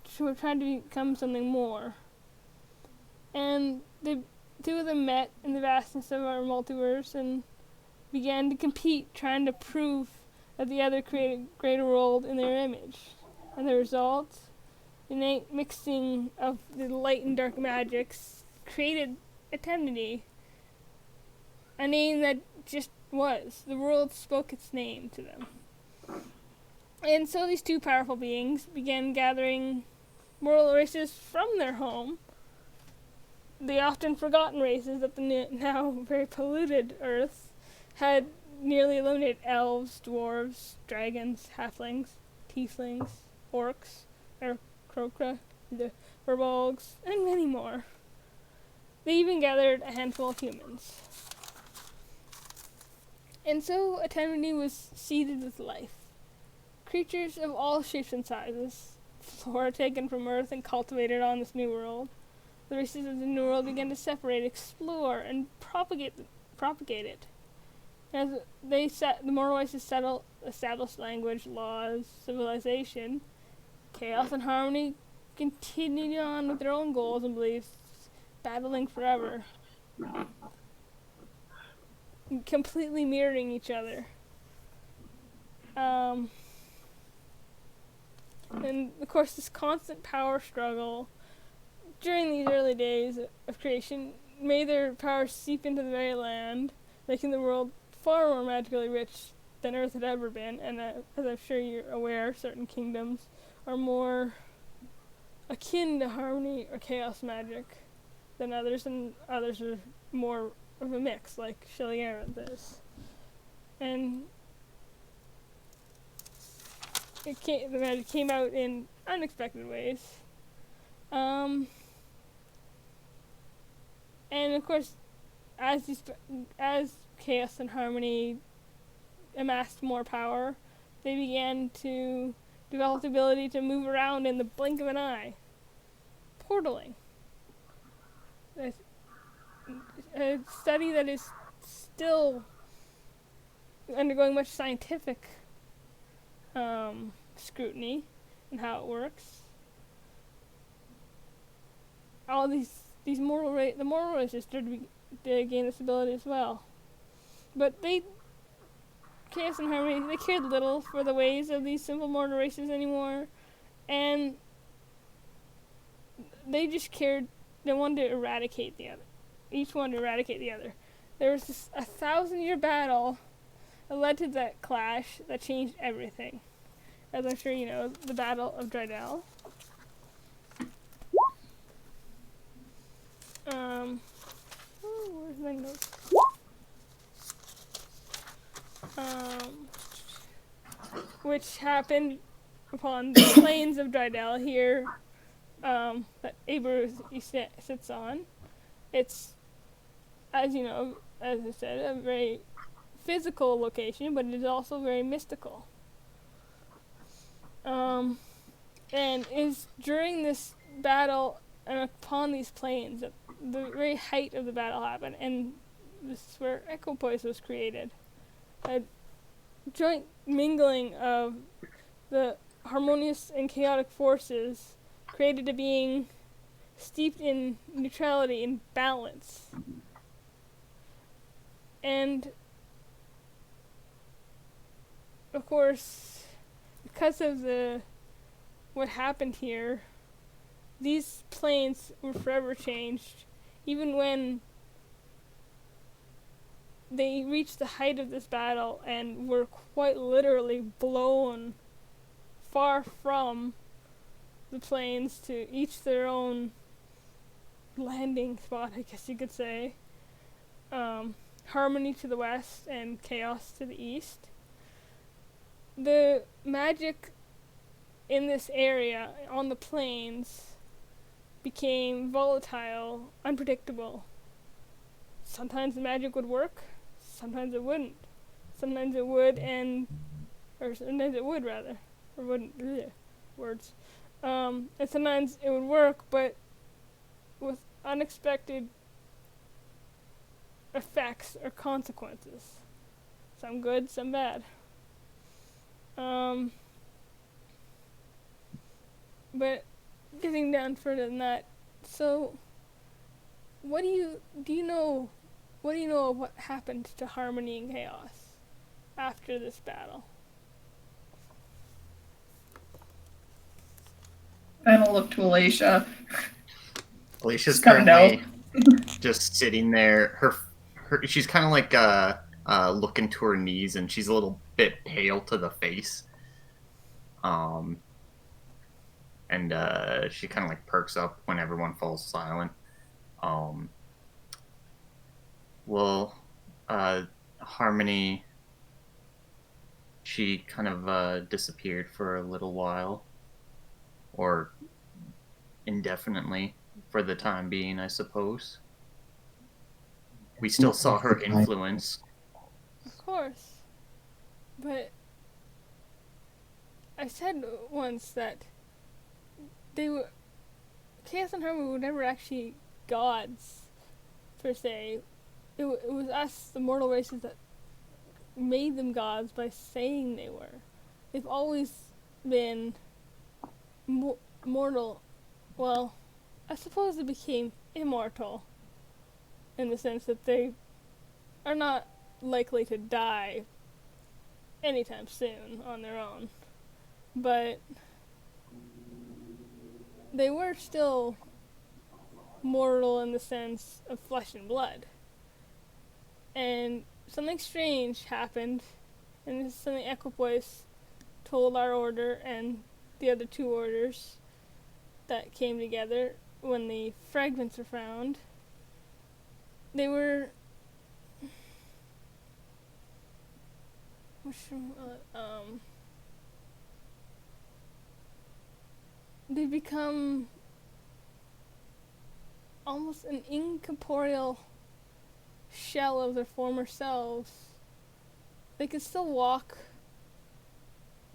she was trying to become something more. And the two of them met in the vastness of our multiverse and began to compete, trying to prove that the other created a greater world in their image. And the result, the innate mixing of the light and dark magics, created Atemnity, a name that just was. The world spoke its name to them. And so these two powerful beings began gathering mortal races from their home, the often forgotten races of the now very polluted Earth, had nearly eliminated elves, dwarves, dragons, halflings, tieflings, orcs, Krokra, the Furbolgs, and many more. They even gathered a handful of humans. And so Atemnity was seeded with life. Creatures of all shapes and sizes, flora taken from Earth and cultivated on this new world. The races of the new world began to separate, explore, and propagate it. As the mortal races established language, laws, civilization, Chaos and Harmony continued on with their own goals and beliefs, battling forever, completely mirroring each other. And of course, this constant power struggle during these early days of creation made their power seep into the very land, making the world far more magically rich than Earth had ever been. And as I'm sure you're aware, certain kingdoms are more akin to harmony or chaos magic than others, and others are more of a mix, like Shiliaranth is. And the magic came out in unexpected ways. And of course, as Chaos and Harmony amassed more power, they began to develop the ability to move around in the blink of an eye. Portaling. A study that is still undergoing much scientific scrutiny and how it works. All the mortal races started to gain this ability as well. But Chaos and Harmony, they cared little for the ways of these simple mortal races anymore, and they just cared. They wanted to eradicate the other. Each wanted to eradicate the other. There was this 1,000-year battle that led to that clash that changed everything. As I'm sure you know, the Battle of Drydell. Where's my notes? Which happened upon the plains of Drydell here, that Aberus sits on. It's, as you know, as I said, a very physical location, but it is also very mystical. And is during this battle and upon these plains that the very height of the battle happened, and this is where Equipoise was created. A joint mingling of the harmonious and chaotic forces created a being steeped in neutrality and balance. And of course, because of what happened here, these planes were forever changed. Even when they reached the height of this battle and were quite literally blown far from the planes to each their own landing spot, I guess you could say. Harmony to the west and chaos to the east. The magic in this area on the plains became volatile, unpredictable. Sometimes the magic would work, sometimes it wouldn't. Sometimes it would or sometimes it would rather, or wouldn't, words. And sometimes it would work, but with unexpected effects or consequences. Some good, some bad. But getting down further than that, so what do you know of what happened to Harmony and Chaos after this battle? Ben will look to Alicia. Alicia's Just gotta know. currently just sitting there. She's kind of like looking to her knees, and she's a little bit pale to the face. And she kind of like perks up when everyone falls silent. Harmony, she kind of disappeared for a little while, or indefinitely for the time being, I suppose. We still saw her influence. Of course. But I said once that Chaos and Harmony were never actually gods, per se. It was us, the mortal races, that made them gods by saying they were. They've always been mortal. Well, I suppose they became immortal in the sense that they are not likely to die anytime soon on their own. But they were still mortal in the sense of flesh and blood. And something strange happened, and this is something Equipoise told our order and the other two orders that came together when the fragments were found. They were they become almost an incorporeal shell of their former selves. They can still walk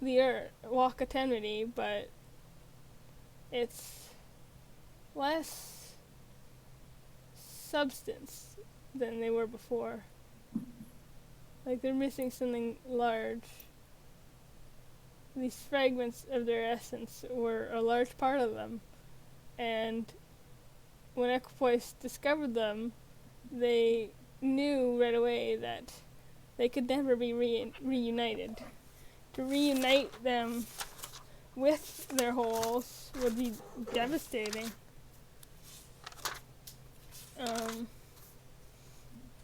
the earth, walk Atemnity, but it's less substance than they were before. Like they're missing something large. These fragments of their essence were a large part of them, and when Equipoise discovered them, they knew right away that they could never be reunited. To reunite them with their wholes would be devastating.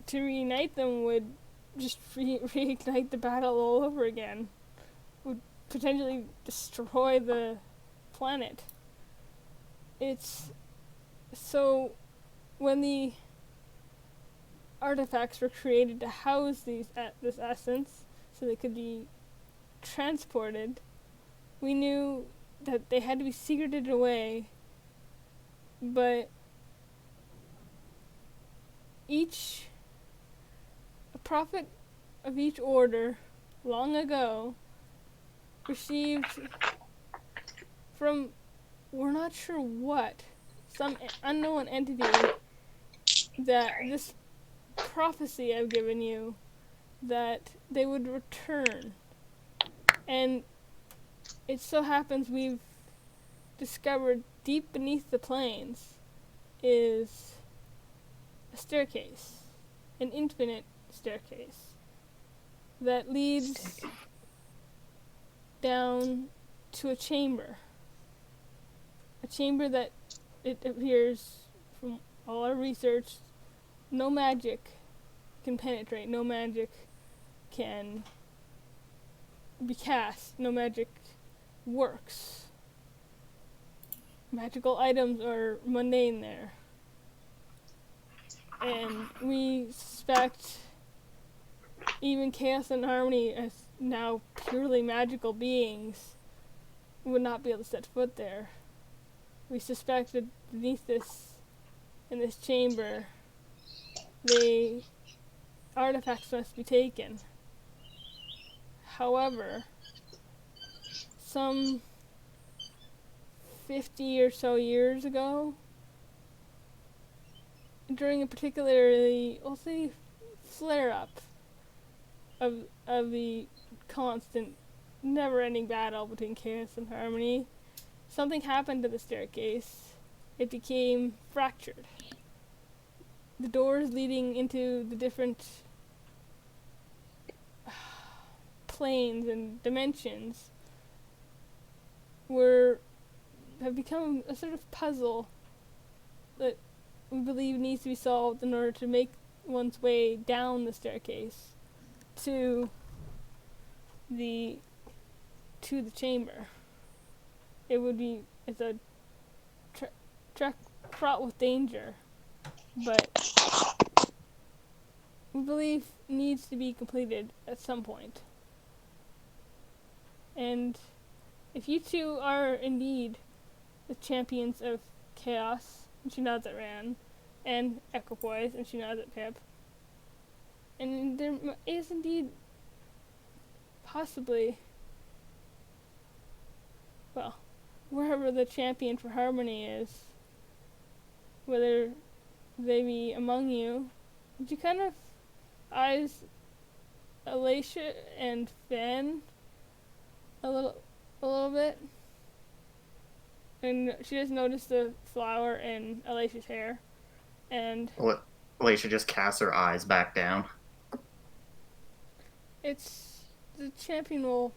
To reunite them would just reignite the battle all over again. Would potentially destroy the planet. It's so when the artifacts were created to house this essence so they could be transported, we knew that they had to be secreted away, but a prophet of each order long ago received from we're not sure what, some unknown entity, that this prophecy I've given you, that they would return. And it so happens we've discovered deep beneath the plains is a staircase, an infinite staircase, that leads down to a chamber. A chamber that, it appears from all our research, no magic can penetrate, no magic can be cast, no magic works. Magical items are mundane there. And we suspect even Chaos and Harmony, as now purely magical beings, would not be able to set foot there. We suspect that beneath this, in this chamber, the artifacts must be taken. However, some 50 or so years ago, during a particularly, we'll say, flare-up of the constant, never-ending battle between Chaos and Harmony, something happened to the staircase. It became fractured. The doors leading into the different planes and dimensions have become a sort of puzzle that we believe needs to be solved in order to make one's way down the staircase to the chamber. It's a trek fraught with danger, but we believe needs to be completed at some point. And if you two are indeed the champions of chaos, and she nods at Ran, and Equipoise, and she nods at Pip, and there is indeed possibly, well, wherever the champion for Harmony is, whether they be among you, would you kind of eyes Alicia and Finn a little bit? And she just noticed the flower in Alicia's hair, and Alicia just casts her eyes back down. it's the champion will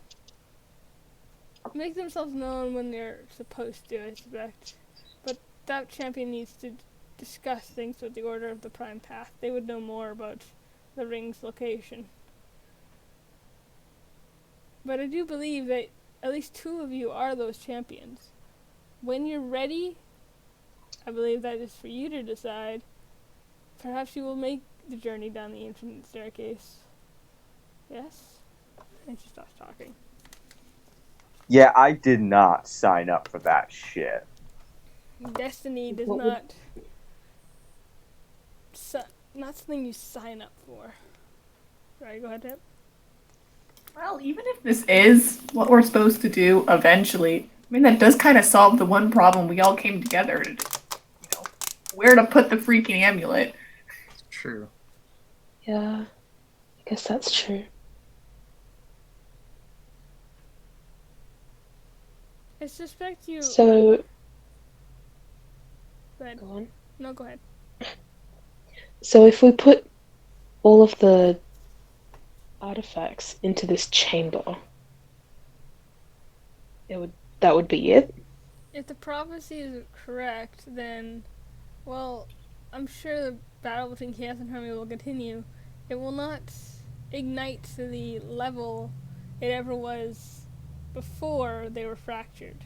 make themselves known when they're supposed to, I suspect. But that champion needs to discuss things with the Order of the Prime Path. They would know more about the ring's location. But I do believe that at least two of you are those champions. When you're ready, I believe that is for you to decide. Perhaps you will make the journey down the infinite staircase. Yes? And she stops talking. Yeah, I did not sign up for that shit. Destiny does not something you sign up for. Right, go ahead, Tip. Well, even if this is what we're supposed to do eventually, I mean, that does kind of solve the one problem we all came together to, where to put the freaking amulet. It's true. Yeah, I guess that's true. I suspect you... So, Go ahead. go on. No, go ahead. So if we put all of the artifacts into this chamber, that would be it? If the prophecy is correct, then, well, I'm sure the battle between Chaos and Harmony will continue. It will not ignite to the level it ever was before they were fractured.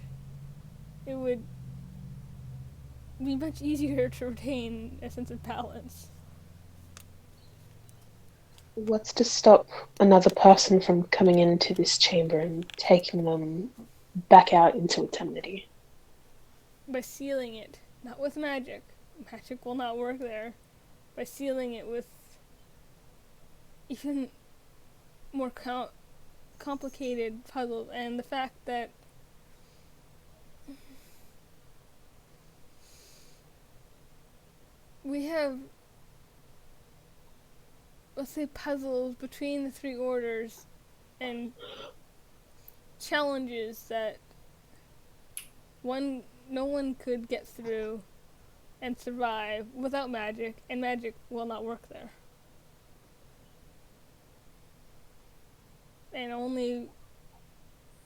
It would be much easier to retain a sense of balance. What's to stop another person from coming into this chamber and taking them back out into Atemnity? By sealing it, not with magic. Magic will not work there. By sealing it with even more complicated puzzles, and the fact that we have, let's say, puzzles between the three orders and challenges that no one could get through and survive without magic, and magic will not work there. And only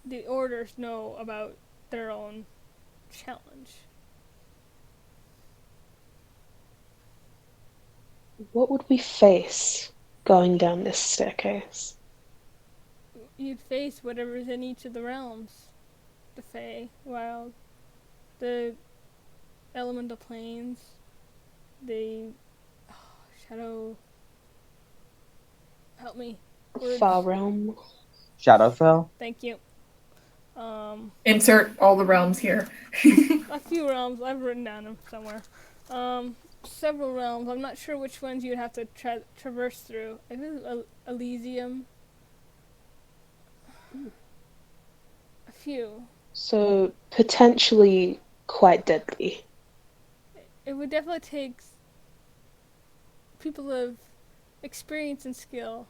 the orders know about their own challenge. What would we face going down this staircase? You'd face whatever's in each of the realms. The Fae, Wild, the Elemental Planes, the Shadow. Help me. Words. Far realm. Shadowfell? Thank you. Insert all the realms here. A few realms. I've written down them somewhere. Several realms. I'm not sure which ones you'd have to traverse through. I think Elysium. A few. So potentially quite deadly. It would definitely take people of experience and skill.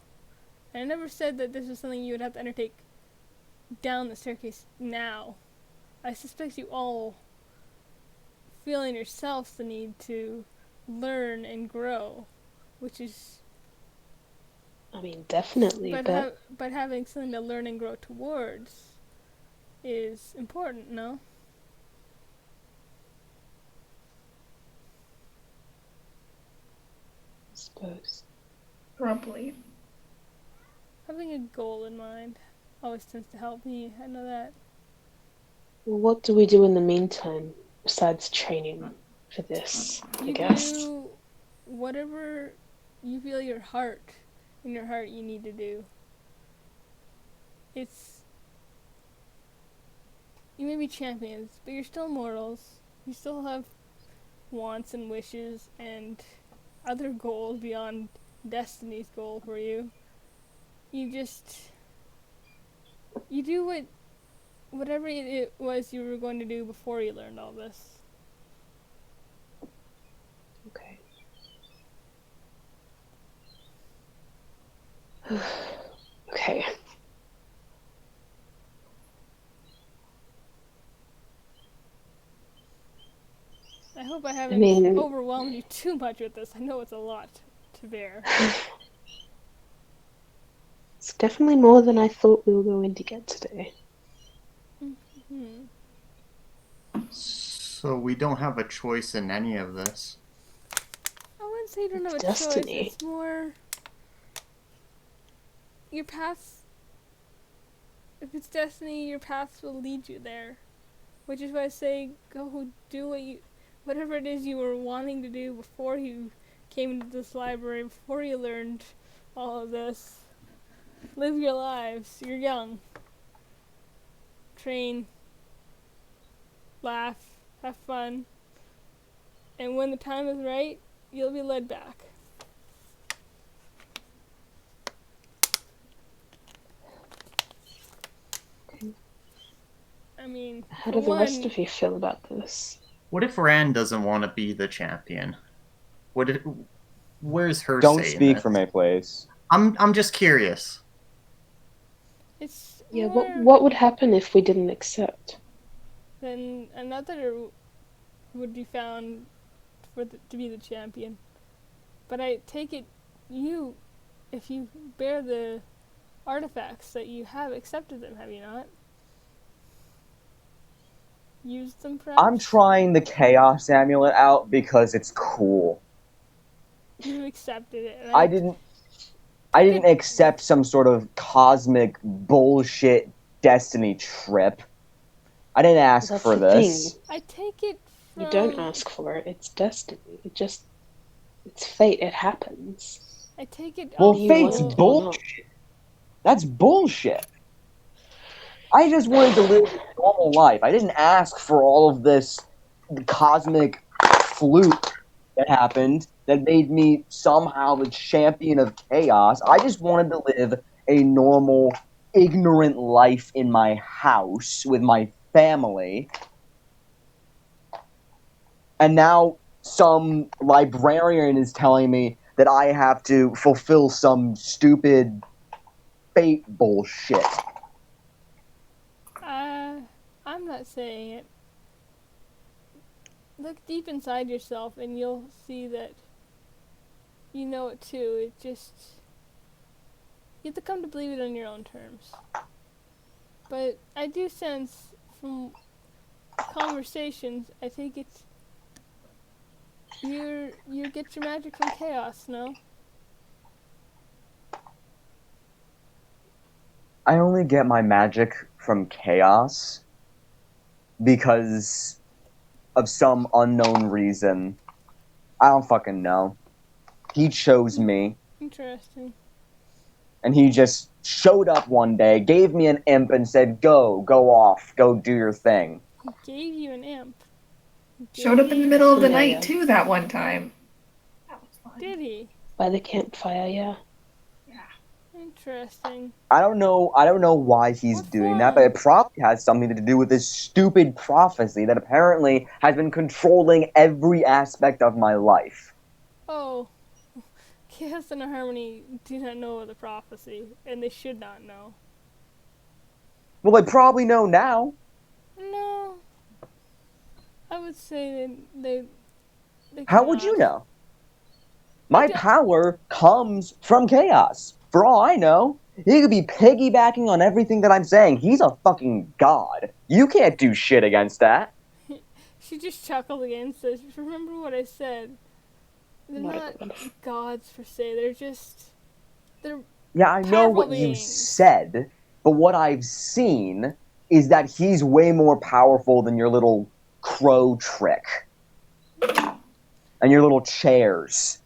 And I never said that this was something you would have to undertake down the staircase now. I suspect you all feel in yourselves the need to learn and grow, which is... I mean, definitely, but but having something to learn and grow towards is important, no? I suppose. Probably. Having a goal in mind always tends to help me, I know that. Well, what do we do in the meantime besides training for this, I guess? Do whatever you feel in your heart you need to do. You may be champions, but you're still mortals. You still have wants and wishes and other goals beyond Destiny's goal for you. You do whatever it was you were going to do before you learned all this. Okay. Okay. I hope I haven't overwhelmed you too much with this. I know it's a lot to bear. It's definitely more than I thought we were going to get today. Mm-hmm. So we don't have a choice in any of this. I wouldn't say you don't have a Destiny. choice. It's more your paths. If it's destiny, your paths will lead you there. Which is why I say go do whatever it is you were wanting to do before you came into this library, before you learned all of this. Live your lives. You're young. Train. Laugh. Have fun. And when the time is right, you'll be led back. Okay. I mean, How do the rest of you feel about this? What if Rand doesn't want to be the champion? Where's her Don't say speak in for this? me, please. I'm just curious. It's Yeah, more what would happen if we didn't accept? then another would be found to be the champion. But I take it if you bear the artifacts that you have accepted them, have you not? Used them, perhaps? I'm trying the Chaos Amulet out because it's cool. You accepted it. And I didn't accept some sort of cosmic bullshit destiny trip. I didn't ask That's for the this. thing. I take it from... You don't ask for it. It's destiny. It's fate. It happens. I take it Well, also... fate's bullshit. That's bullshit. I just wanted to live a normal life. I didn't ask for all of this cosmic fluke that happened that made me somehow the champion of chaos. I just wanted to live a normal, ignorant life in my house with my family. And now some librarian is telling me that I have to fulfill some stupid fate bullshit. I'm not saying it. Look deep inside yourself and you'll see that you know it too. It just... You have to come to believe it on your own terms. But I do sense from conversations, I think it's... You get your magic from chaos, no? I only get my magic from chaos because of some unknown reason. I don't fucking know. He chose me, Interesting. and he just showed up one day, gave me an imp, and said, go off, go do your thing. He gave you an imp. Showed up in the middle of the Yeah, night yeah. too that one time. That was fun. Did he? By the campfire, yeah. Yeah. Interesting. I don't know why he's What doing form? that, but it probably has something to do with this stupid prophecy that apparently has been controlling every aspect of my life. Oh. Chaos and Harmony do not know of the prophecy, and they should not know. Well, they probably know now. No. I would say they How would cannot. you know? My don't- power comes from chaos. For all I know, he could be piggybacking on everything that I'm saying. He's a fucking god. You can't do shit against that. She just chuckled again and says, remember what I said. They're Not a not good one. gods per se, they're Yeah, I know powerful what you beings. said, but what I've seen is that he's way more powerful than your little crow trick. And your little chairs.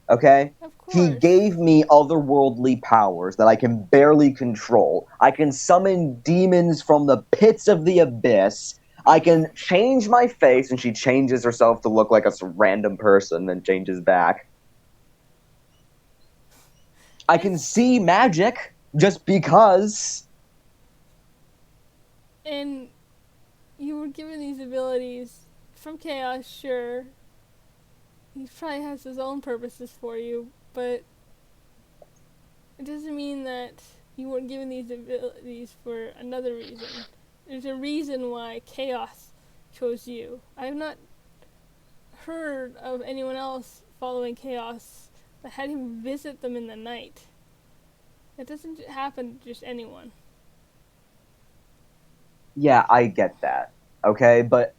Okay? Of course. He gave me otherworldly powers that I can barely control. I can summon demons from the pits of the abyss. I can change my face, and she changes herself to look like a random person, then changes back. I can see magic just because. And you were given these abilities from Chaos, sure. He probably has his own purposes for you, but it doesn't mean that you weren't given these abilities for another reason. There's a reason why Chaos chose you. I have not heard of anyone else following Chaos that had him visit them in the night. That doesn't happen to just anyone. Yeah, I get that. Okay, but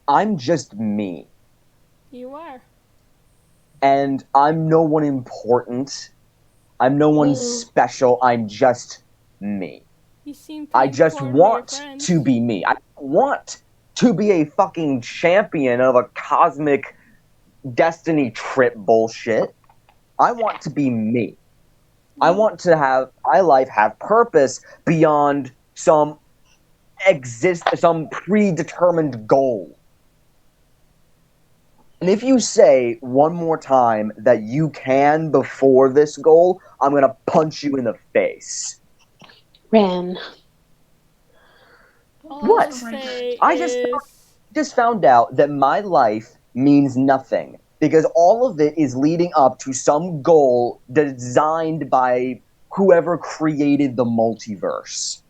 I'm just me. You are. And I'm no one important. I'm no one Ooh. special. I'm just me. You seem I pretty just important to your want friends. to be me. I want to be a fucking champion of a cosmic destiny trip bullshit. I want to be me. I want to have my life have purpose beyond some predetermined goal. And if you say one more time that you can before this goal, I'm gonna punch you in the face. Ran. All What? I will say I is... just found out that my life means nothing because all of it is leading up to some goal designed by whoever created the multiverse.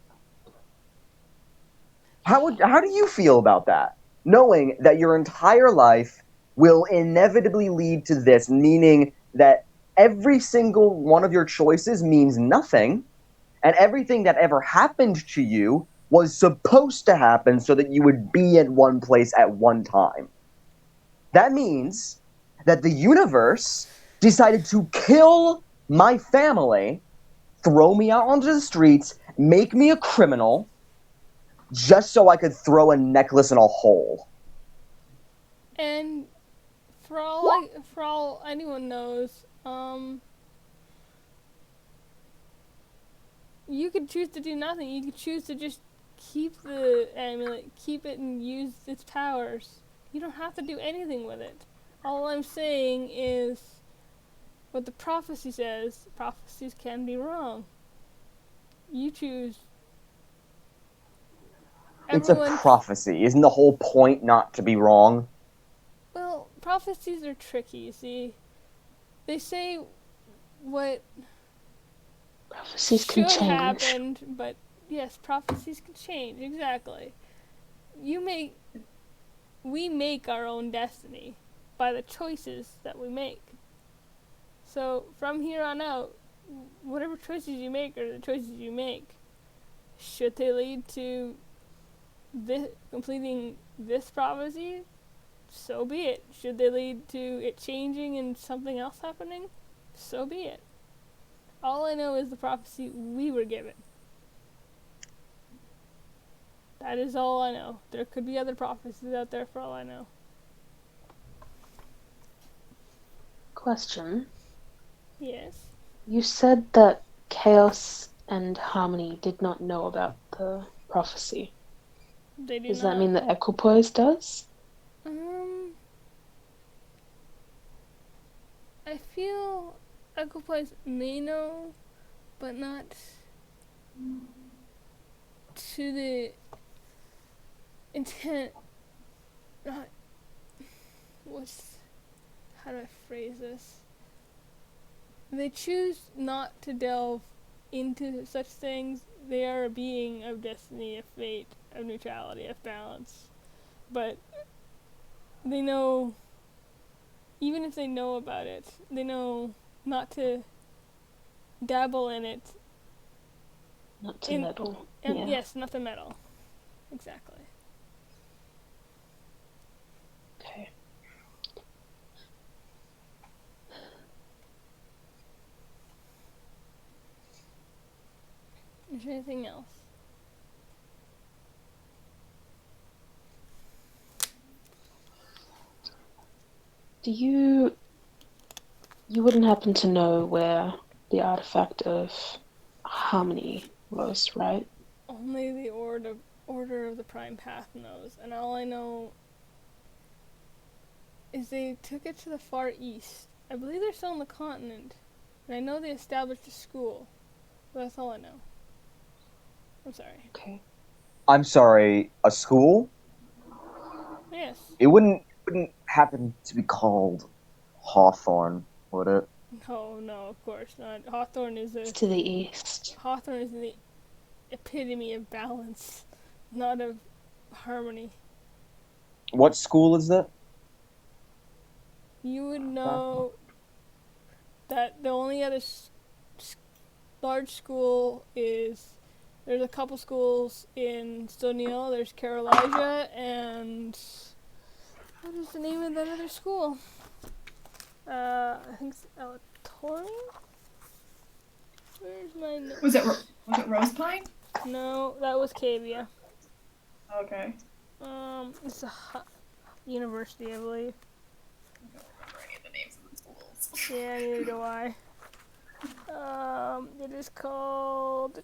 How do you feel about that? Knowing that your entire life will inevitably lead to this, meaning that every single one of your choices means nothing, and everything that ever happened to you was supposed to happen so that you would be at one place at one time. That means that the universe decided to kill my family, throw me out onto the streets, make me a criminal, just so I could throw a necklace in a hole. And for all anyone knows, you could choose to do nothing. You could choose to just keep the amulet, keep it and use its powers. You don't have to do anything with it. All I'm saying is what the prophecy says. Prophecies can be wrong. You choose. It's a prophecy. Isn't the whole point not to be wrong? Well, prophecies are tricky, you see. They say what Prophecies should can change. happen, but yes, prophecies can change, exactly. We make our own destiny by the choices that we make. So from here on out, whatever choices you make are the choices you make. Should they lead to completing this prophecy? So be it. Should they lead to it changing and something else happening? So be it. All I know is the prophecy we were given. That is all I know. There could be other prophecies out there for all I know. Question. Yes. You said that Chaos and Harmony did not know about the prophecy. They do Does not. that mean that Equipoise does? I feel Equipoise may know, but not to the intent. Not how do I phrase this? They choose not to delve into such things. They are a being of destiny, of fate, of neutrality, of balance. But they know, even if they know about it, they know not to dabble in it. Not to meddle. Yeah. Yes, not to meddle. Exactly. Okay. Is there anything else? Do you wouldn't happen to know where the artifact of Harmony was, right? Only the Order of the Prime Path knows, and all I know is they took it to the Far East. I believe they're still on the continent, and I know they established a school. But that's all I know. I'm sorry. Okay. I'm sorry, a school? Yes. It wouldn't happen to be called Hawthorne, would it? No, of course not. Hawthorne is It's to the east. the epitome of balance, not of harmony. What school is that? You would know that the only other large school is there's a couple schools in Stoneyall. There's Carolija and what is the name of that other school? I think it's Alatorn? Where's my Was it Rose Pine? No, that was Cavia. Okay. It's a university, I believe. I don't remember any of the names of the schools. Yeah, neither do I. It is called.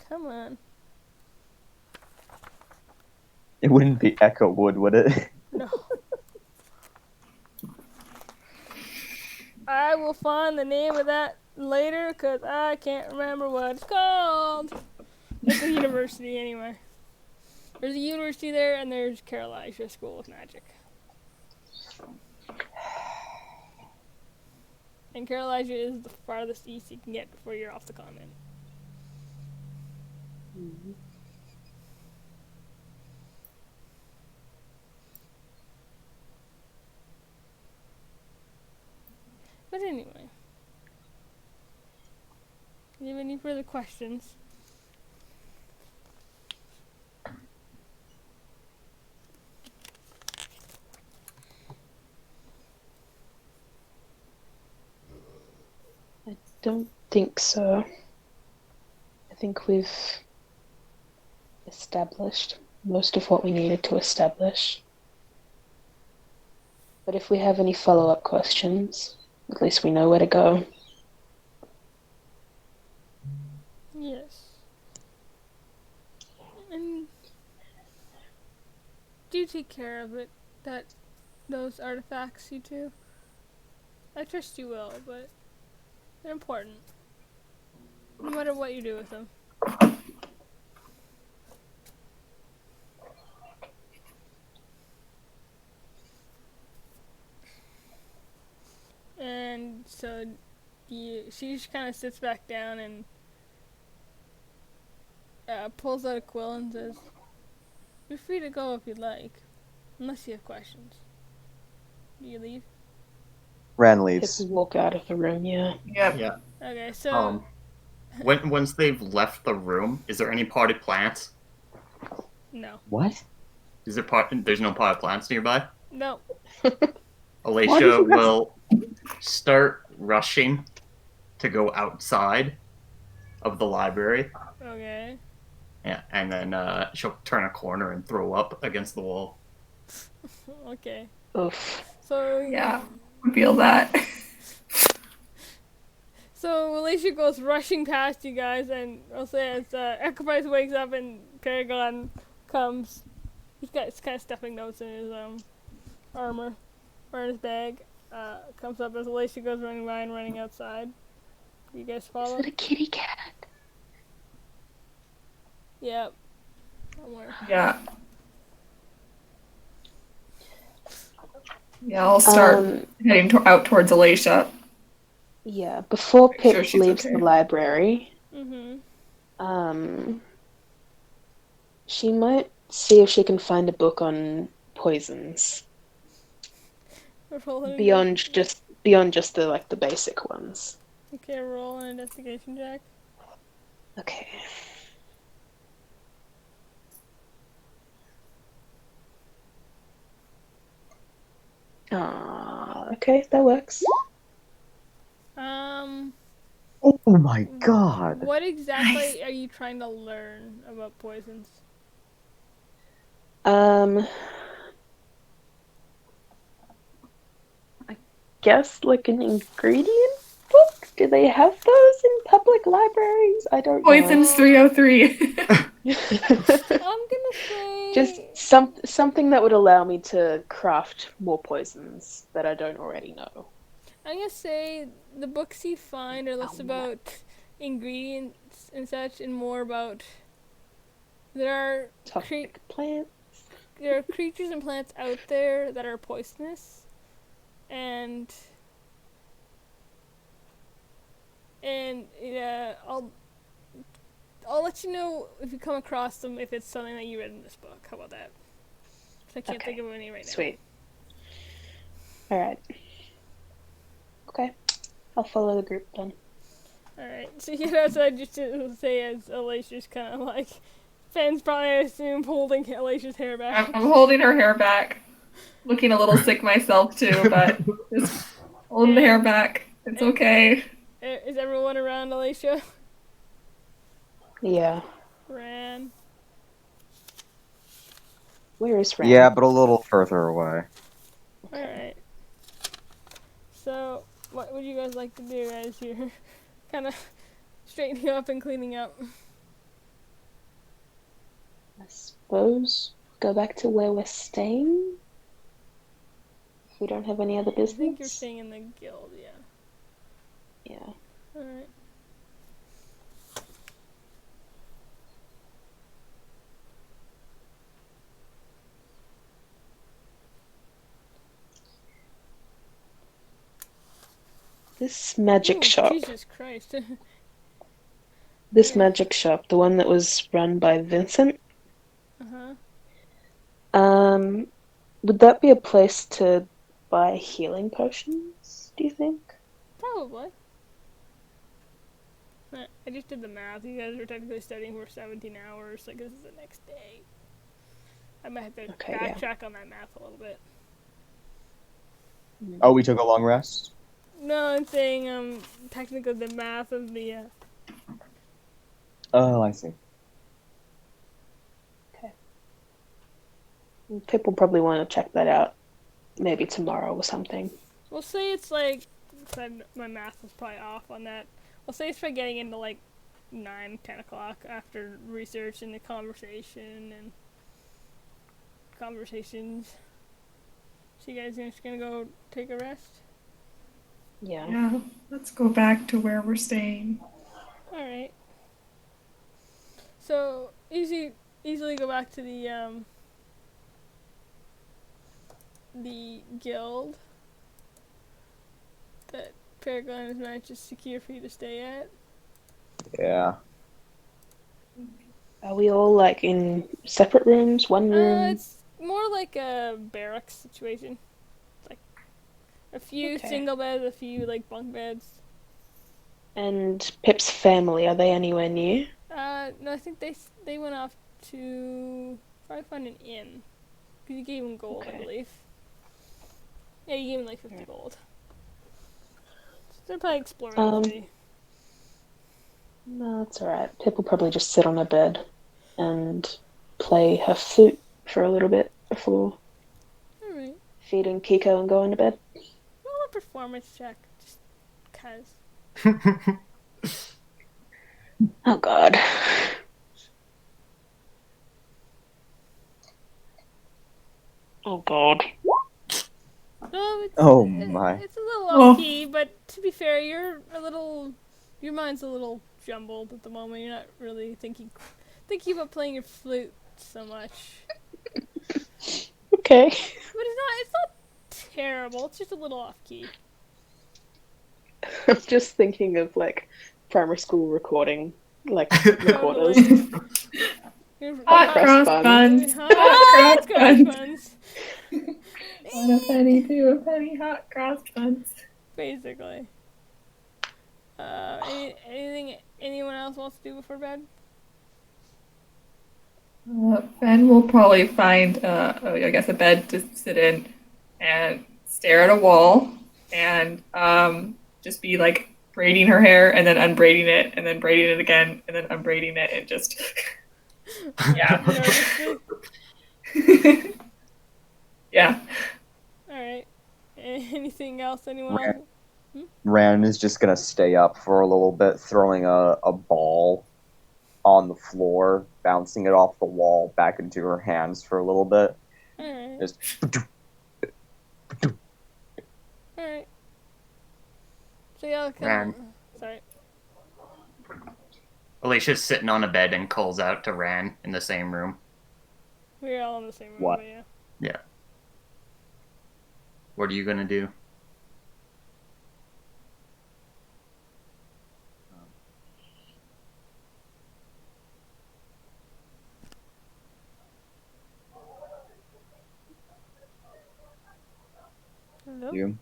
Come on. It wouldn't be Echo would it? No. I will find the name of that later because I can't remember what it's called. It's a university anyway. There's a university there and there's Carolija School of Magic. And Carolija is the farthest east you can get before you're off the continent. Mm-hmm. But anyway. Do you have any further questions? I don't think so. I think we've established most of what we needed to establish. But if we have any follow-up questions, at least we know where to go. Yes. And do take care of it, those artifacts, you two. I trust you will, but they're important. No matter what you do with them. so she just kind of sits back down and pulls out a quill and says, "You're free to go if you'd like, unless you have questions. Do you leave?" Ran Pip leaves. will walk out of the room, yeah. Yep. Yeah. Okay, so Once they've left the room, is there any potted plants? no, What? There's no potted plants nearby? no. Alicia will start rushing to go outside of the library. Okay. Yeah, and then she'll turn a corner and throw up against the wall. Okay. Oof. So Yeah. I feel that. So Alicia goes rushing past you guys, and I'll say as Equipice wakes up and Paragon comes, he's kind of stuffing notes in his armor or in his bag. Comes up as Alicia goes running by and running outside. You guys Is follow? it a kitty cat? Yep. Somewhere. Yeah. Yeah, I'll start heading out towards Alicia. Yeah, before Make Pip sure she's leaves okay. the library, Mm-hmm. she might see if she can find a book on poisons Roll an beyond just the basic ones. Okay, roll an investigation check. Okay. Okay, that works. Oh my god. What exactly Nice. are you trying to learn about poisons? I guess like an ingredient book? Do they have those in public libraries? I don't Poisons 303. I'm gonna say Just something that would allow me to craft more poisons that I don't already know. I'm gonna say the books you find are less Oh, about ingredients and such, and more about there Toxic plant. are creatures and plants out there that are poisonous, and I'll let you know if you come across them if it's something that you read in this book. How about that? 'Cause I can't think of any right now. Sweet. All right. Okay, I'll follow the group then. Alright, so you know, so I just say as Alicia's kind of like, Fenn's probably, I assume, holding Alicia's hair back. I'm holding her hair back. Looking a little sick myself too, but just holding the hair back. It's okay. Is everyone around Alicia? Yeah. Ran. Where is Ren? Yeah, but a little further away. Alright. So, what would you guys like to do as you're kind of straightening up and cleaning up? I suppose go back to where we're staying. If we don't have any other I think you're business. staying in the guild, yeah. Yeah. Alright. This magic Ooh, shop. Jesus Christ. This magic shop, the one that was run by Vincent. Uh-huh. Would that be a place to buy healing potions, do you think? Probably. I just did the math. You guys are technically studying for 17 hours. Like, this is the next day. I might have to backtrack on that math a little bit. Oh, we took a long rest? No, I'm saying, technically the math of the, Oh, I see. Pip will probably want to check that out maybe tomorrow or something. we'll say it's like, my math was probably off on that. We'll say it's probably getting into like 9, 10 o'clock after research and the conversation and conversations. So you guys are just gonna go take a rest? Yeah. Yeah, let's go back to where we're staying. Alright. So, easily go back to the guild that Paragon is not just secure for you to stay at. Yeah. Are we all like in separate rooms? One room? It's more like a barracks situation. Like a few Okay. single beds, a few like bunk beds. And Pip's family, are they anywhere near? No, I think they went off to probably find an inn. Because you gave him gold, I Okay. believe. Yeah, you gave him like 50 gold. So they're probably exploring the city. No, that's alright. Pip will probably just sit on a bed and play her flute for a little bit before Alright. feeding Kiko and going to bed. Roll a performance check. Just cause. Oh god. Oh god. No, it's, Oh my. it's a little off key, but to be fair, your mind's a little jumbled at the moment. You're not really thinking about playing your flute so much. Okay. But it's not terrible. It's just a little off key. I'm just thinking of like primary school recording, like recorders. Hot cross buns. Hot cross buns. One a penny, two a penny, hot cross buns. Basically. Anything anyone else wants to do before bed? Ben will probably find, I guess, a bed to sit in and stare at a wall and just be like braiding her hair and then unbraiding it and then braiding it again and then unbraiding it and just yeah. Yeah. Alright. Anything else anyone else? Ran is just gonna stay up for a little bit, throwing a ball on the floor, bouncing it off the wall back into her hands for a little bit. Alright. Just Alright. So y'all Ran. Sorry. Alicia's sitting on a bed and calls out to Ran in the same room. We're all in the same room, What? but yeah. Yeah. What are you gonna do? Hello? you.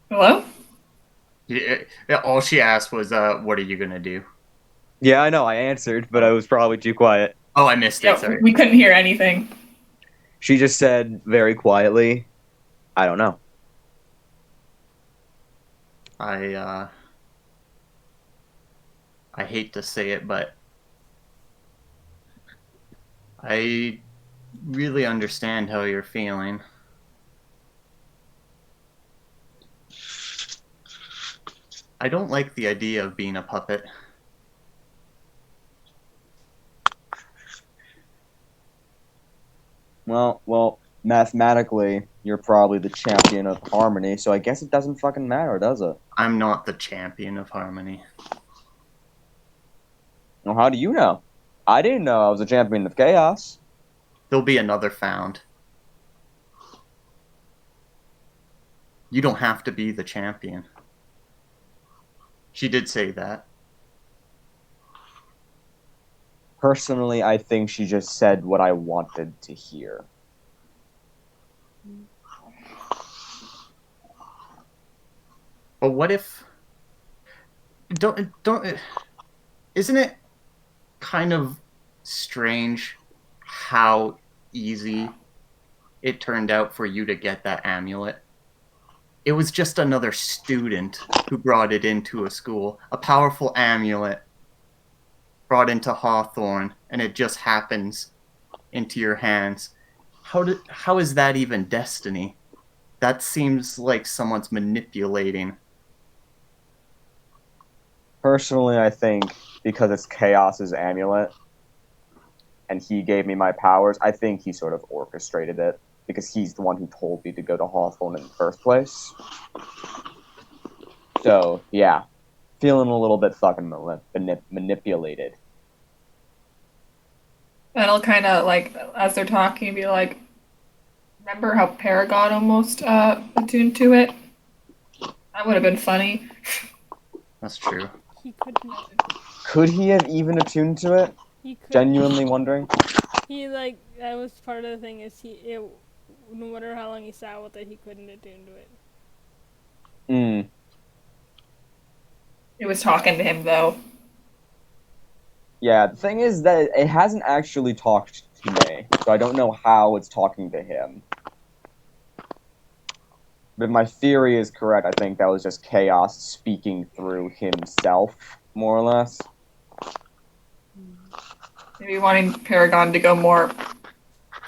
Hello? Yeah, all she asked was, what are you gonna do? Yeah, I know. I answered, but I was probably too quiet. Oh, I missed it, Yeah, sorry. we couldn't hear anything. She just said very quietly, "I don't know." I hate to say it, but I really understand how you're feeling. I don't like the idea of being a puppet. Well, mathematically, you're probably the champion of harmony, so I guess it doesn't fucking matter, does it? I'm not the champion of harmony. Well, how do you know? I didn't know I was a champion of chaos. There'll be another found. You don't have to be the champion. She did say that. Personally, I think she just said what I wanted to hear. But what if... Don't... Isn't it kind of strange how easy it turned out for you to get that amulet? It was just another student who brought it into a school. A powerful amulet brought into Hawthorne, and it just happens into your hands. How is that even destiny? That seems like someone's manipulating. Personally, I think because it's Chaos's amulet, and he gave me my powers, I think he sort of orchestrated it, because he's the one who told me to go to Hawthorne in the first place. So, yeah. Feeling a little bit fucking manipulated. And I'll kind of, like, as they're talking, be like, remember how Paragon almost attuned to it? That would have been funny. That's true. He couldn't. Could he have even attuned to it? He could. Genuinely wondering. He like that was part of the thing is no matter how long he sat with it, he couldn't attune to it. Hmm. It was talking to him though. Yeah, the thing is that it hasn't actually talked to me, so I don't know how it's talking to him. But if my theory is correct, I think that was just Chaos speaking through himself, more or less. Maybe wanting Paragon to go more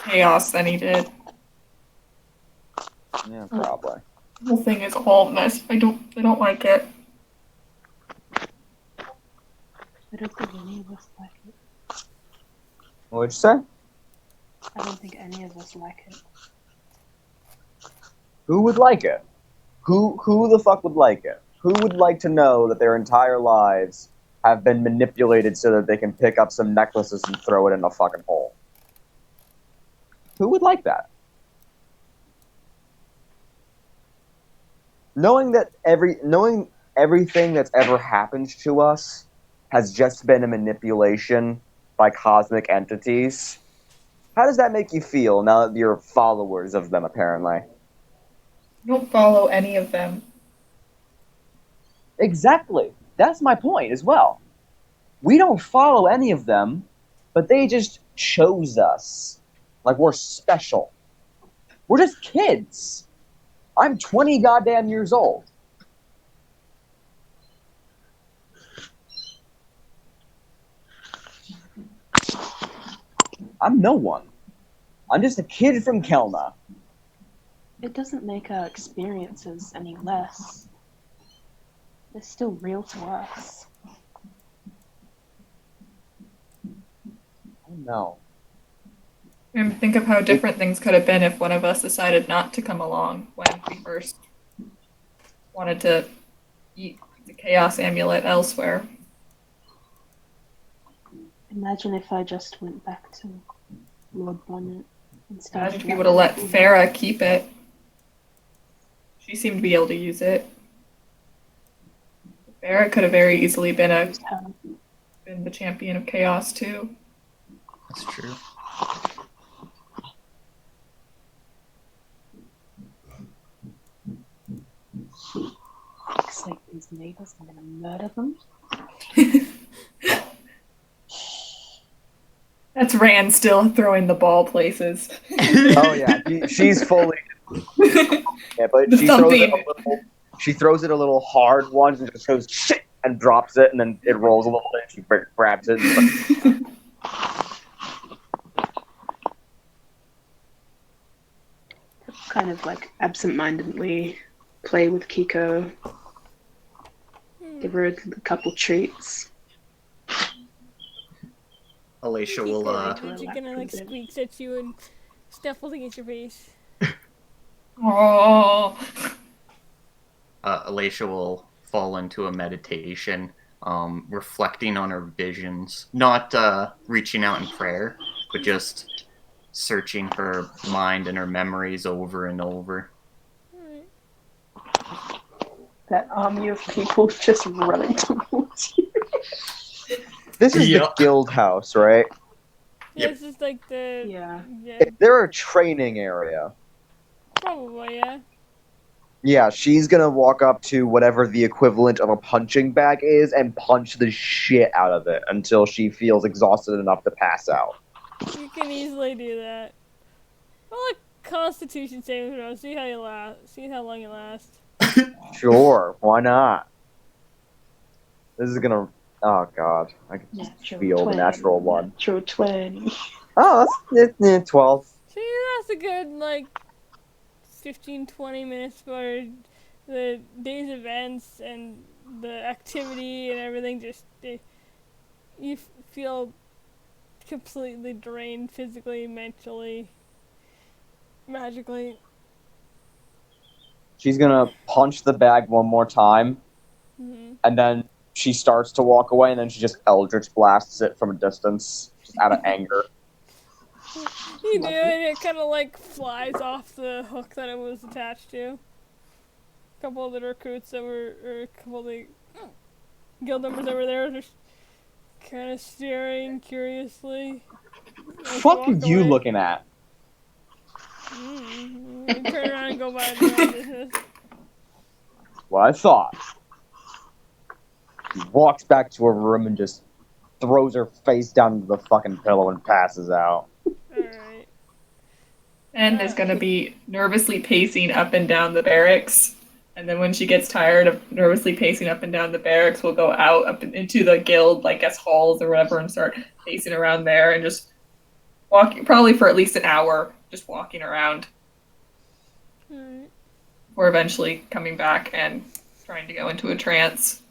chaos than he did. Yeah, probably. The whole thing is all mess. I don't like it. I don't think any of us like it. What would you say? I don't think any of us like it. Who would like it? Who the fuck would like it? Who would like to know that their entire lives have been manipulated so that they can pick up some necklaces and throw it in a fucking hole? Who would like that? Knowing everything that's ever happened to us has just been a manipulation by cosmic entities. How does that make you feel now that you're followers of them, apparently? Don't follow any of them. Exactly. That's my point as well. We don't follow any of them, but they just chose us. Like we're special. We're just kids. I'm 20 goddamn years old. I'm no one. I'm just a kid from Kelna. It doesn't make our experiences any less. They're still real to us. Oh no. And think of how different things could have been if one of us decided not to come along when we first wanted to eat the chaos amulet elsewhere. Imagine if I just went back to Lord Bonnet and started. Imagine if we would have let Farah keep it. She seemed to be able to use it. Farah could have very easily been the champion of chaos too. That's true. Looks like these neighbors are gonna murder them. That's Rand still throwing the ball places. Oh yeah, she's fully. Yeah, but she throws it a little hard once and just goes shit and drops it, and then it rolls a little bit. She grabs it. And Kind of like absent-mindedly play with Kiko. Give her a couple treats. Alicia will Aren't you gonna like squeaks at you and snuffles against your face? Oh. Alicia will fall into a meditation, reflecting on her visions, not reaching out in prayer, but just searching her mind and her memories over and over. Alright. That army of people just running towards you. this is the guild house, right? Yeah, Yep. it's just like the Yeah. They're a training area. Probably, yeah. Yeah, she's gonna walk up to whatever the equivalent of a punching bag is and punch the shit out of it until she feels exhausted enough to pass out. You can easily do that. Roll a Constitution saving throw. See how you last. See how long you last. Sure, why not? This is gonna. Oh god, I can just feel the natural one. Natural 20. Oh, that's 12. See, that's a good like 15-20 minutes for the day's events and the activity and everything. Just you feel completely drained physically, mentally, magically. She's gonna punch the bag one more time, and then she starts to walk away, and then she just Eldritch blasts it from a distance, just out of anger. You do, and it kind of like flies off the hook that it was attached to. couple of the recruits that were, or a couple of the guild members that were there, just kind of staring curiously. Fuck are you looking at? We turn around and go by their own business. Well, I thought. She walks back to her room and just throws her face down into the fucking pillow and passes out. Alright. And is going to be nervously pacing up and down the barracks. And then when she gets tired of nervously pacing up and down the barracks, we'll go out up into the guild, like guest halls or whatever, and start pacing around there and just walking, probably for at least an hour, just walking around. Alright. Or eventually coming back and trying to go into a trance.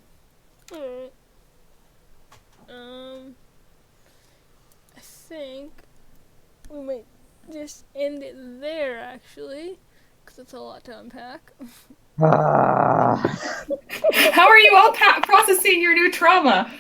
Alright. I think we might just end it there, actually, because it's a lot to unpack. Ah. How are you all processing your new trauma?